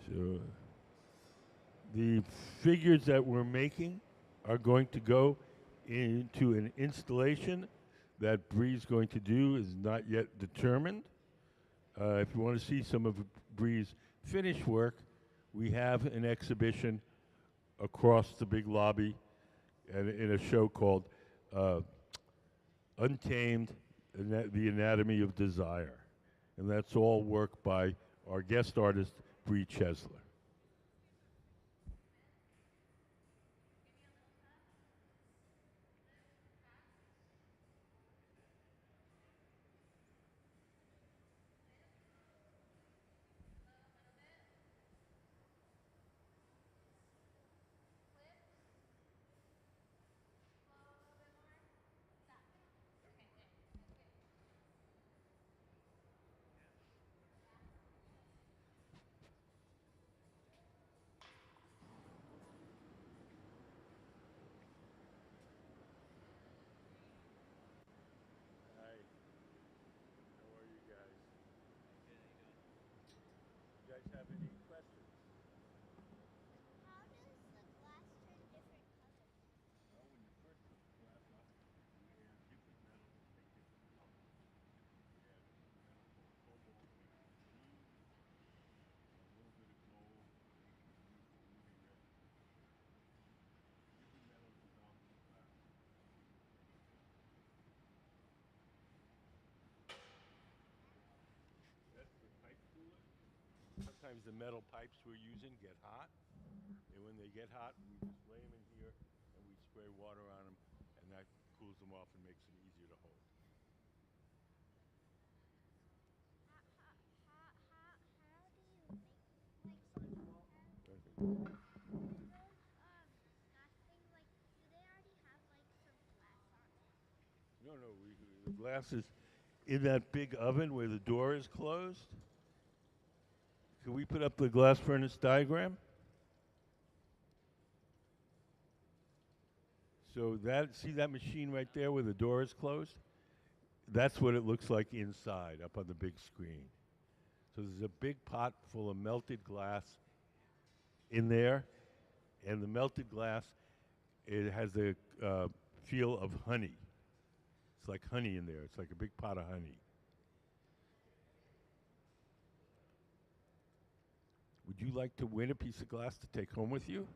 So the figures that we're making are going to go into an installation that Bri's going to do, is not yet determined. If you want to see some of Bri's finished work, we have an exhibition across the big lobby and in a show called Untamed, The Anatomy of Desire. And that's all work by our guest artist, Bri Chesler. sometimes the metal pipes we're using get hot, and when they get hot, we just lay them in here and we spray water on them, and that cools them off and makes them easier to hold. No, no, the glass is in that big oven where the door is closed. Can we put up the glass furnace diagram? So that, see that machine right there where the door is closed? That's what it looks like inside, up on the big screen. So there's a big pot full of melted glass in there, and the melted glass, it has the feel of honey. It's like honey in there. It's like a big pot of honey. Would you like to win a piece of glass to take home with you?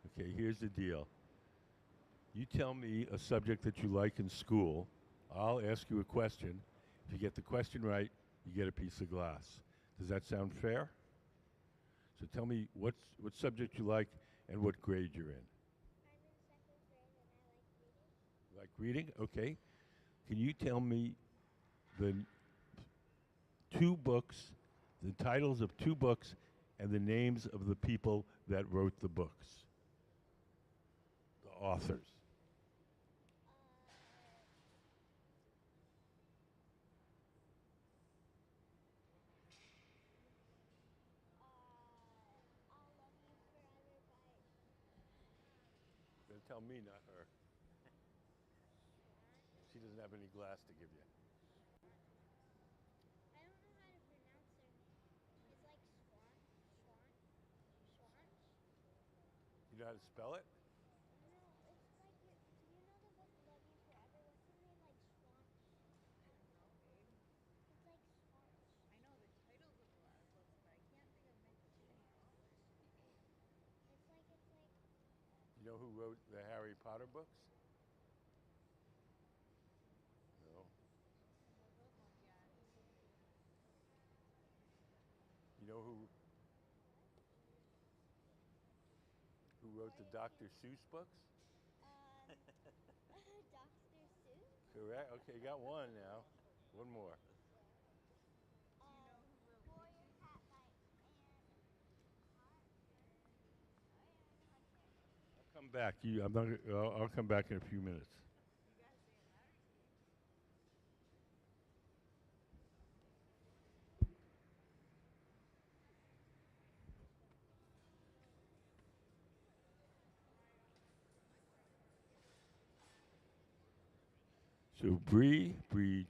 Okay, here's the deal. You tell me a subject that you like in school. I'll ask you a question. If you get the question right, you get a piece of glass. Does that sound fair? So tell me what subject you like and what grade you're in. I'm in 2nd grade and I like reading. Like reading? Okay. Can you tell me the 2 books, the titles of 2 books, and the names of the people that wrote the books? The authors. Tell me, not her. She doesn't have any glass to give you. I don't know how to pronounce their name. It's like Swan. You know how to spell it? No, it's like, do you know the book Love You Forever? What's the name, like Swan? I don't know, babe. It's like Swan. I know the titles of a lot of books, but I can't think of many names. It's like. You know who wrote the Harry Potter books? No. You know who wrote the Dr. Seuss books? Dr. Seuss? Correct. Okay, you got one now. One more. Warrior Cat Knight and I'll come back. I'll come back in a few minutes. So Bri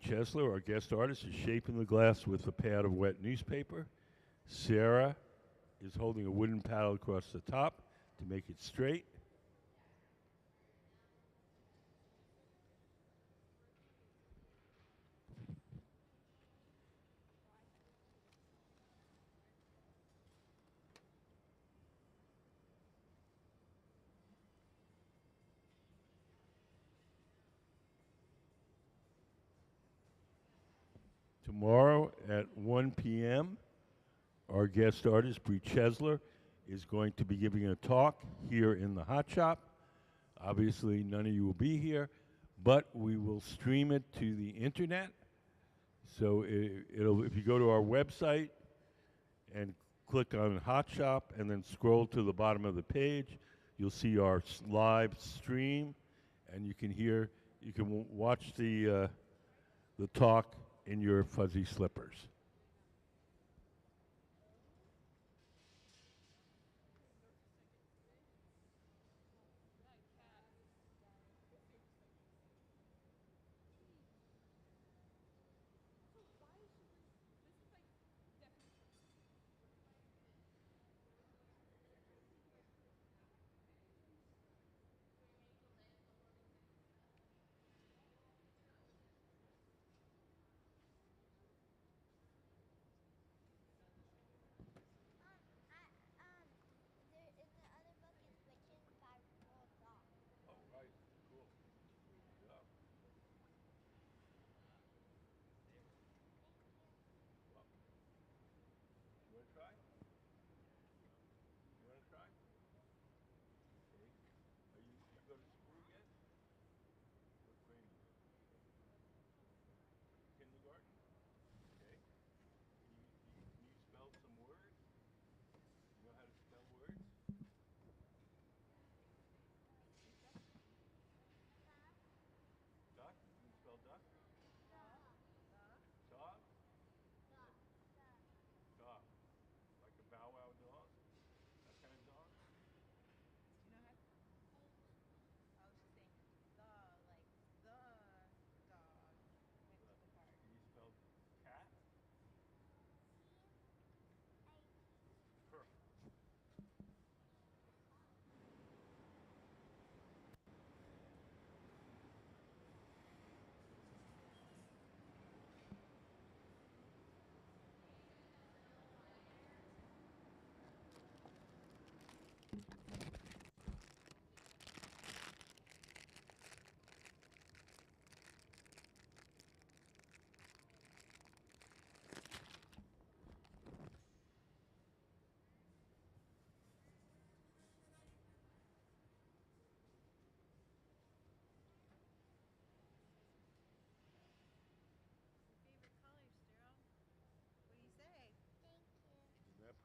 Chesler, our guest artist, is shaping the glass with a pad of wet newspaper. Sarah is holding a wooden paddle across the top to make it straight. Tomorrow at 1 p.m., our guest artist, Bri Chesler, is going to be giving a talk here in the Hot Shop. Obviously, none of you will be here, but we will stream it to the internet. So if you go to our website and click on Hot Shop and then scroll to the bottom of the page, you'll see our live stream, and you can watch the talk in your fuzzy slippers.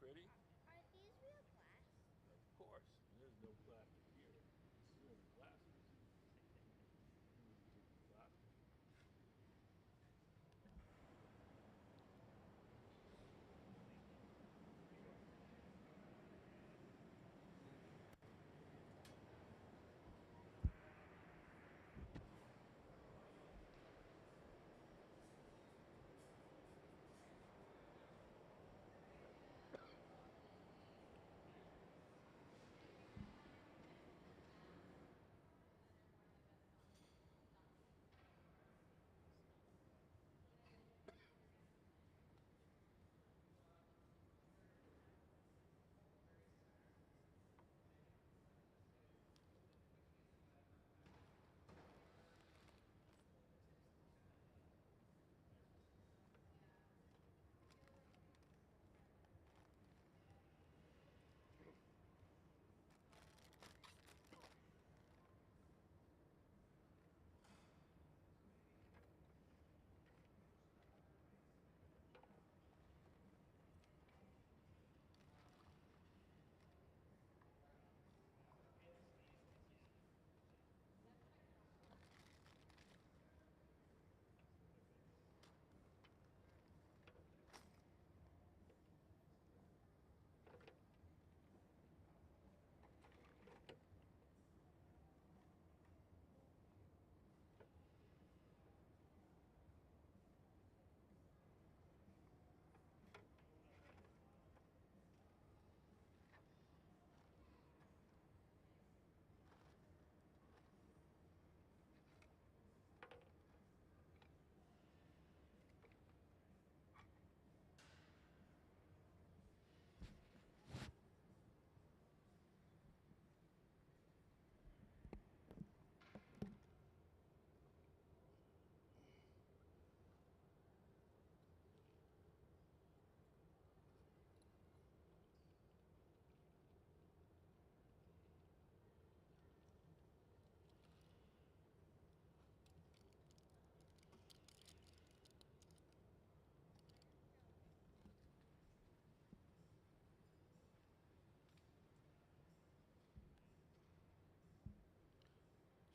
Ready? Are these real glass? Of course. There's no plastic here. They're the glasses. Glasses.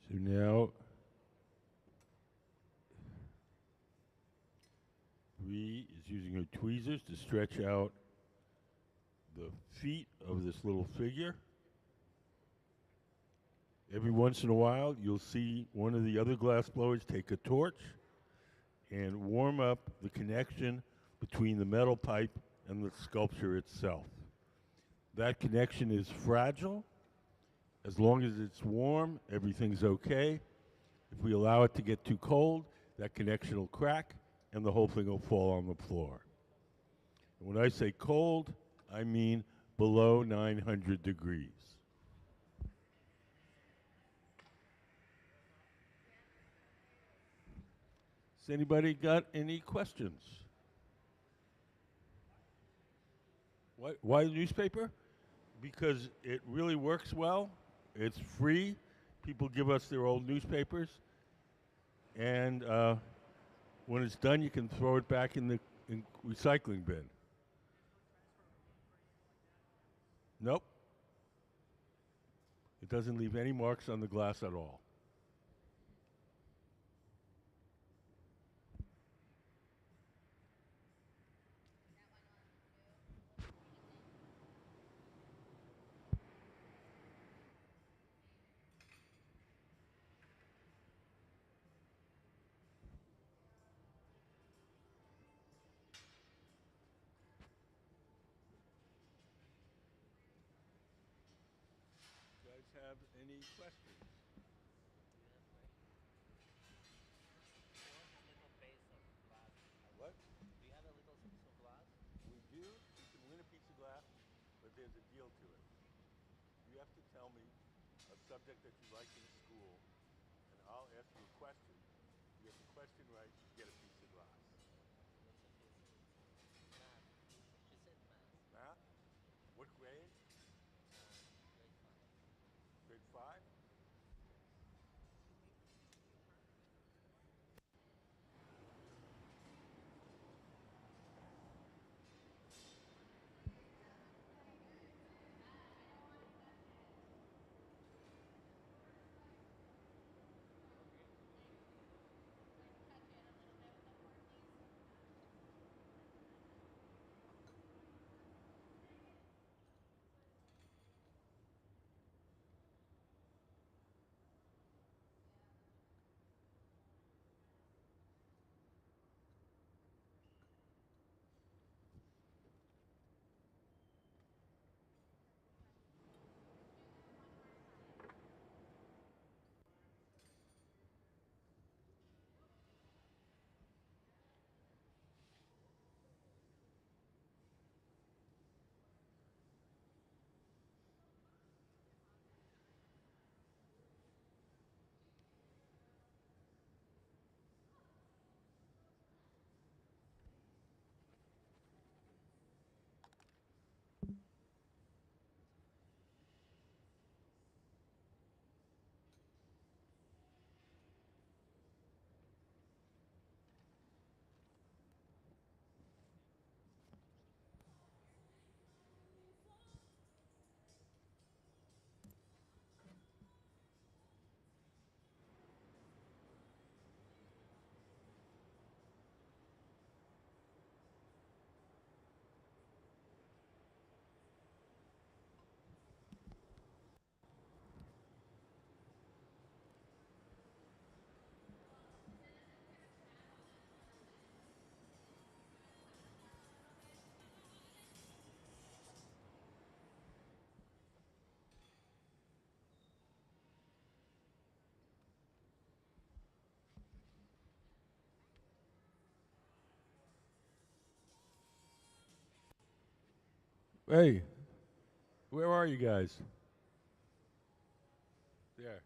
So now, Bri is using her tweezers to stretch out the feet of this little figure. Every once in a while, you'll see one of the other glass blowers take a torch and warm up the connection between the metal pipe and the sculpture itself. That connection is fragile. As long as it's warm, everything's okay. If we allow it to get too cold, that connection will crack and the whole thing will fall on the floor. And when I say cold, I mean below 900 degrees. Has anybody got any questions? Why the newspaper? Because it really works well. It's free. People give us their old newspapers. And when it's done, you can throw it back in the recycling bin. Nope. It doesn't leave any marks on the glass at all. You guys have any questions? What? Do you have a little piece of glass? We do. You can win a piece of glass, but there's a deal to it. You have to tell me a subject that you like in school, and I'll ask you a question. If you get the question right, you get a piece of glass. Math. She said math. Math? What grade? Grade 5. Grade 5? Hey, where are you guys? There.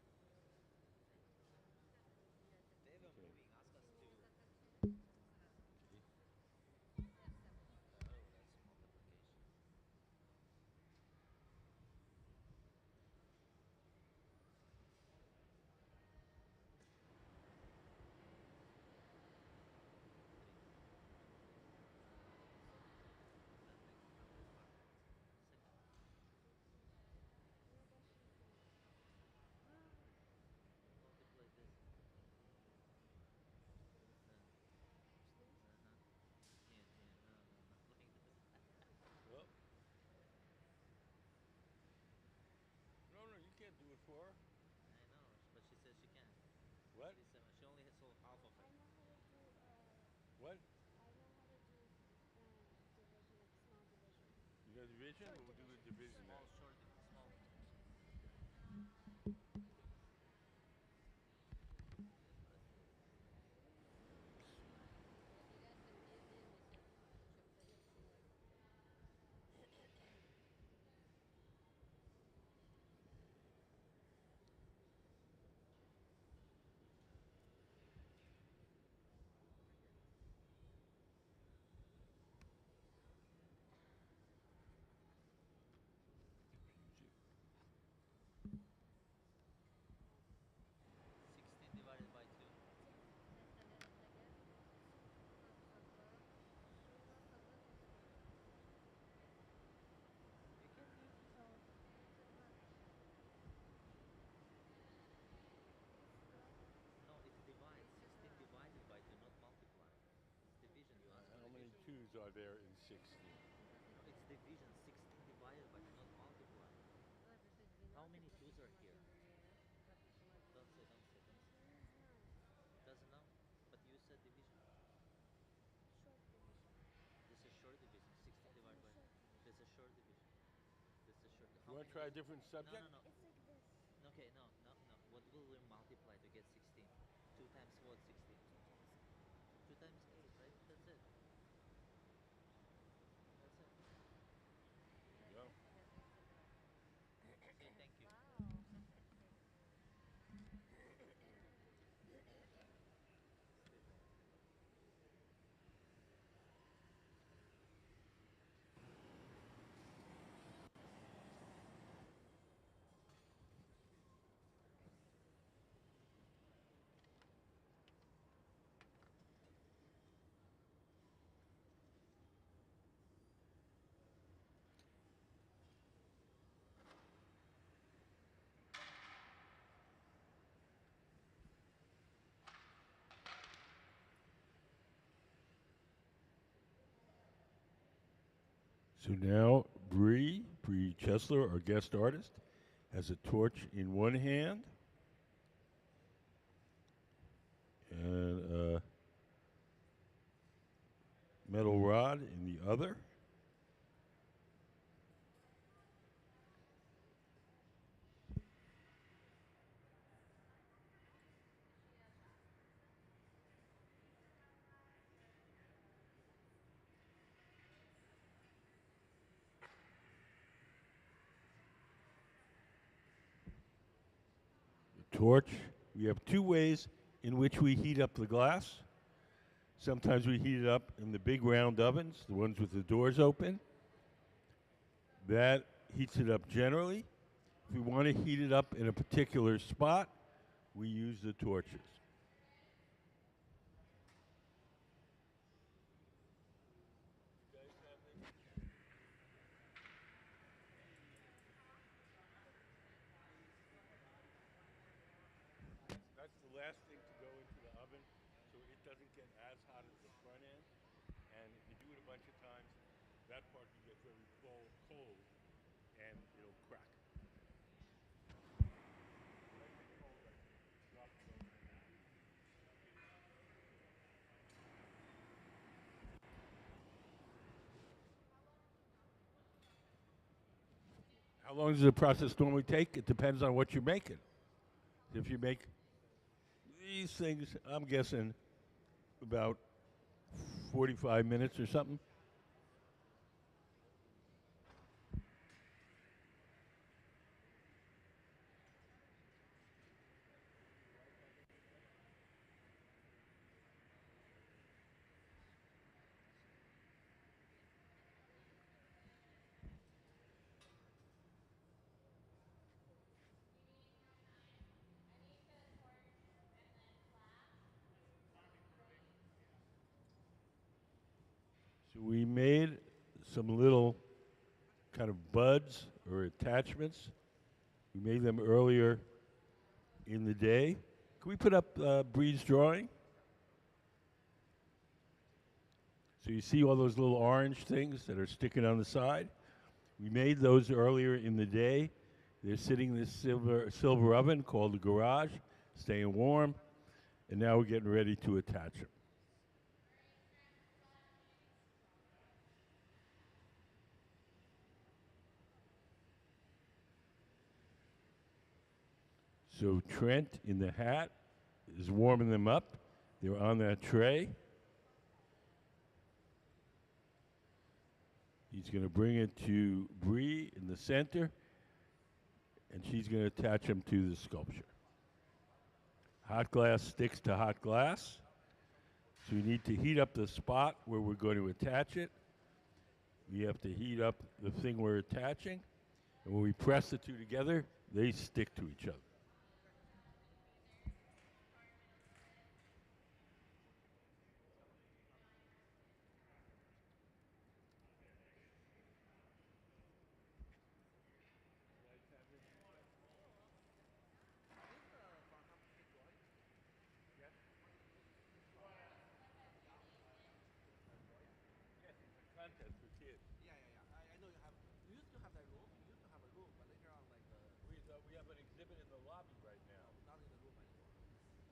Well, no, no, you can't do it for her. I know, but she says she can. What? She said she only has sold half of it. What? I know how to do division, like small division. You got a division? We'll do a division. Small, short, small. Divided by 2. You can do it yourself. No, it's divide. 16 divided by 2, not multiply. It's division. You ask How many division. 2s are there in 16? No, it's division. 16 divided by 2, not multiply. How many 2s are here? Don't say, don't say, don't say. Doesn't know, but you said division. Short division. This is short division. 16 divided by. This is short division. This is short. You want to try a different subject? No, no, no. It's like this. Okay, no, no, no. What will we multiply to get 16? 2 times what? 16. 2 times 8, right? That's it. That's it. Go. Say thank you. So now Bri Chesler, our guest artist, has a torch in one hand and a metal rod in the other. Torch. We have two ways in which we heat up the glass. Sometimes we heat it up in the big round ovens, the ones with the doors open. That heats it up generally. If we want to heat it up in a particular spot, we use the torches. That's the last thing to go into the oven, so it doesn't get as hot as the front end. And if you do it a bunch of times, that part can get very cold, and it'll crack. How long does the process normally take? It depends on what you're making. If you make these things, I'm guessing about 45 minutes or something. We made some little kind of buds or attachments. We made them earlier in the day. Can we put up Bri's drawing? So you see all those little orange things that are sticking on the side? We made those earlier in the day. They're sitting in this silver oven called the garage, staying warm, and now we're getting ready to attach them. So Trent in the hat is warming them up. They're on that tray. He's going to bring it to Bri in the center, and she's going to attach them to the sculpture. Hot glass sticks to hot glass. So we need to heat up the spot where we're going to attach it. We have to heat up the thing we're attaching, and when we press the two together, they stick to each other. We have an exhibit in the lobby right now. Not in the room anymore.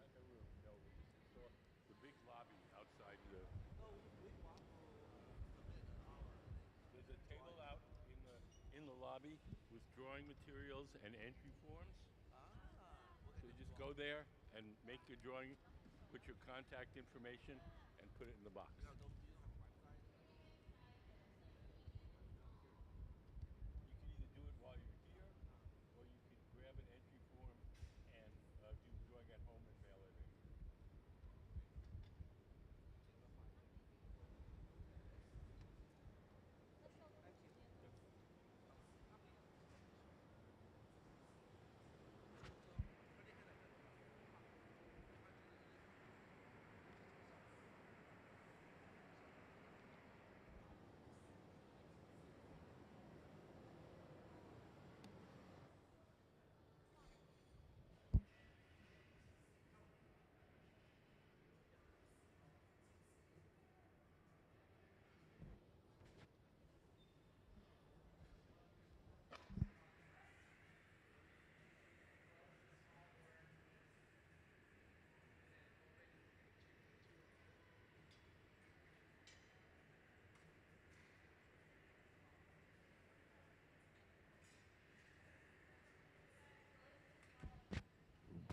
Not in the room, no. We just installed the big lobby outside the. No, we want to submit an hour. There's a table out in the lobby with drawing materials and entry forms. So you just go there and make your drawing, put your contact information, and put it in the box. You don't have a website? You can either do it while you're here, or you could grab an entry form and do drawing at home and mail it in.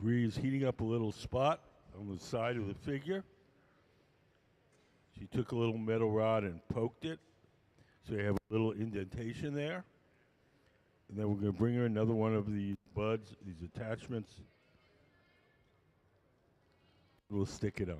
Bri is heating up a little spot on the side of the figure. She took a little metal rod and poked it, so you have a little indentation there. And then we're going to bring her another one of these buds, these attachments. We'll stick it on.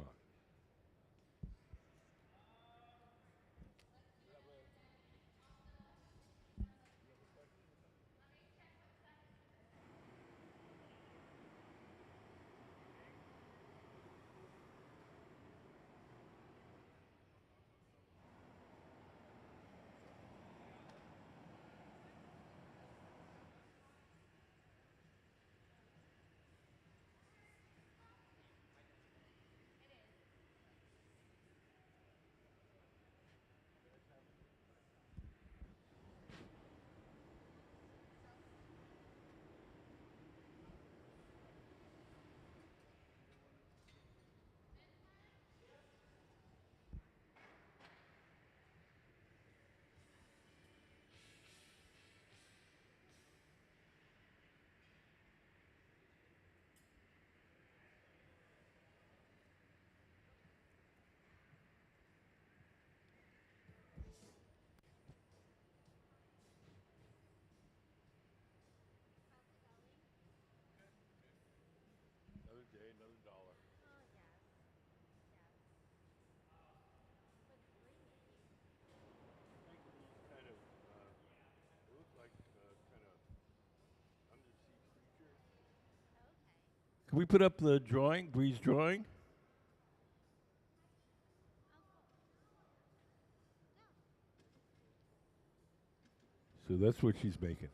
Another day, another dollar. Kind of, it looks like kind of undersea creature. Can we put up the drawing, Bri's drawing? So that's what she's making.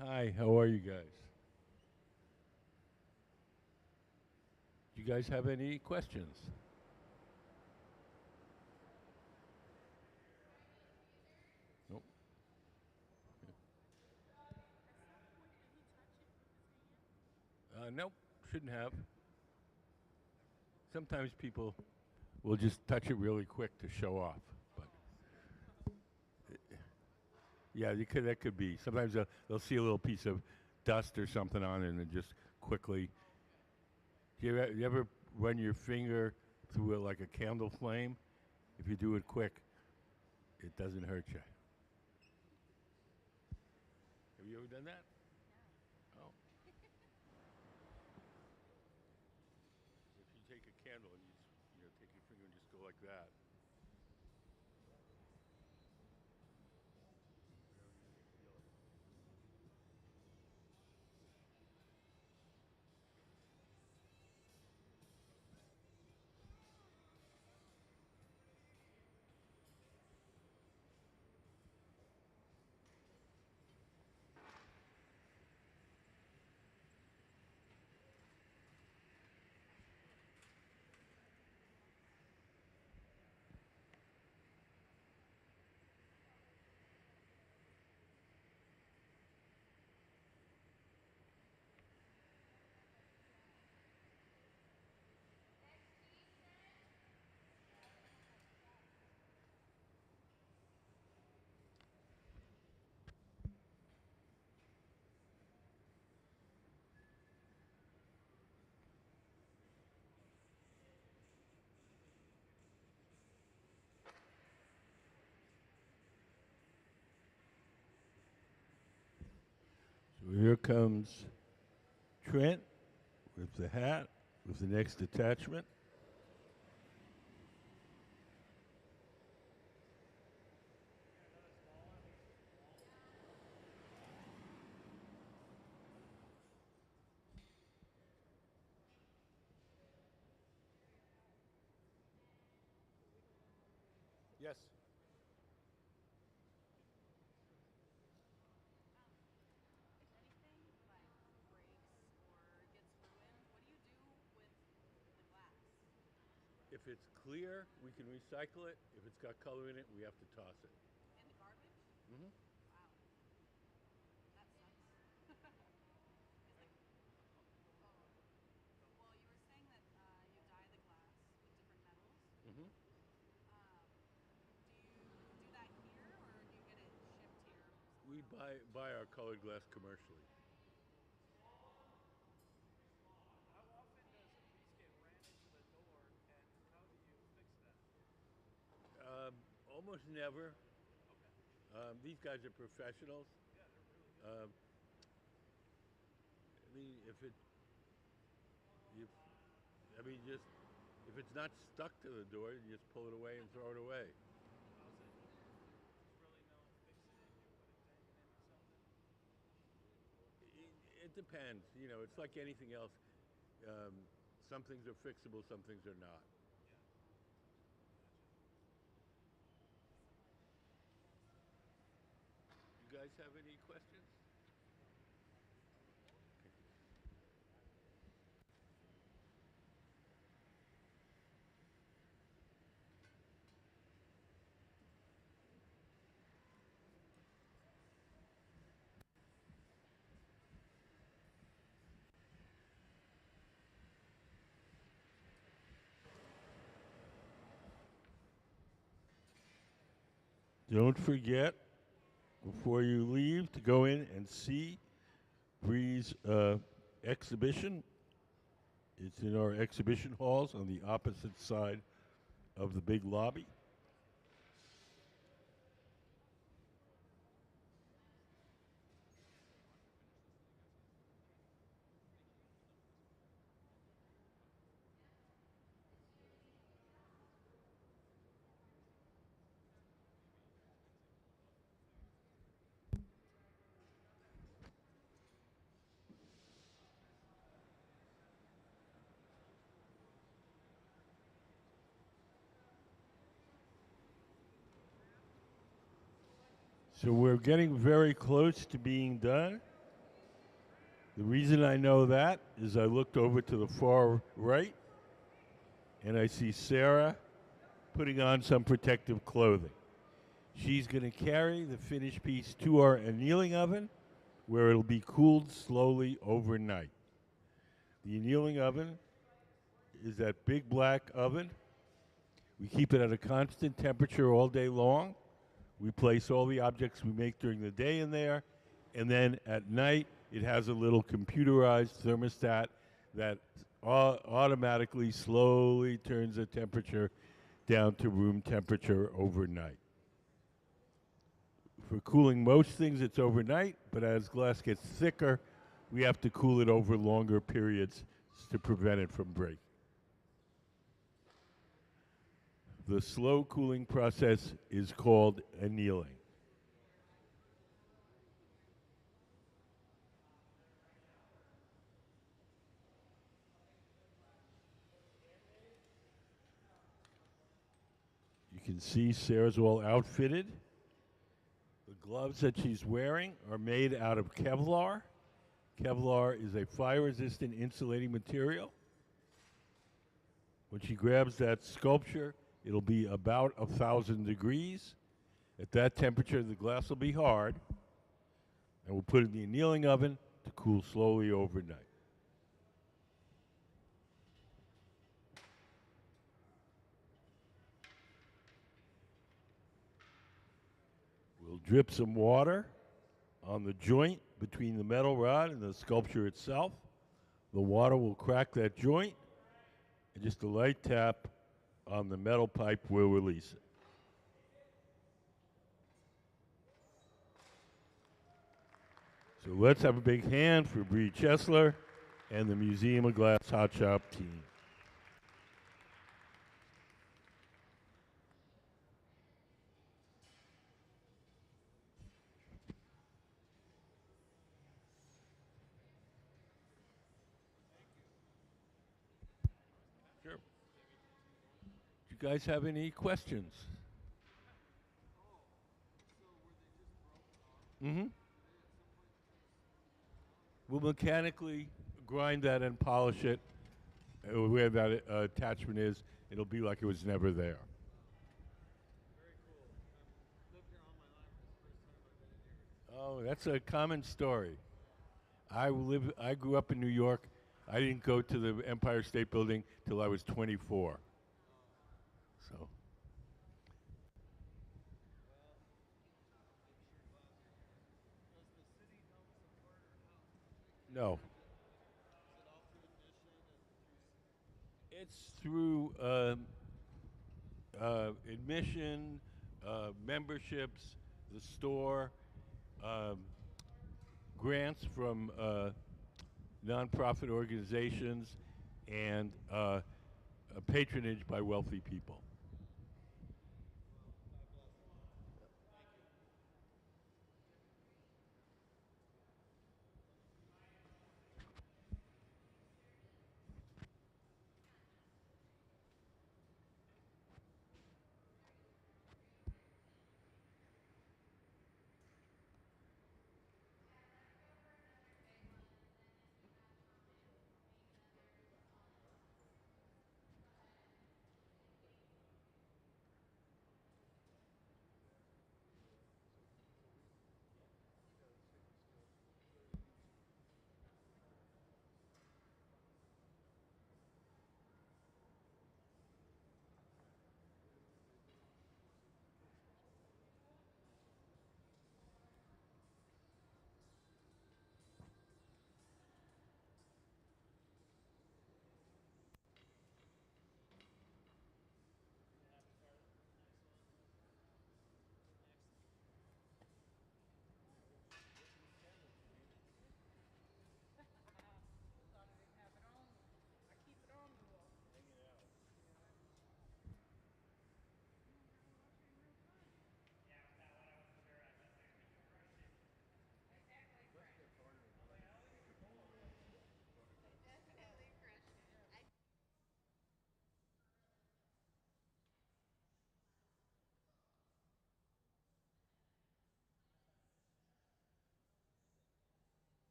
Hi, how are you guys? Do you guys have any questions? Nope. Nope, shouldn't have. Sometimes people will just touch it really quick to show off, but yeah, that could be. Sometimes they'll see a little piece of dust or something on it and then just quickly. Do you ever run your finger through it like a candle flame? If you do it quick, it doesn't hurt you. Have you ever done that? No. Oh. If you take a candle and you take your finger and just go like that. So here comes Trent with the hat, with the next attachment. Yes. If it's clear, we can recycle it. If it's got color in it, we have to toss it. In the garbage? Mm-hmm. Wow. That sucks. Is the, well, you were saying that you dye the glass with different metals. Mm-hmm. Do you do that here, or do you get it shipped here? We buy our colored glass commercially. Almost never. These guys are professionals. I mean, if it's not stuck to the door, you just pull it away and throw it away. It depends. You know, it's like anything else. Some things are fixable, some things are not. You guys have any questions? Don't forget, before you leave, to go in and see Bri's exhibition. It's in our exhibition halls on the opposite side of the big lobby. So we're getting very close to being done. The reason I know that is I looked over to the far right and I see Sarah putting on some protective clothing. She's going to carry the finished piece to our annealing oven where it'll be cooled slowly overnight. The annealing oven is that big black oven. We keep it at a constant temperature all day long. We place all the objects we make during the day in there, and then at night it has a little computerized thermostat that automatically slowly turns the temperature down to room temperature overnight. For cooling most things, it's overnight, but as glass gets thicker, we have to cool it over longer periods to prevent it from breaking. The slow cooling process is called annealing. You can see Sarah's all outfitted. The gloves that she's wearing are made out of Kevlar. Kevlar is a fire-resistant insulating material. When she grabs that sculpture, it'll be about 1,000 degrees. At that temperature, the glass will be hard, and we'll put it in the annealing oven to cool slowly overnight. We'll drip some water on the joint between the metal rod and the sculpture itself. The water will crack that joint, and just a light tap on the metal pipe will release it. So let's have a big hand for Bri Chesler and the Museum of Glass Hot Shop team. Sure. Do you guys have any questions? Mm-hmm. We'll mechanically grind that and polish it. Where that attachment is, it'll be like it was never there. Oh, that's a common story. I grew up in New York. I didn't go to the Empire State Building till I was 24. So. No. It's through admission, memberships, the store, grants from nonprofit organizations, and patronage by wealthy people.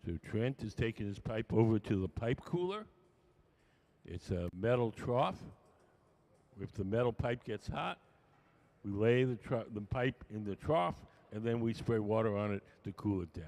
So Trent is taking his pipe over to the pipe cooler. It's a metal trough. If the metal pipe gets hot, we lay the pipe in the trough, and then we spray water on it to cool it down.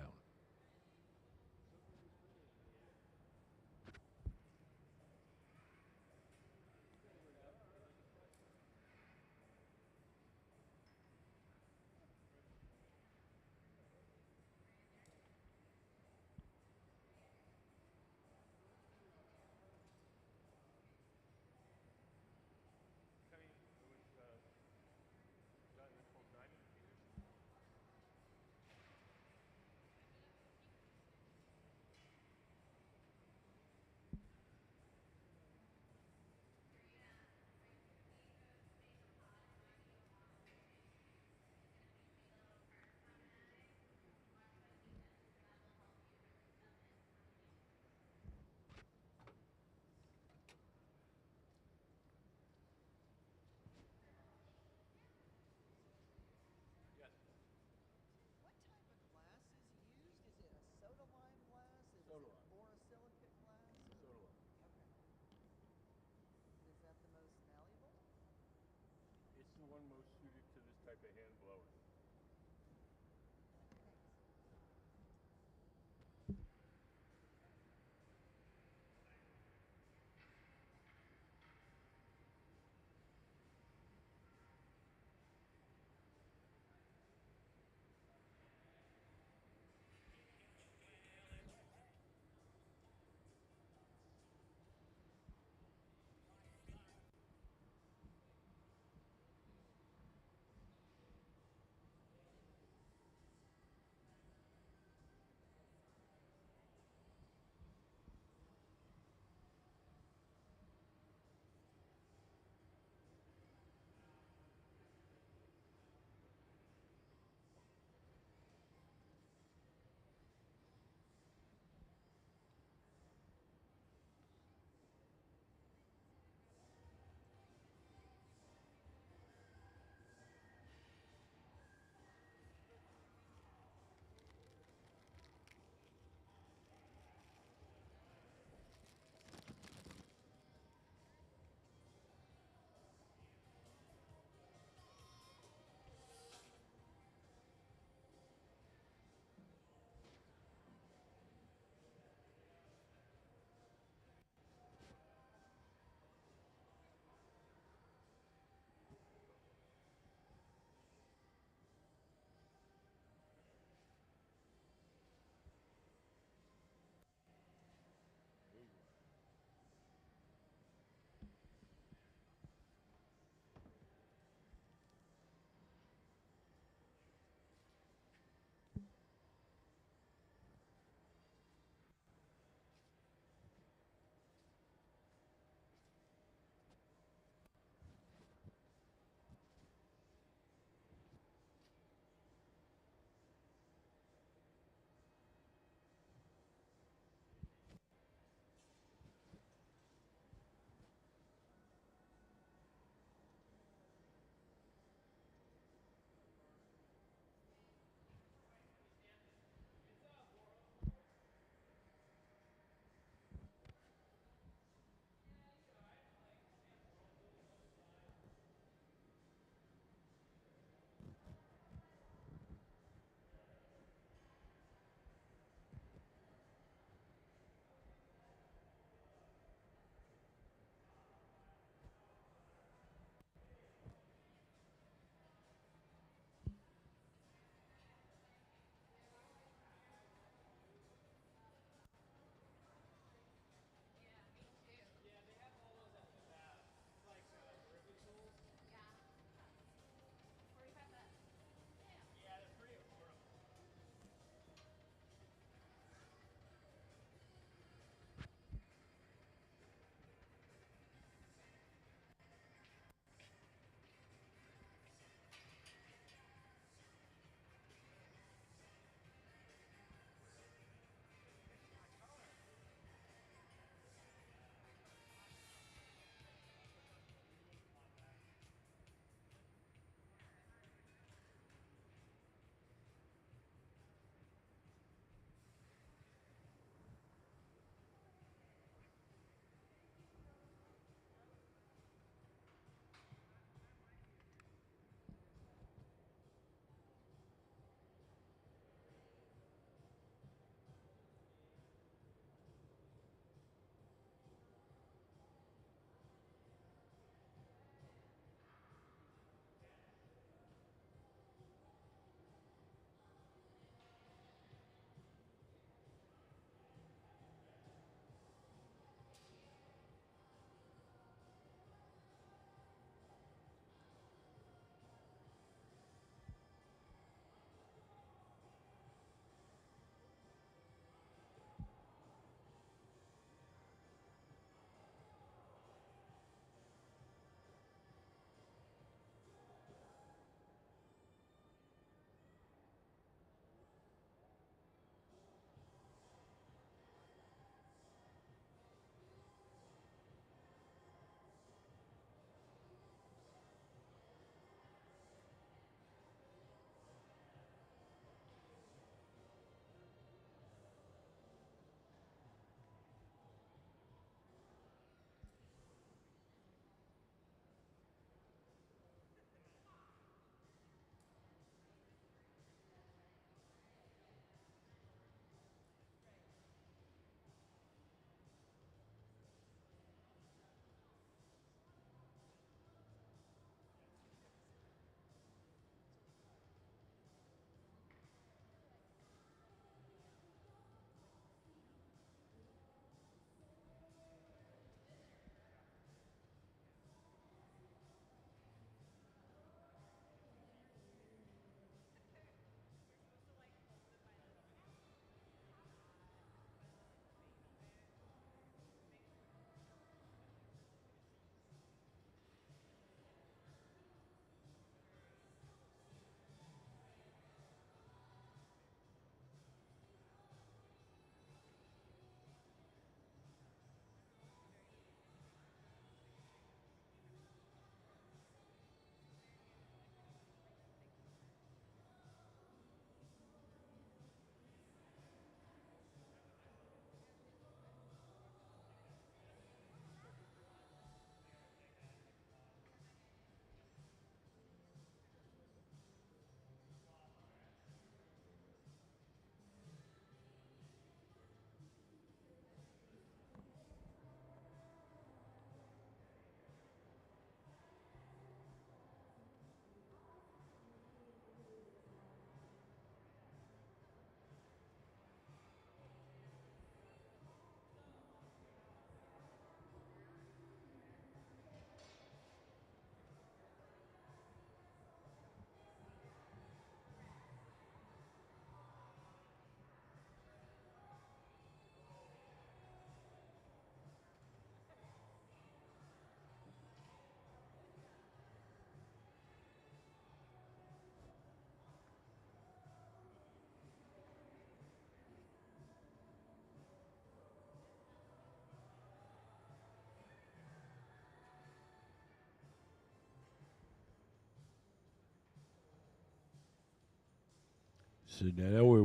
So now we're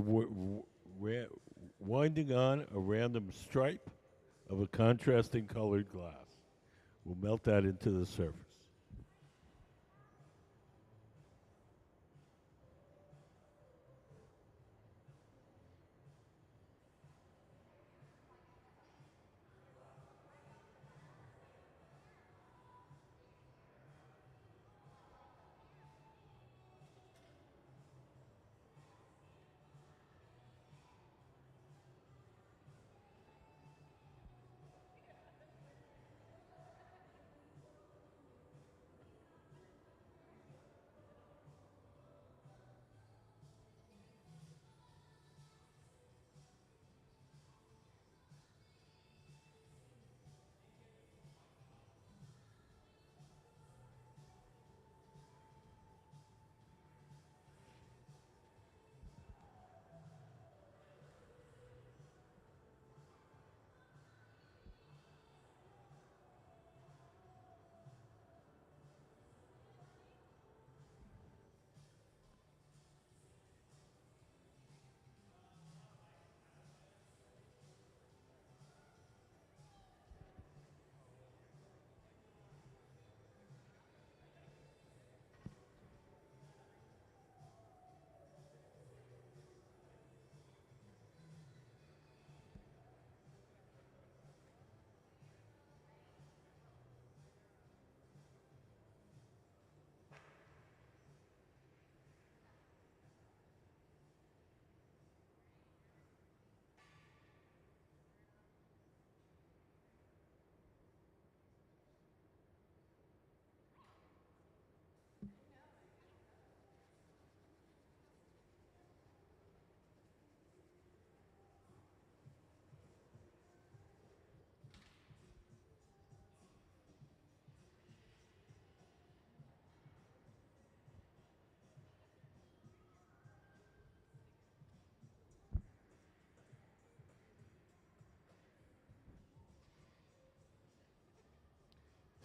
winding on a random stripe of a contrasting colored glass. We'll melt that into the surface.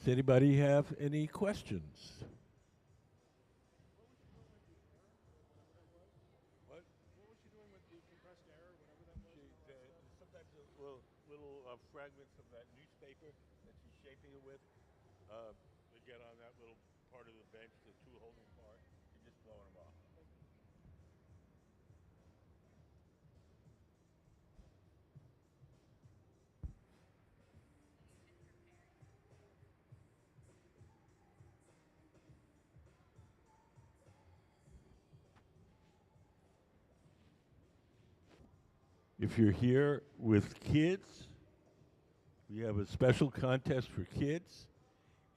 Does anybody have any questions? What? What was she doing with the compressed air or whatever that was? Sometimes little fragments of that newspaper that she's shaping it with, they get on that little part of the bench, the tool holding part, and just blowing them off. If you're here with kids, we have a special contest for kids.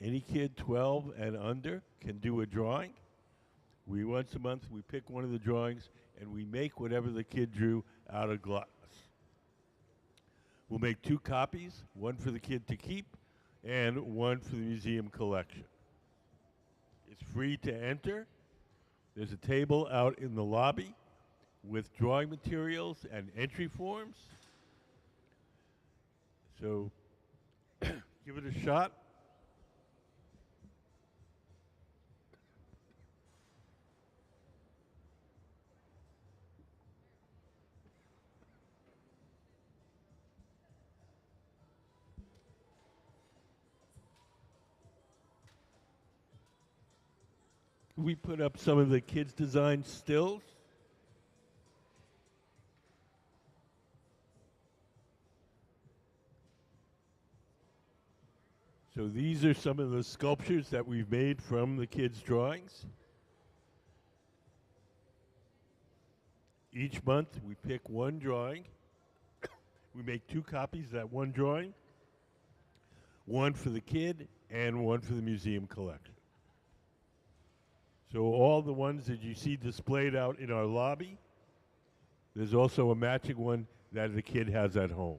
Any kid 12 and under can do a drawing. Once a month, we pick one of the drawings and we make whatever the kid drew out of glass. We'll make 2 copies, one for the kid to keep and one for the museum collection. It's free to enter. There's a table out in the lobby with drawing materials and entry forms. So give it a shot. We put up some of the kids' design stills. So these are some of the sculptures that we've made from the kids' drawings. Each month we pick one drawing. We make 2 copies of that one drawing, one for the kid and one for the museum collection. So all the ones that you see displayed out in our lobby, there's also a matching one that the kid has at home.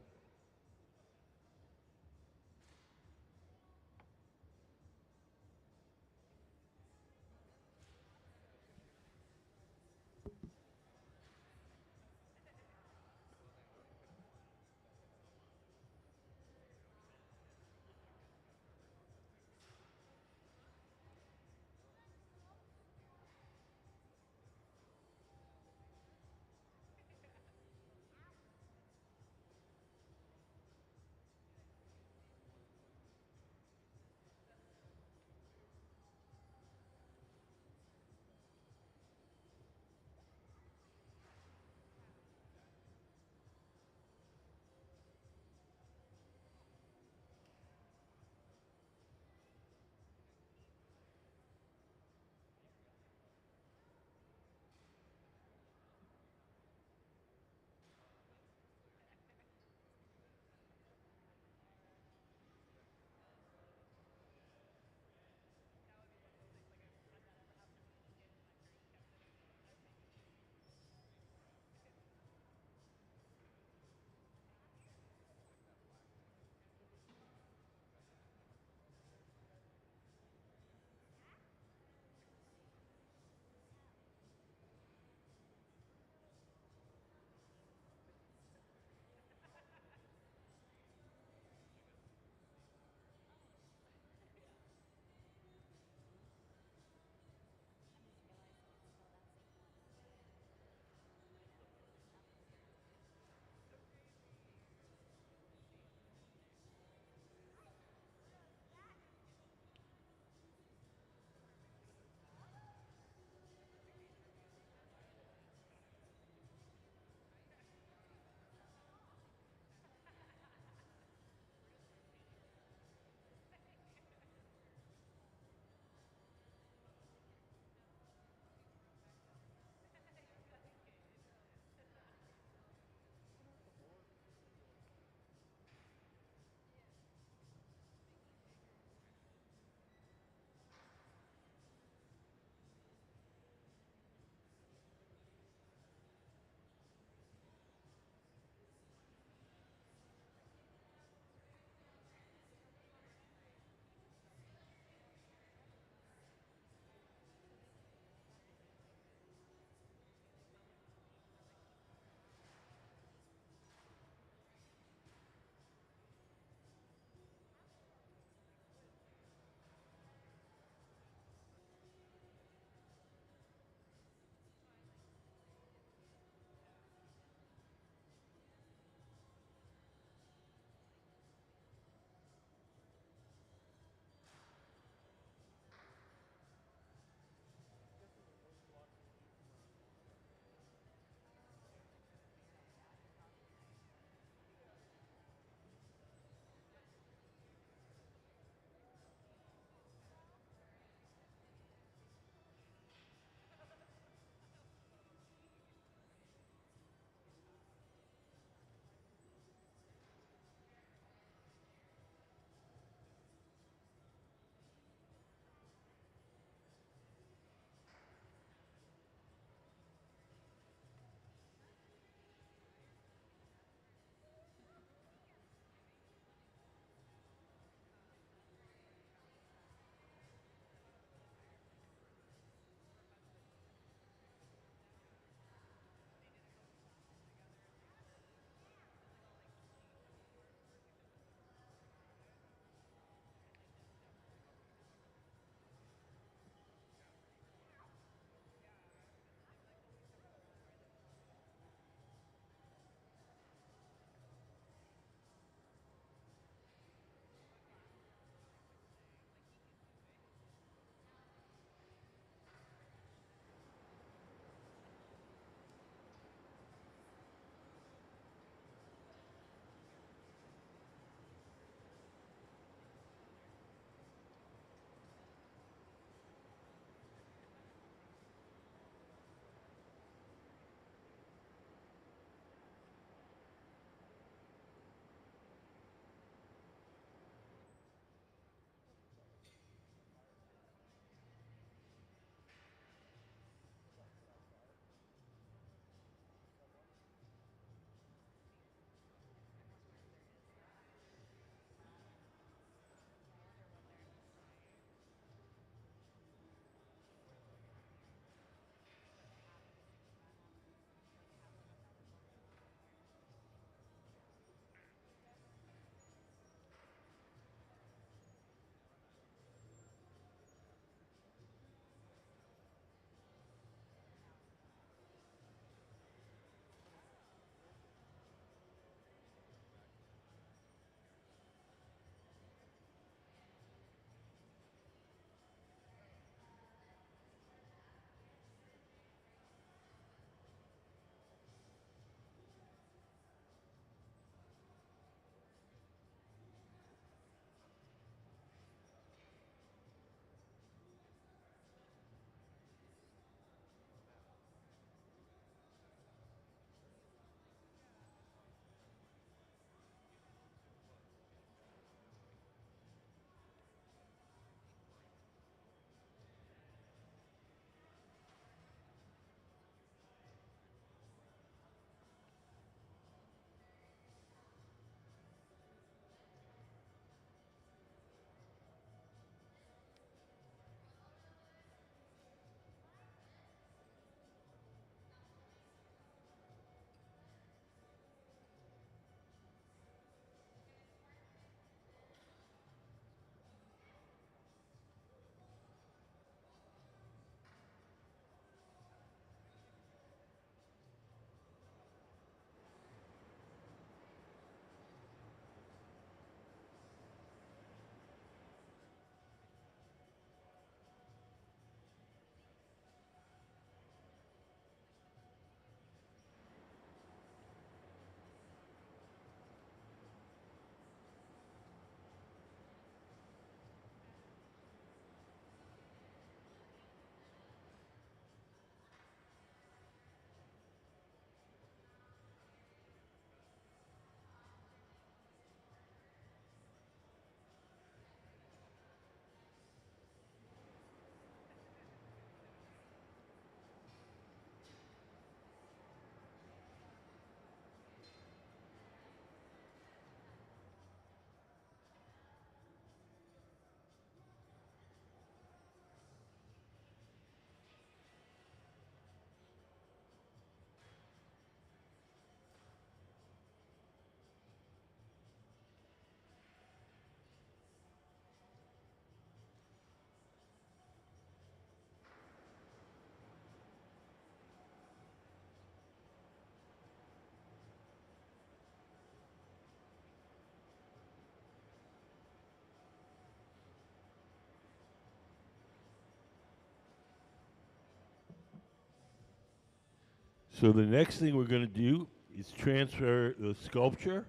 So the next thing we're going to do is transfer the sculpture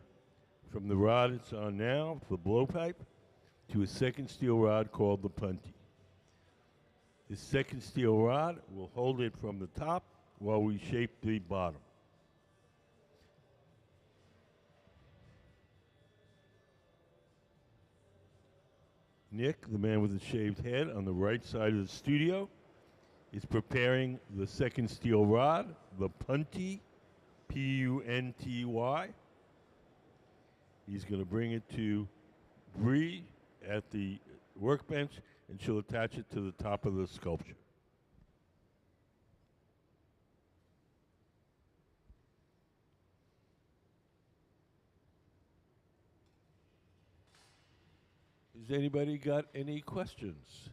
from the rod it's on now, the blowpipe, to a second steel rod called the punty. This second steel rod will hold it from the top while we shape the bottom. Nick, the man with the shaved head on the right side of the studio, is preparing the second steel rod, the punty, P-U-N-T-Y. He's going to bring it to Bri at the workbench, and she'll attach it to the top of the sculpture. Has anybody got any questions?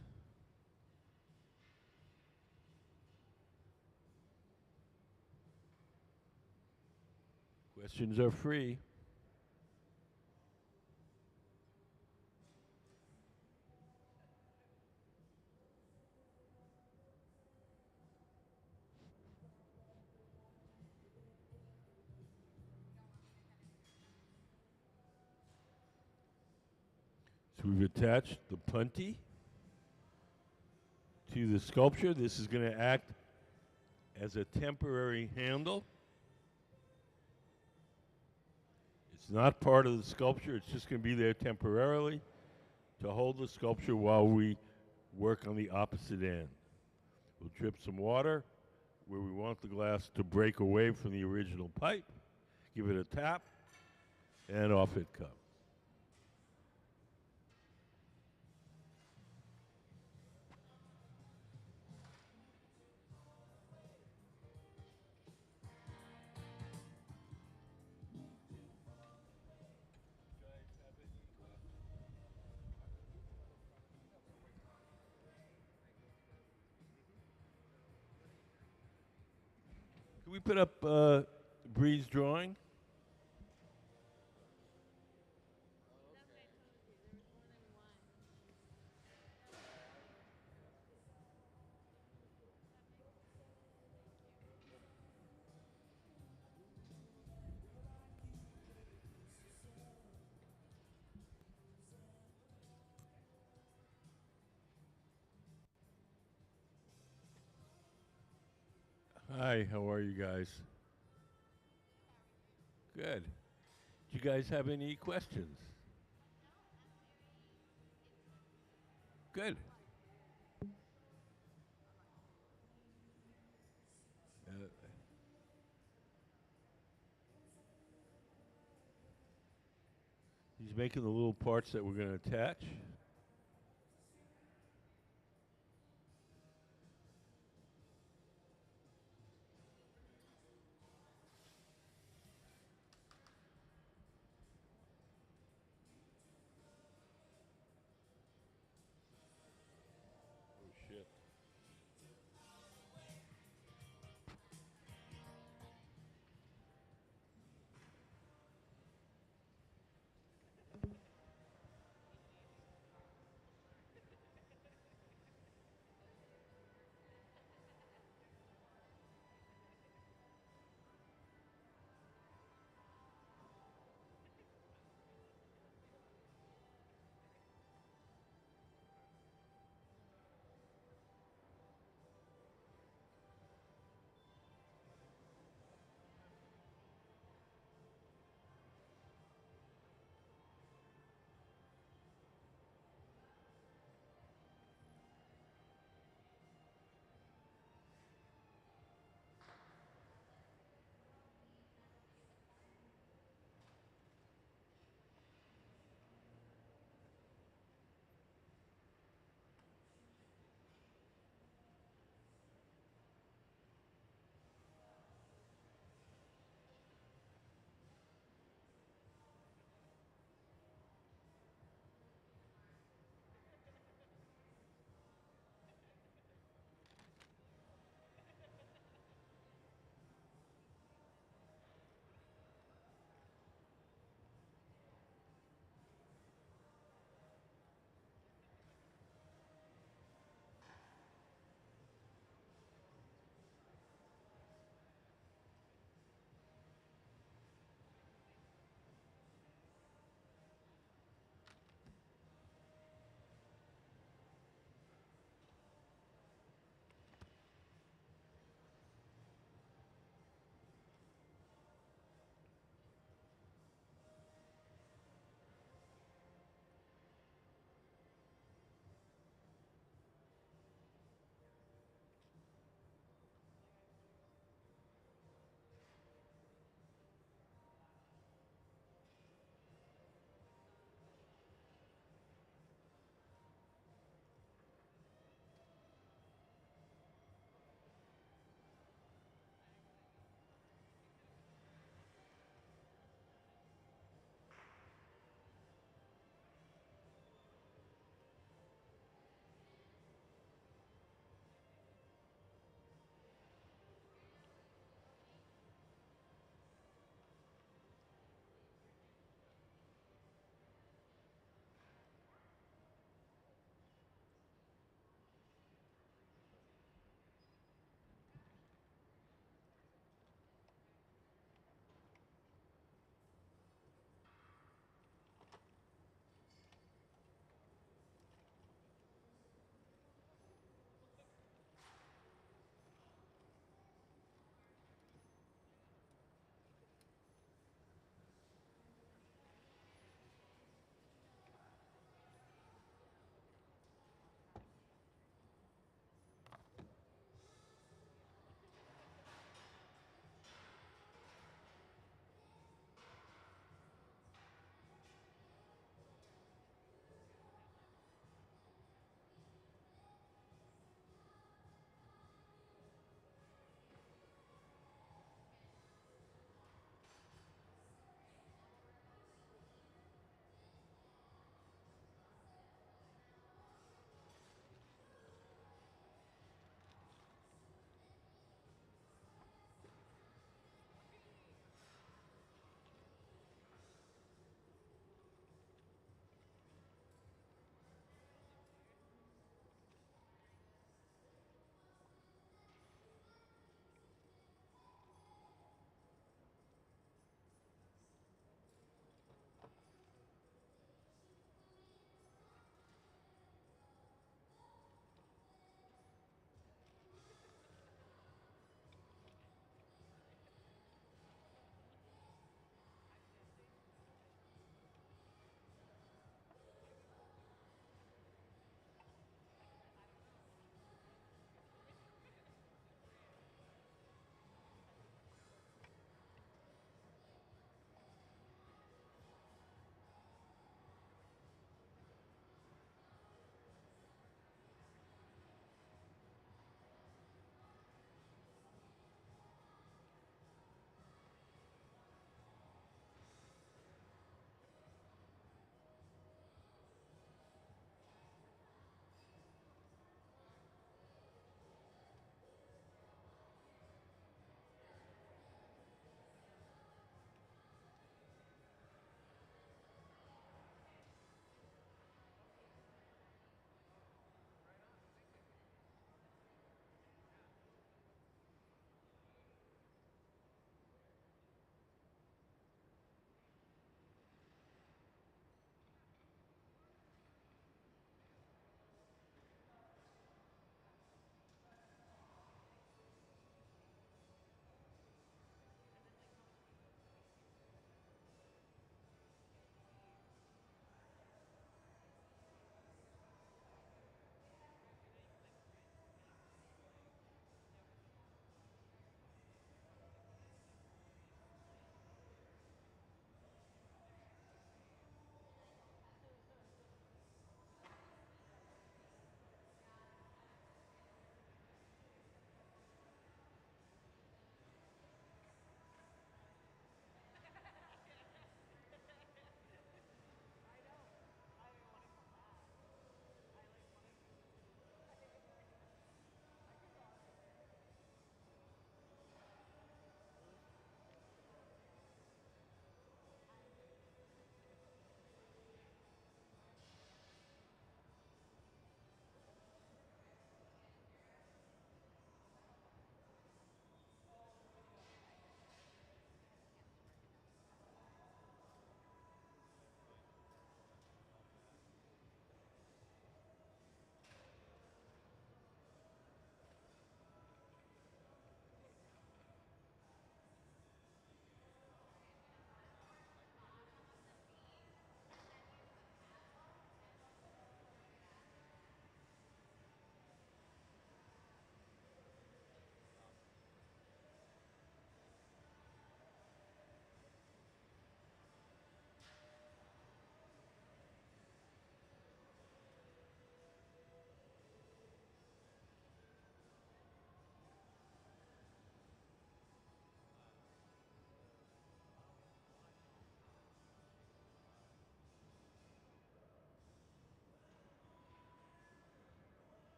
Questions are free. So we've attached the punty to the sculpture. This is going to act as a temporary handle. It's not part of the sculpture. It's just going to be there temporarily to hold the sculpture while we work on the opposite end. We'll drip some water where we want the glass to break away from the original pipe, give it a tap, and off it comes. Can we put up Bri's drawing? Hi, how are you guys? Good. Do you guys have any questions? Good. He's making the little parts that we're going to attach. Oh, shit.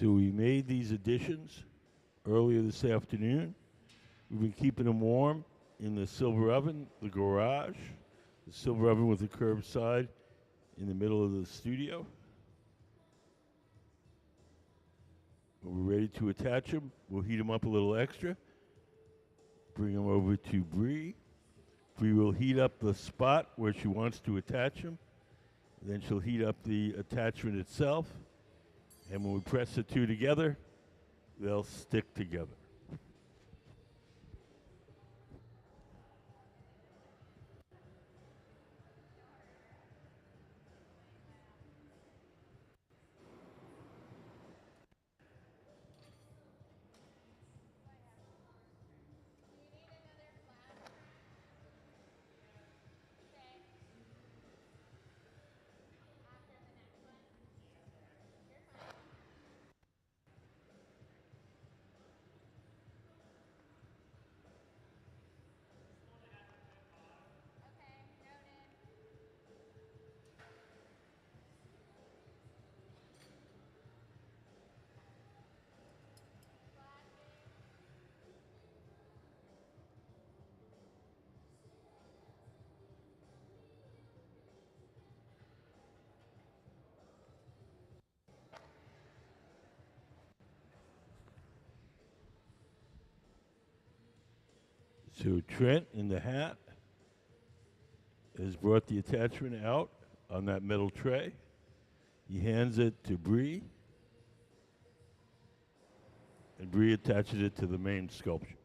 So we made these additions earlier this afternoon. We've been keeping them warm in the silver oven, the garage, the silver oven with the curved side in the middle of the studio. When we're ready to attach them, we'll heat them up a little extra. Bring them over to Bri. Bri will heat up the spot where she wants to attach them. Then she'll heat up the attachment itself. And when we press the two together, they'll stick together. So Trent in the hat has brought the attachment out on that metal tray. He hands it to Bri, and Bri attaches it to the main sculpture.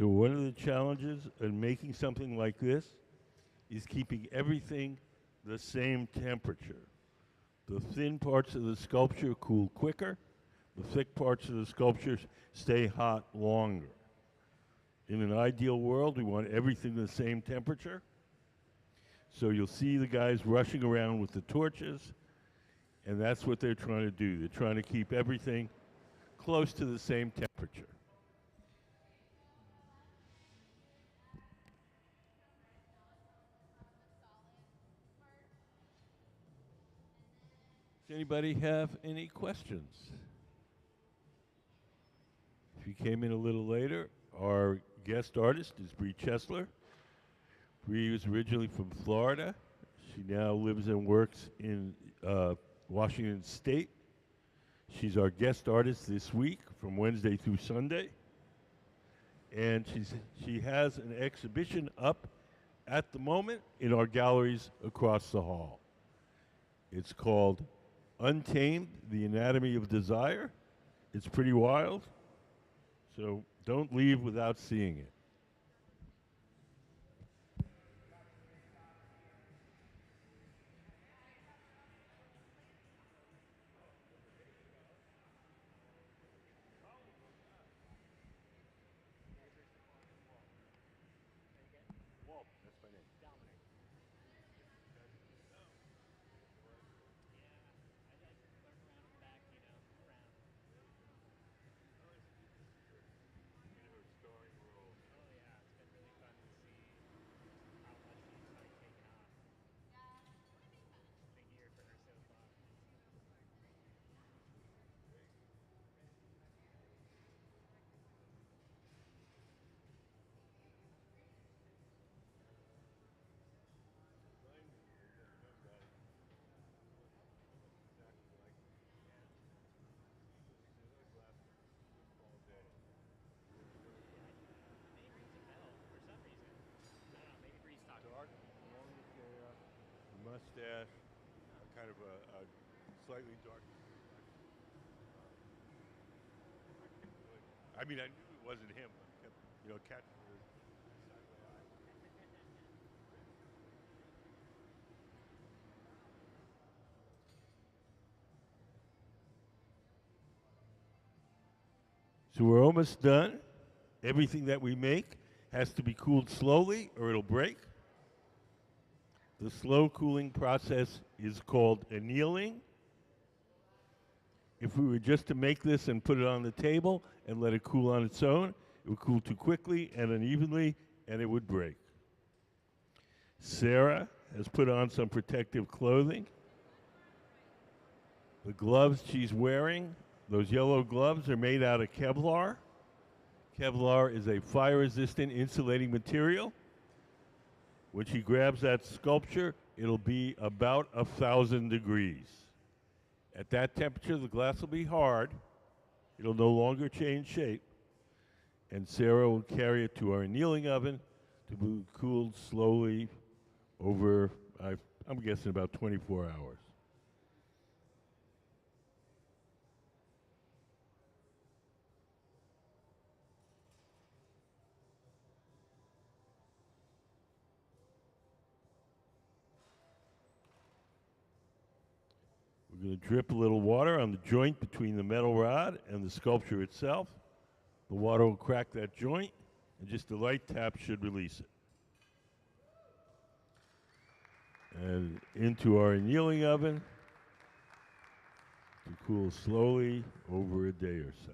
So one of the challenges in making something like this is keeping everything the same temperature. The thin parts of the sculpture cool quicker. The thick parts of the sculptures stay hot longer. In an ideal world, we want everything the same temperature. So you'll see the guys rushing around with the torches, and that's what they're trying to do. They're trying to keep everything close to the same temperature. Does anybody have any questions? If you came in a little later, our guest artist is Bri Chesler. Bri was originally from Florida. She now lives and works in Washington State. She's our guest artist this week from Wednesday through Sunday. And she has an exhibition up at the moment in our galleries across the hall. It's called Untamed, The Anatomy of Desire. It's pretty wild, so don't leave without seeing it. Mustache, kind of a slightly dark. I mean, I knew it wasn't him. I kept, catching the sideway eye. So we're almost done. Everything that we make has to be cooled slowly or it'll break. The slow cooling process is called annealing. If we were just to make this and put it on the table and let it cool on its own, it would cool too quickly and unevenly, and it would break. Sarah has put on some protective clothing. The gloves she's wearing, those yellow gloves, are made out of Kevlar. Kevlar is a fire-resistant insulating material. When she grabs that sculpture, it'll be about 1,000 degrees. At that temperature, the glass will be hard. It'll no longer change shape. And Sarah will carry it to our annealing oven to be cooled slowly over, I'm guessing, about 24 hours. We're going to drip a little water on the joint between the metal rod and the sculpture itself. The water will crack that joint, and just a light tap should release it. And into our annealing oven to cool slowly over a day or so.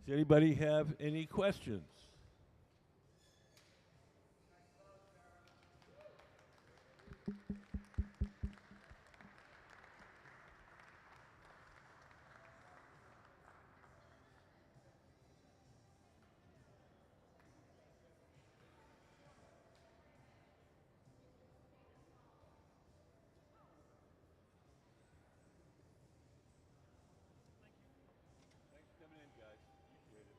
Does anybody have any questions? Thanks for coming in, guys. Appreciate it.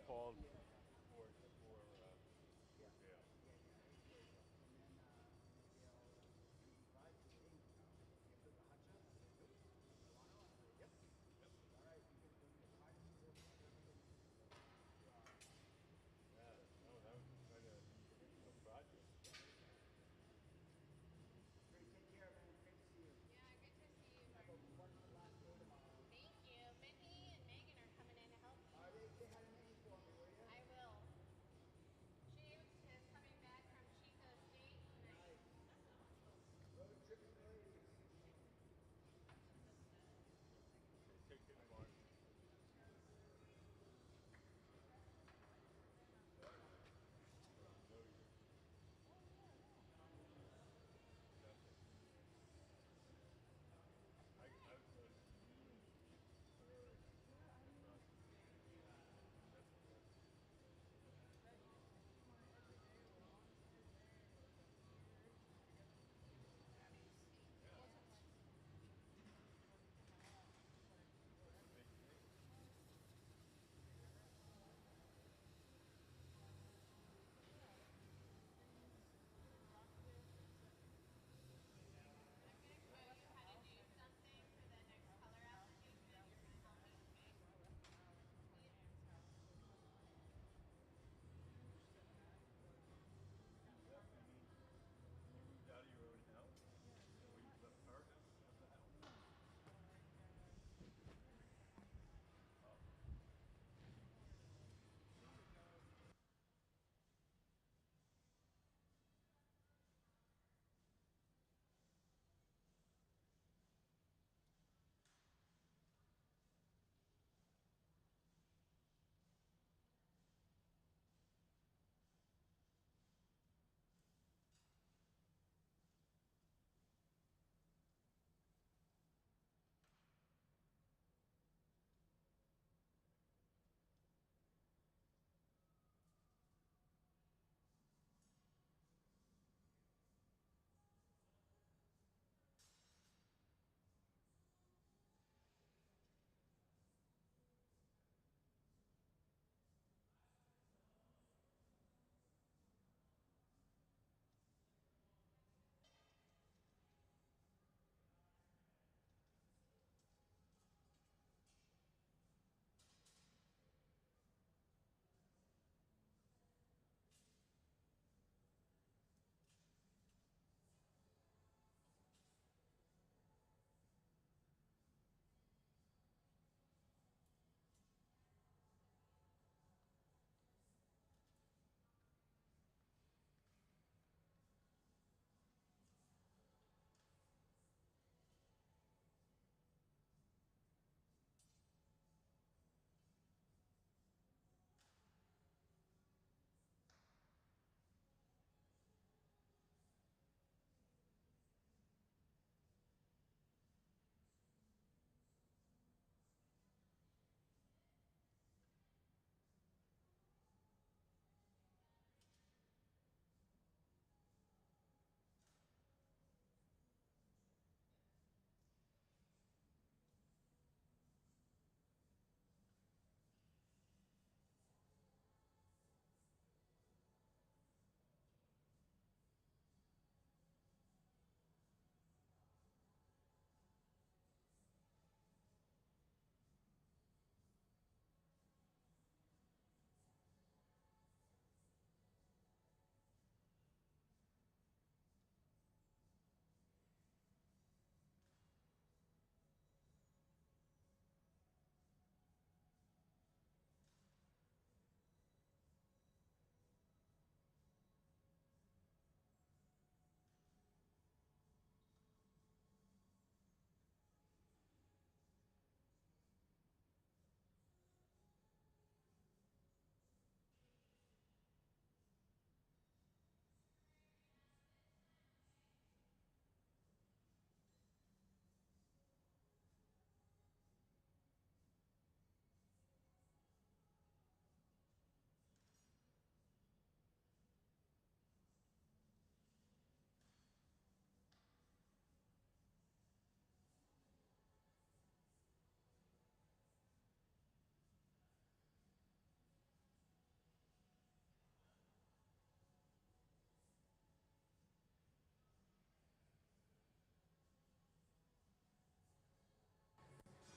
called for sale. No, that was quite a project. Great, take care, man. Great to see you. Yeah, good to see you. Have a wonderful last day tomorrow. Thank you. Mindy and Megan are coming in to help you. Are they? Say hi to Megan for me, will you? I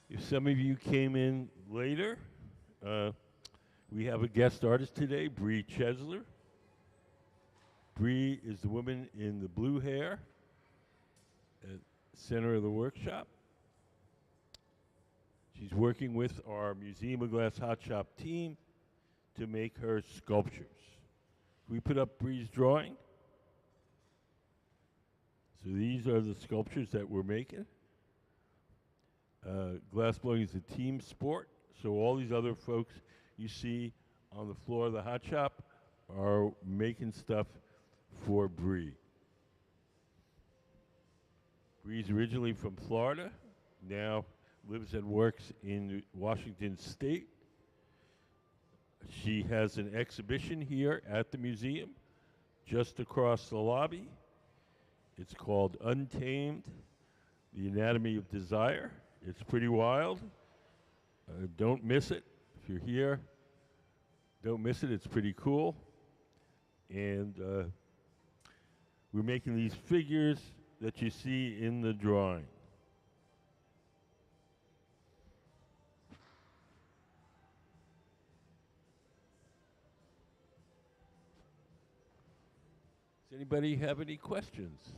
If some of you came in later, we have a guest artist today, Bri Chesler. Bri is the woman in the blue hair at the center of the workshop. She's working with our Museum of Glass Hot Shop team to make her sculptures. Can we put up Bri's drawing? So these are the sculptures that we're making. Glass blowing is a team sport, so all these other folks you see on the floor of the hot shop are making stuff for Bri. Bri's originally from Florida, now lives and works in Washington State. She has an exhibition here at the museum, just across the lobby. It's called Untamed, The Anatomy of Desire. It's pretty wild. Don't miss it. If you're here, don't miss it. It's pretty cool. And we're making these figures that you see in the drawing. Does anybody have any questions?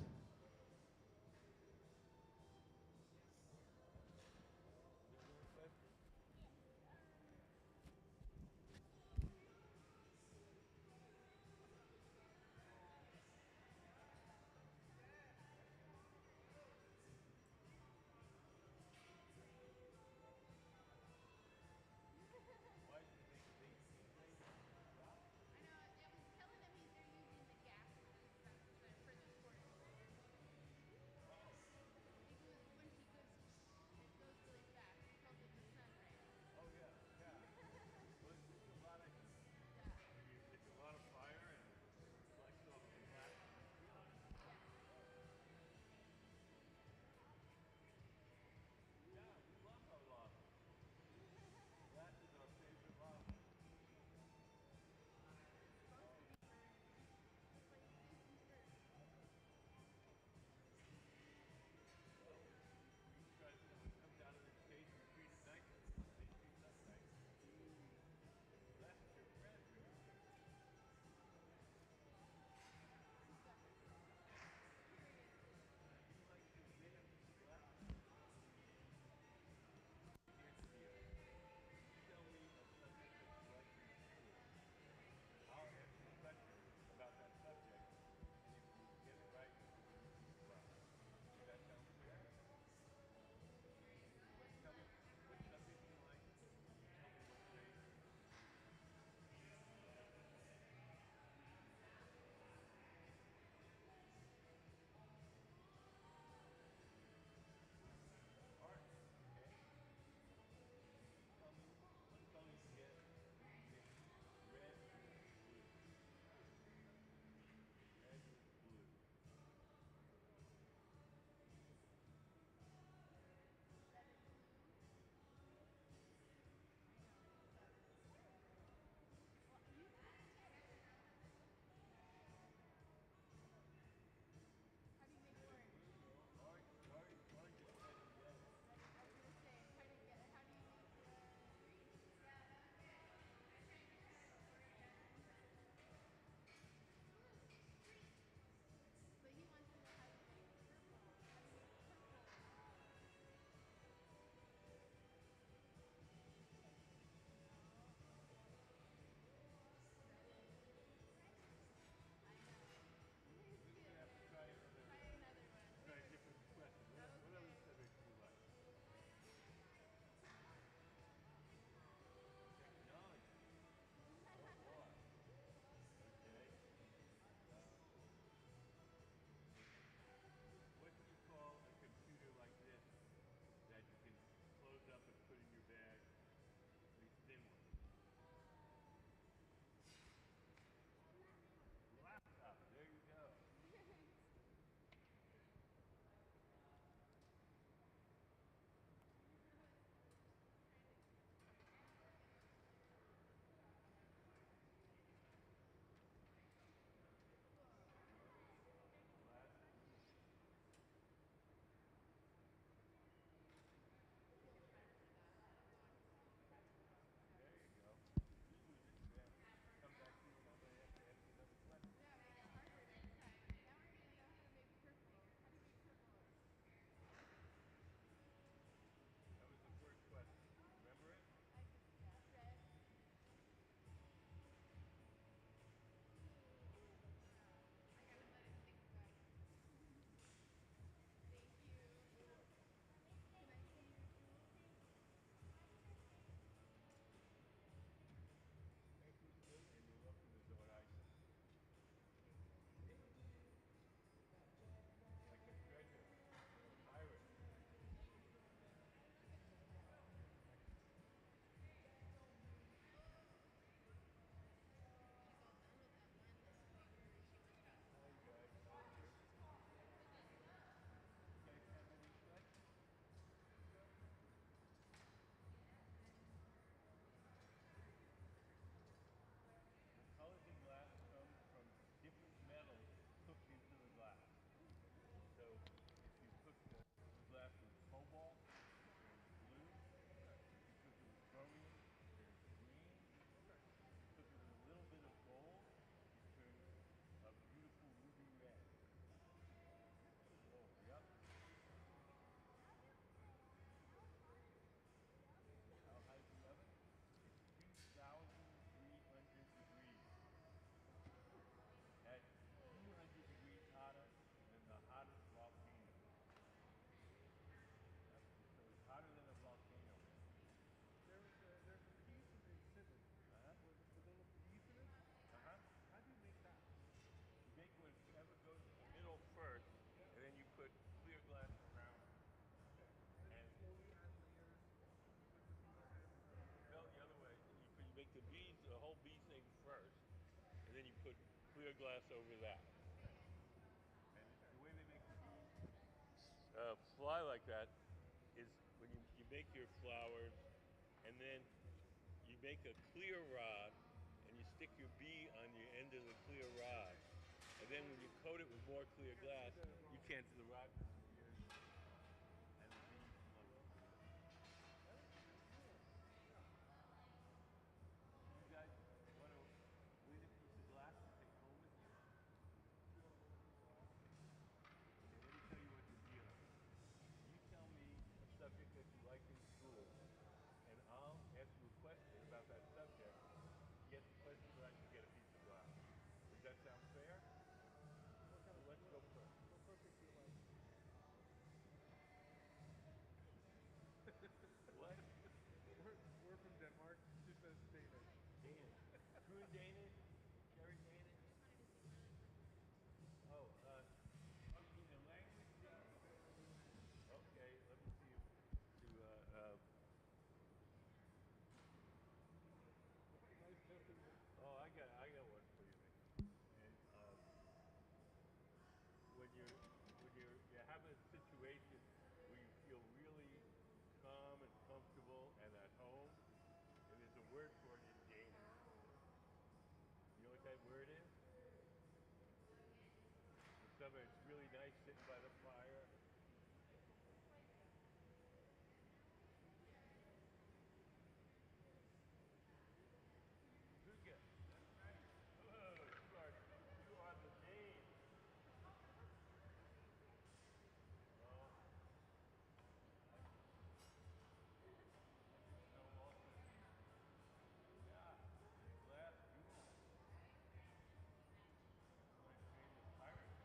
glass over that. And the way they make the bees fly like that is when you make your flowers, and then you make a clear rod, and you stick your bee on the end of the clear rod. And then when you coat it with more clear glass, you can't see the rod disappears, and the bee floats. You guys want to win a piece of glass to take home with you? Okay, let me tell you what the deal is. You tell me a subject that you like in school, and I'll ask you a question about that subject. Get the question right, you get a piece of glass. Does that sound fair? So let's go first. What subject do you like? What? We're from Denmark. She says Danish. Danish. True Danish? Sherry Danish? Oh, you mean a language Danish? Okay, let me see if Nice testing. oh, I got one for you. And when you have a situation where you feel really calm and comfortable and at home, and there's a word for it in Danish. You know what that word is? Somebody it's really nice sitting by the fire. Hygge. That's right. Whoa, you are the name. Well, so awesome. Yeah, glass jewel. One of my famous pirates.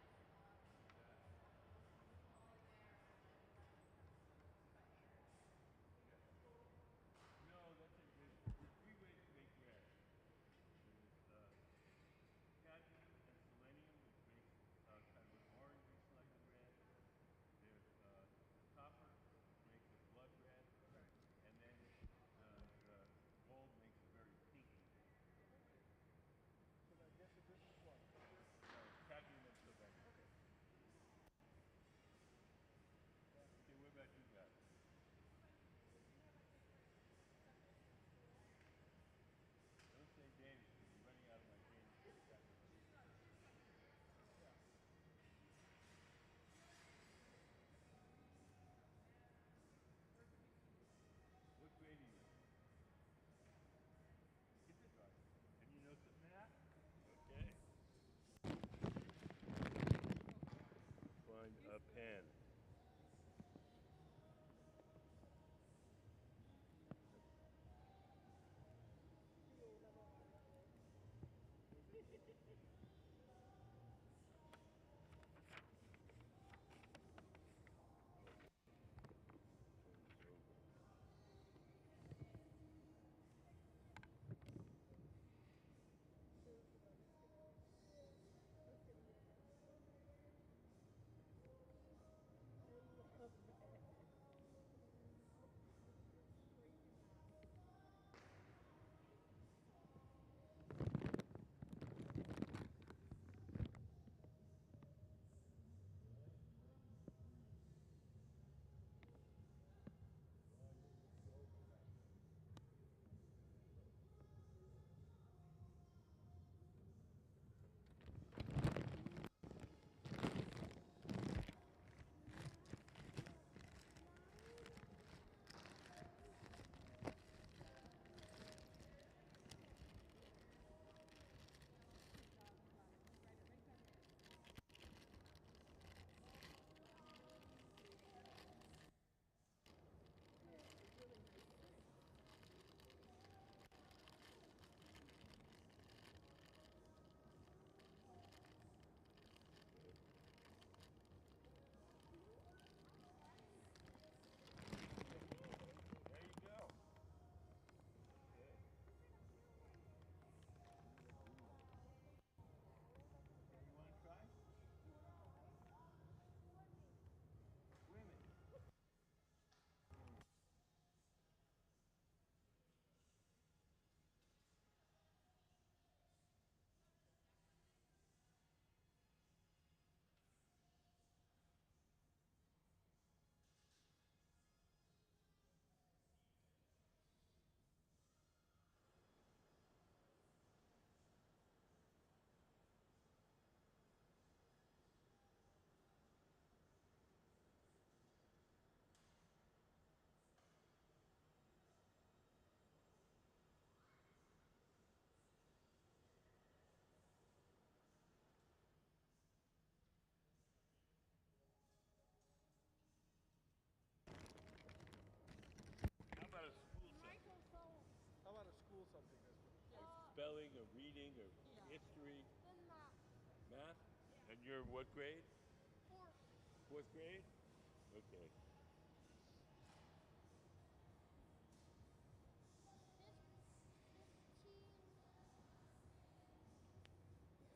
spelling or reading or history? Math? And you're what grade? Fourth grade? Okay.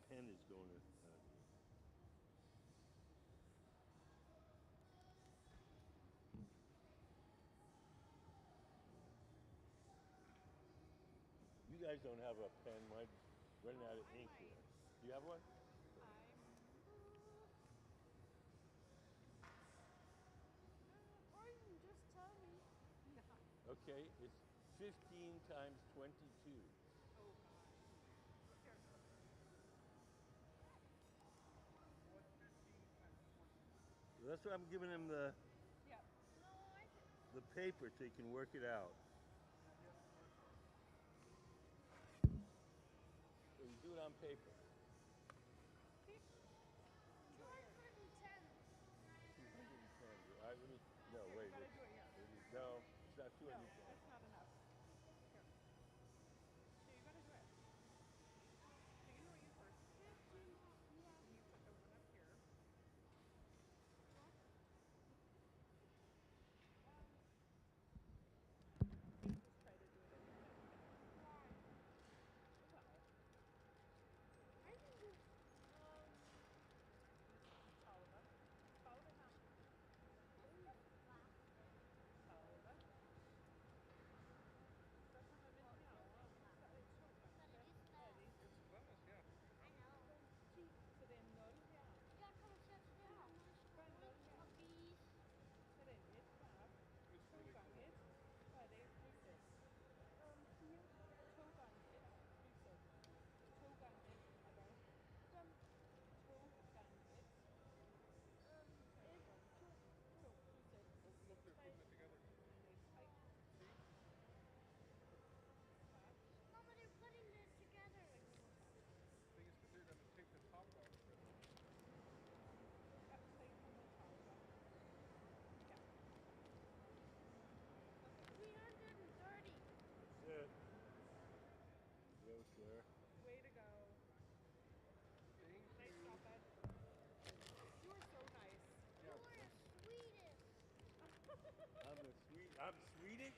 Pen is going to. You guys don't have a pen. Mine's running out of ink here. Do you have one? Or you can just tell me. Okay, it's 15 times 22. Oh, God. Here. What's 15 times 20? So that's why I'm giving him the Yep. the paper so he can work it out. So you do it on paper. 210. 210. All right, let me. No, Here, wait. you gotta do it, yeah. No, it's not 210. No, that's not enough. Here. Here, you gotta do it. So you know what you first. 15. Yeah. And you put the one up here. Just try to do it again. Why? Why? I can do. Taliba. Taliba now. Taliba. Vad kan man med nyawa? It's close, yeah. Så det är 0 här. Vad är 0 här? Så det är 1 här. It's 2 really gånger cool. 1. Vad är det? Plus 1. 2 gånger 1 plus 1. 2 gånger 1 är vad? 2 gånger 1. 2 plus 1. Look, they're putting it together. Det är 3. See? Mama, they're putting this together. Thing is to do, then take the top off. Take from the Taliba. Yeah. 330. That's it. Go, sir. Way to go. Thank Nice you. job, bud. You are so nice. You are the sweetest. I'm Swedish?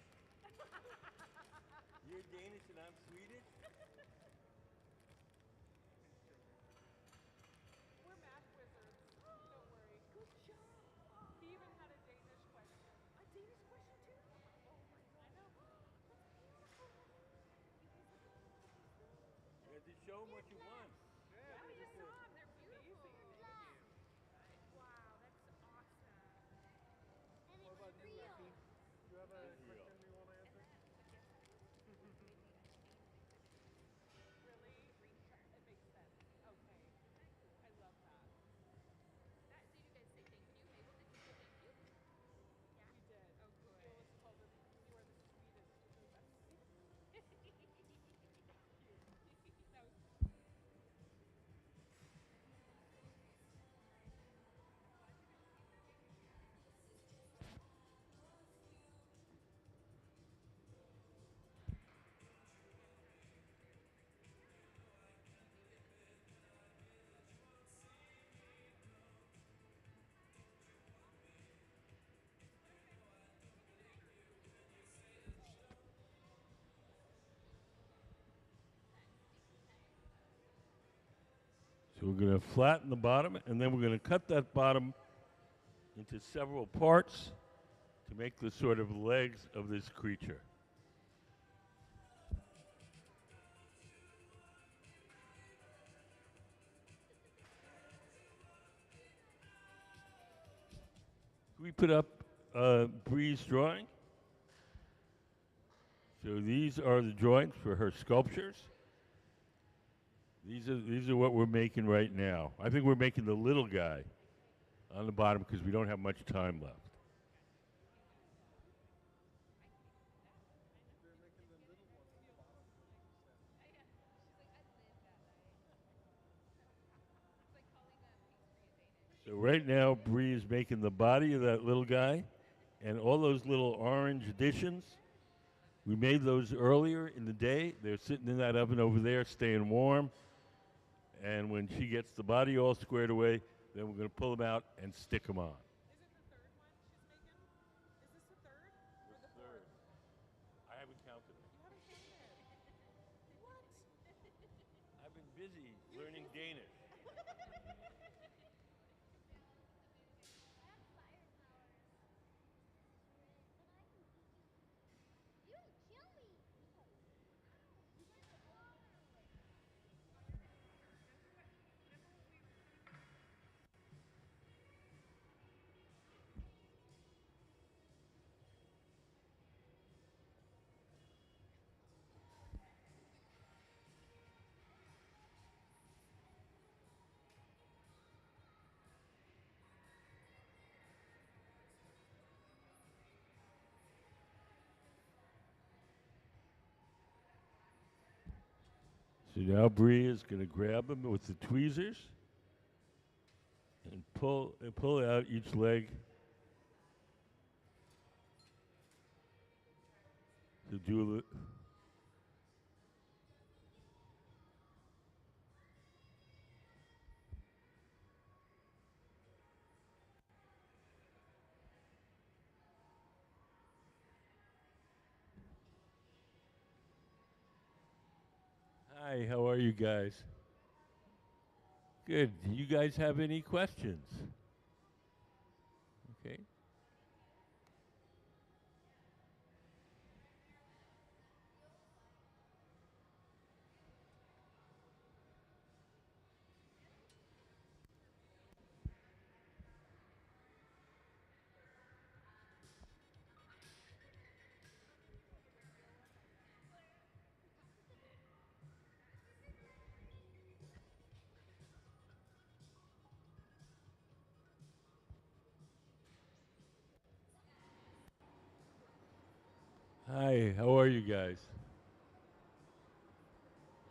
You're Danish and I'm Swedish? We're math wizards. Don't worry. Good job. He even had a Danish question. A Danish question too? Oh my God. I know. That's beautiful. You have to show them what you want. Yeah, we just saw them. They're beautiful. Wow, that's awesome. And What it's about you, real. Lexi? You have a It's real. question you want to answer? Really? It makes sense. Okay. I love that. Did you guys say thank you? Mabel, did you say thank you? Yeah. We did. Oh, good. We always told them you are the sweetest, which was that cute. That was So we're going to flatten the bottom, and then we're going to cut that bottom into several parts to make the sort of legs of this creature. Can we put up Bri's drawing? So these are the drawings for her sculptures. These are what we're making right now. I think we're making the little guy on the bottom because we don't have much time left. They're making the little one on the bottom. So right now, Bri is making the body of that little guy, and all those little orange additions We made those earlier in the day. They're sitting in that oven over there, staying warm. And when she gets the body all squared away, then we're going to pull them out and stick them on. I haven't counted them. You haven't counted. What? I've been busy learning Danish. So now Bri is going to grab them with the tweezers and pull out each leg to do a little. Hi, how are you guys? Good. Do you guys have any questions? Okay. Hi, how are you guys?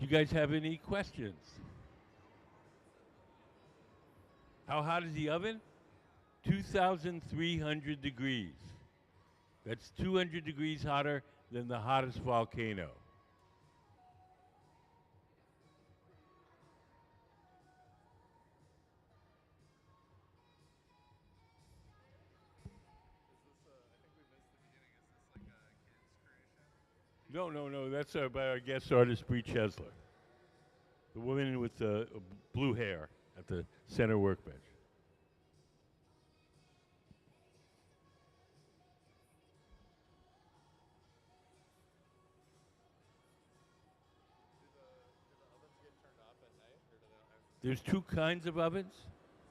You guys have any questions? How hot is the oven? 2,300 degrees. That's 200 degrees hotter than the hottest volcano. No, no, no. That's by our guest artist, Bri Chesler. The woman with the blue hair at the center workbench. There's two kinds of ovens.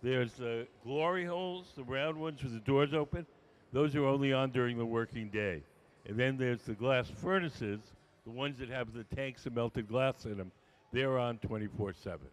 There's the glory holes, the round ones with the doors open. Those are only on during the working day. And then there's the glass furnaces, the ones that have the tanks of melted glass in them. They're on 24/7.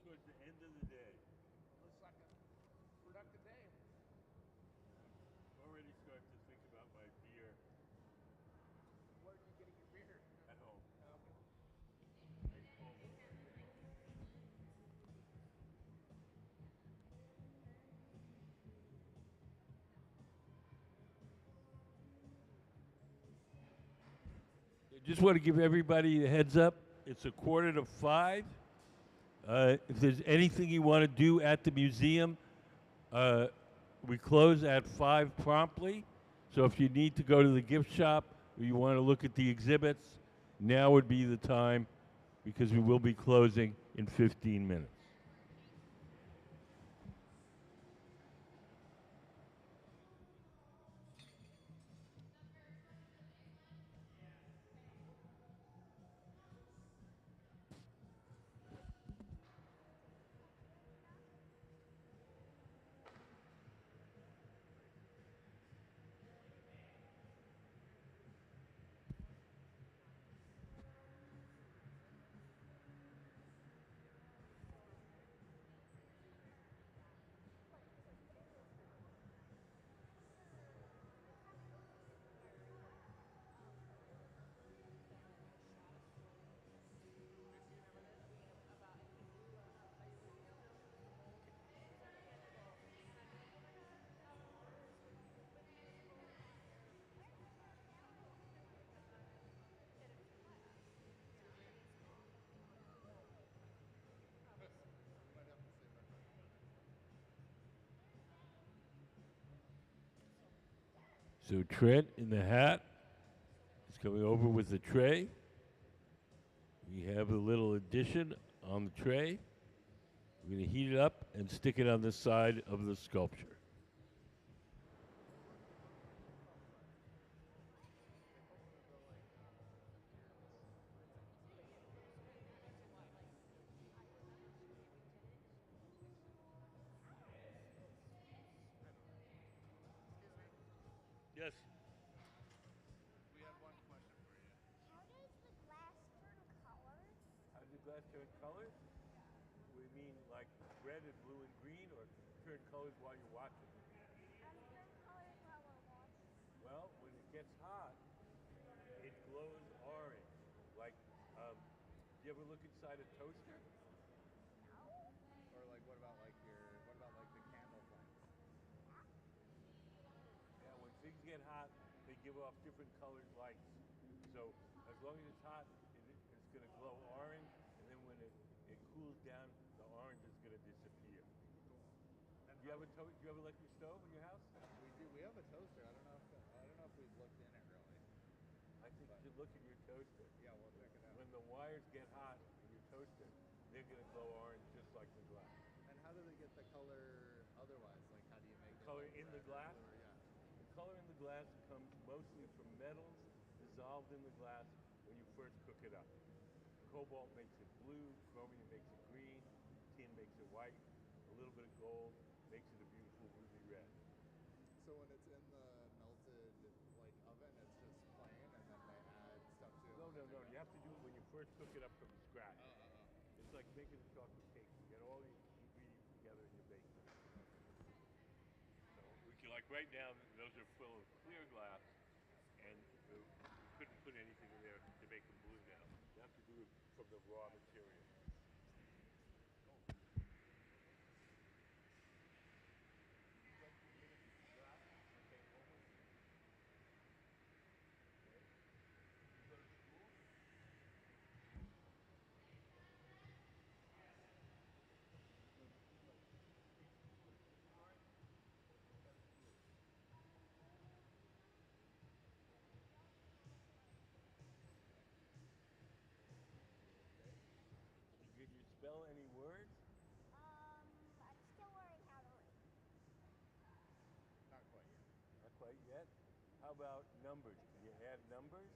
Towards the end of the day. Looks like a productive day. Already start to think about my beer. Where are you getting your beer? At home. I just want to give everybody a heads up. It's 4:45. If there's anything you want to do at the museum, we close at 5 promptly. So if you need to go to the gift shop or you want to look at the exhibits, now would be the time because we will be closing in 15 minutes. So Trent in the hat is coming over with the tray. We have a little addition on the tray. We're going to heat it up and stick it on the side of the sculpture. Yes. We had one question for you. How does the glass turn colors? How does the glass turn colors? We mean like red and blue and green, or turn colors while you're watching? Turn colors while we're watching. Well, when it gets hot, it glows orange. Like, you ever look inside a toaster? Or like, what about like the candle flames? Yeah, when things get hot, they give off different colored lights. So as long as it's hot, it's going to glow orange, and then when it cools down, the orange is going to disappear. Cool. And Do you have an electric stove in your house? We do. We have a toaster. I don't know if we've looked in it really. I think you should look at your toaster. Yeah, we'll check it out. When the wires get hot in your toaster, they're going to glow orange just like the glass. And how do they get the color otherwise? Like, how do you make The color like in the red or glass? blue or- yeah. The color in the glass comes mostly from metals dissolved in the glass when you first cook it up. Cobalt makes it blue, chromium makes it green, tin makes it white, a little bit of gold makes it a beautiful ruby red. So when it's in the melted like oven, it's just plain, and then they add stuff to it. No. You have to do it when you first cook it up from scratch. Oh. It's like making a chocolate cake. You get all the ingredients together and you bake them. So we can, like right now, those are full of clear glass, and we couldn't put anything in there to make them blue now. You have to do it from the raw material. Did you spell any words? I'm still learning how to read. Not quite yet. Not quite yet. How about numbers? Can you add numbers?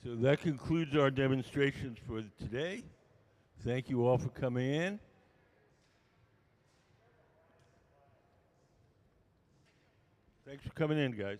So that concludes our demonstrations for today. Thank you all for coming in. Thanks for coming in, guys.